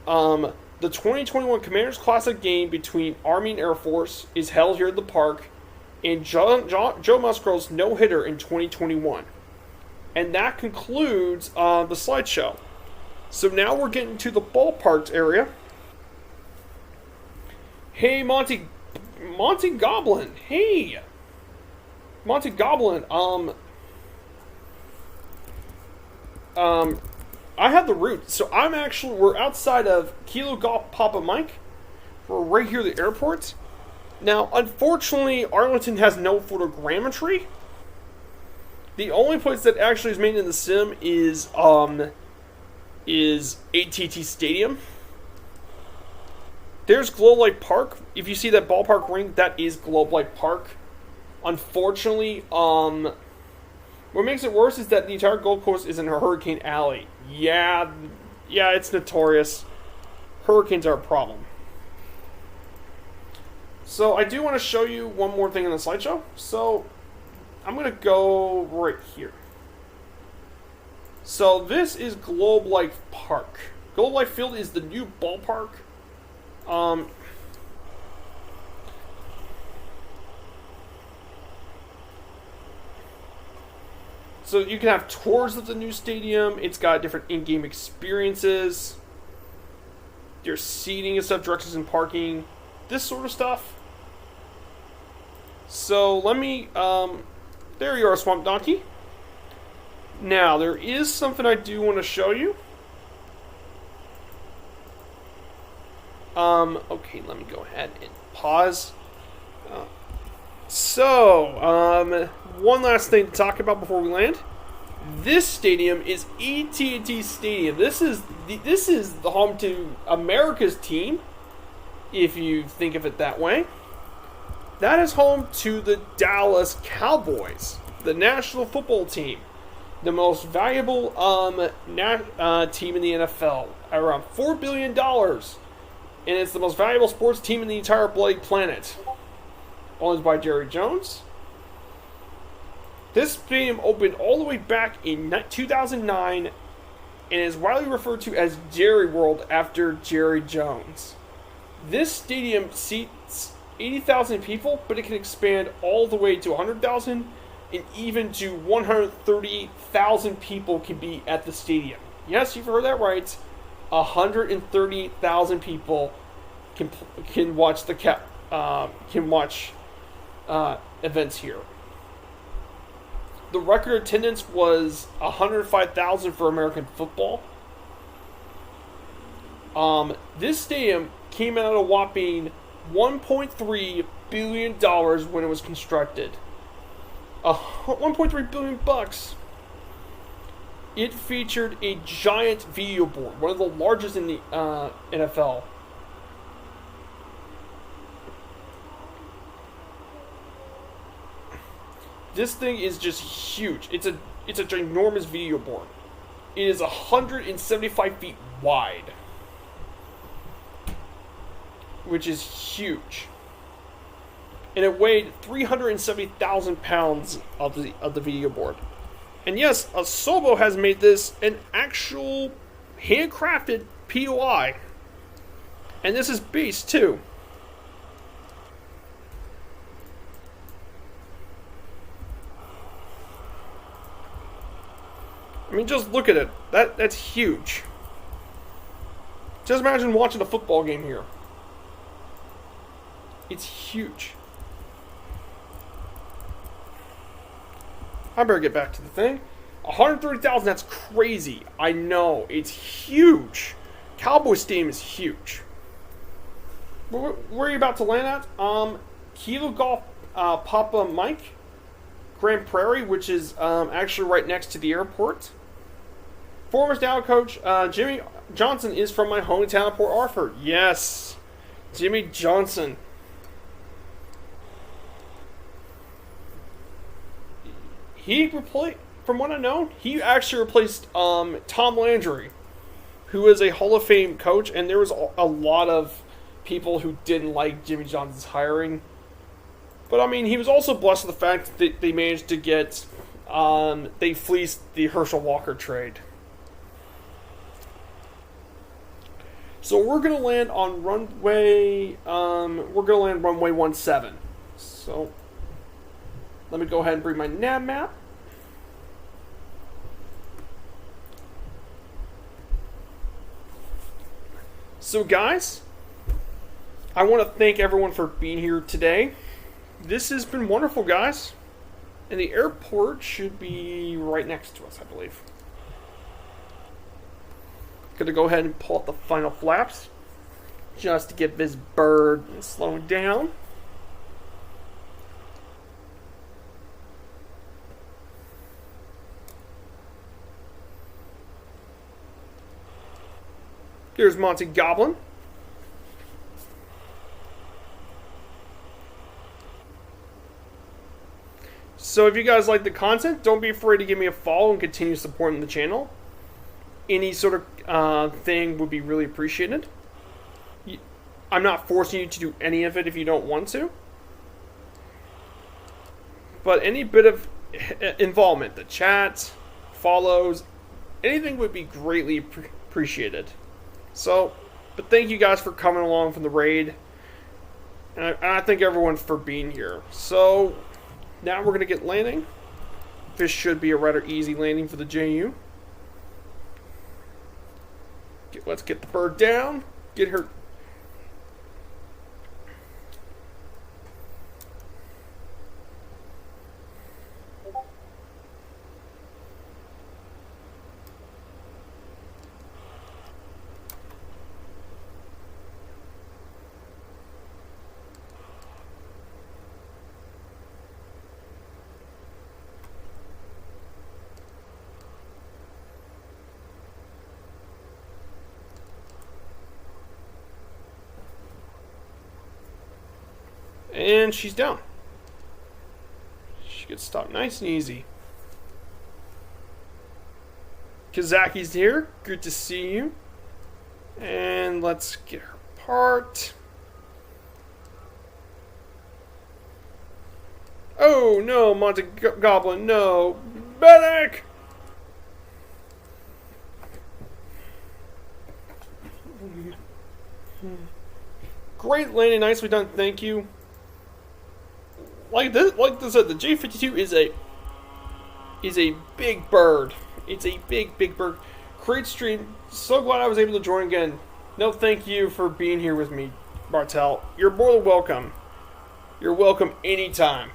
The 2021 Commanders Classic game between Army and Air Force is held here at the park, and Joe Musgrove's no-hitter in 2021. And that concludes the slideshow. So now we're getting to the ballparks area. Hey, Monty Goblin. Hey, Monty Goblin. I have the route. So we're outside of Kilo Golf Papa Mike. We're right here at the airport. Now, unfortunately, Arlington has no photogrammetry. The only place that actually is made in the sim is AT&T Stadium. There's Globe Life Park. If you see that ballpark ring, that is Globe Life Park. Unfortunately, what makes it worse is that the entire Gold Coast is in a hurricane alley. Yeah, it's notorious. Hurricanes are a problem. So I do want to show you one more thing in the slideshow. So I'm going to go right here. So this is Globe Life Park. Globe Life Field is the new ballpark. So you can have tours of the new stadium. It's got different in-game experiences. There's seating and stuff, directions and parking, this sort of stuff. So let me, there you are, Swamp Donkey. Now, there is something I do want to show you. Okay, let me go ahead and pause. One last thing to talk about before we land. This stadium is AT&T Stadium. This is the home to America's team, if you think of it that way. That is home to the Dallas Cowboys, the National Football Team, the most valuable team in the NFL, around $4 billion, and it's the most valuable sports team in the entire bloody planet. Owned by Jerry Jones. This stadium opened all the way back in 2009 and is widely referred to as Jerry World after Jerry Jones. This stadium seats 80,000 people, but it can expand all the way to 100,000 and even to 130,000 people can be at the stadium. Yes, you've heard that right. 130,000 people can watch events here. The record attendance was 105,000 for American football. This stadium came out at a whopping $1.3 billion when it was constructed. $1.3 billion bucks. It featured a giant video board, one of the largest in the NFL. This thing is just huge. It's a ginormous video board. It is 175 feet wide, which is huge. And it weighed 370,000 pounds of the video board. And yes, Asobo has made this an actual handcrafted POI. And this is base too. I mean, just look at it. That's huge. Just imagine watching a football game here. It's huge. I better get back to the thing. 130,000, that's crazy. I know, it's huge. Cowboys Stadium is huge. Where are you about to land at? Kilo Golf Papa Mike, Grand Prairie, which is actually right next to the airport. Former Dow coach Jimmy Johnson is from my hometown of Port Arthur. Yes, Jimmy Johnson. From what I know, he actually replaced Tom Landry, who is a Hall of Fame coach, and there was a lot of people who didn't like Jimmy Johnson's hiring. But I mean, he was also blessed with the fact that they managed to get, they fleeced the Herschel Walker trade. So we're going to land on runway 17. So let me go ahead and bring my nav map. So guys, I want to thank everyone for being here today. This has been wonderful, guys. And the airport should be right next to us, I believe. Gonna go ahead and pull out the final flaps just to get this bird slowing down. Here's Monty Goblin. So if you guys like the content, don't be afraid to give me a follow and continue supporting the channel. Any sort of thing would be really appreciated. I'm not forcing you to do any of it if you don't want to. But any bit of involvement, the chats, follows, anything would be greatly appreciated. So, but thank you guys for coming along from the raid. And I thank everyone for being here. So, now we're going to get landing. This should be a rather easy landing for the JU. Let's get the bird down. Get her. And she's down. She gets stopped nice and easy. Kazaki's here. Good to see you. And let's get her parked. Oh no, Monty Goblin, no. Medic! Great landing, nicely done, thank you. Like I said, the J52 is a big bird. It's a big bird. Great stream. So glad I was able to join again. No, thank you for being here with me, Bartel. You're more than welcome. You're welcome anytime.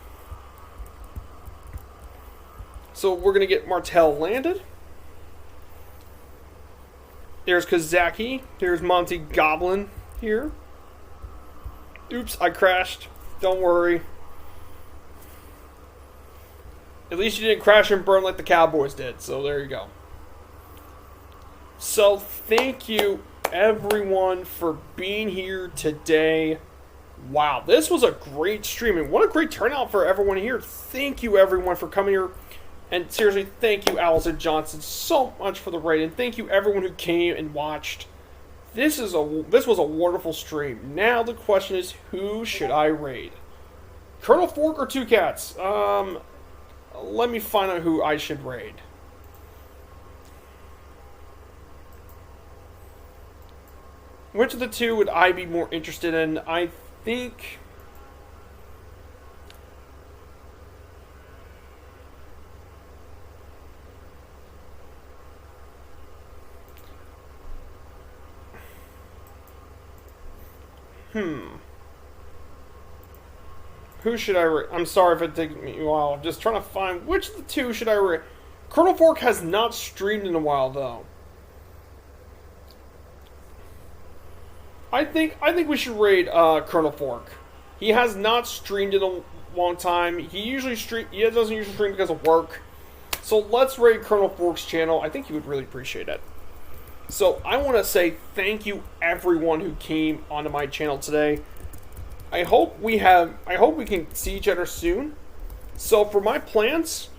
So we're going to get Martell landed. There's Kazaki. There's Monty Goblin here. Oops, I crashed. Don't worry. At least you didn't crash and burn like the Cowboys did, so there you go. So thank you everyone for being here today. Wow, this was a great stream, and what a great turnout for everyone here. Thank you everyone for coming here. And seriously, thank you Allison Johnson so much for the raid, and thank you everyone who came and watched. This was a wonderful stream. Now the question is, who should I raid? Colonel Fork or Two Cats? Let me find out who I should raid. Which of the two would I be more interested in? I think... Who should I raid? I'm sorry if it takes me a while. I'm just trying to find which of the two should I raid. Colonel Fork has not streamed in a while, though. I think we should raid Colonel Fork. He has not streamed in a long time. He doesn't usually stream because of work. So let's raid Colonel Fork's channel. I think he would really appreciate it. So I want to say thank you everyone who came onto my channel today. I hope we can see each other soon. So for my plans,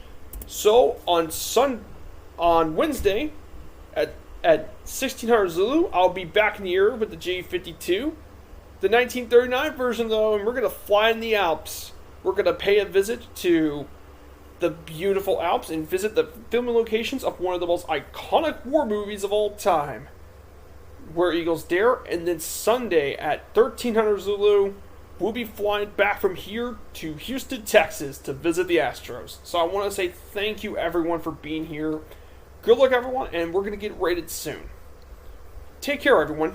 on Wednesday at 1600 Zulu, I'll be back in the air with the J-52, the 1939 version though, and we're gonna fly in the Alps. We're gonna pay a visit to the beautiful Alps and visit the filming locations of one of the most iconic war movies of all time, Where Eagles Dare. And then Sunday at 1300 Zulu, we'll be flying back from here to Houston, Texas to visit the Astros. So I want to say thank you everyone for being here. Good luck everyone, and we're going to get rated soon. Take care everyone.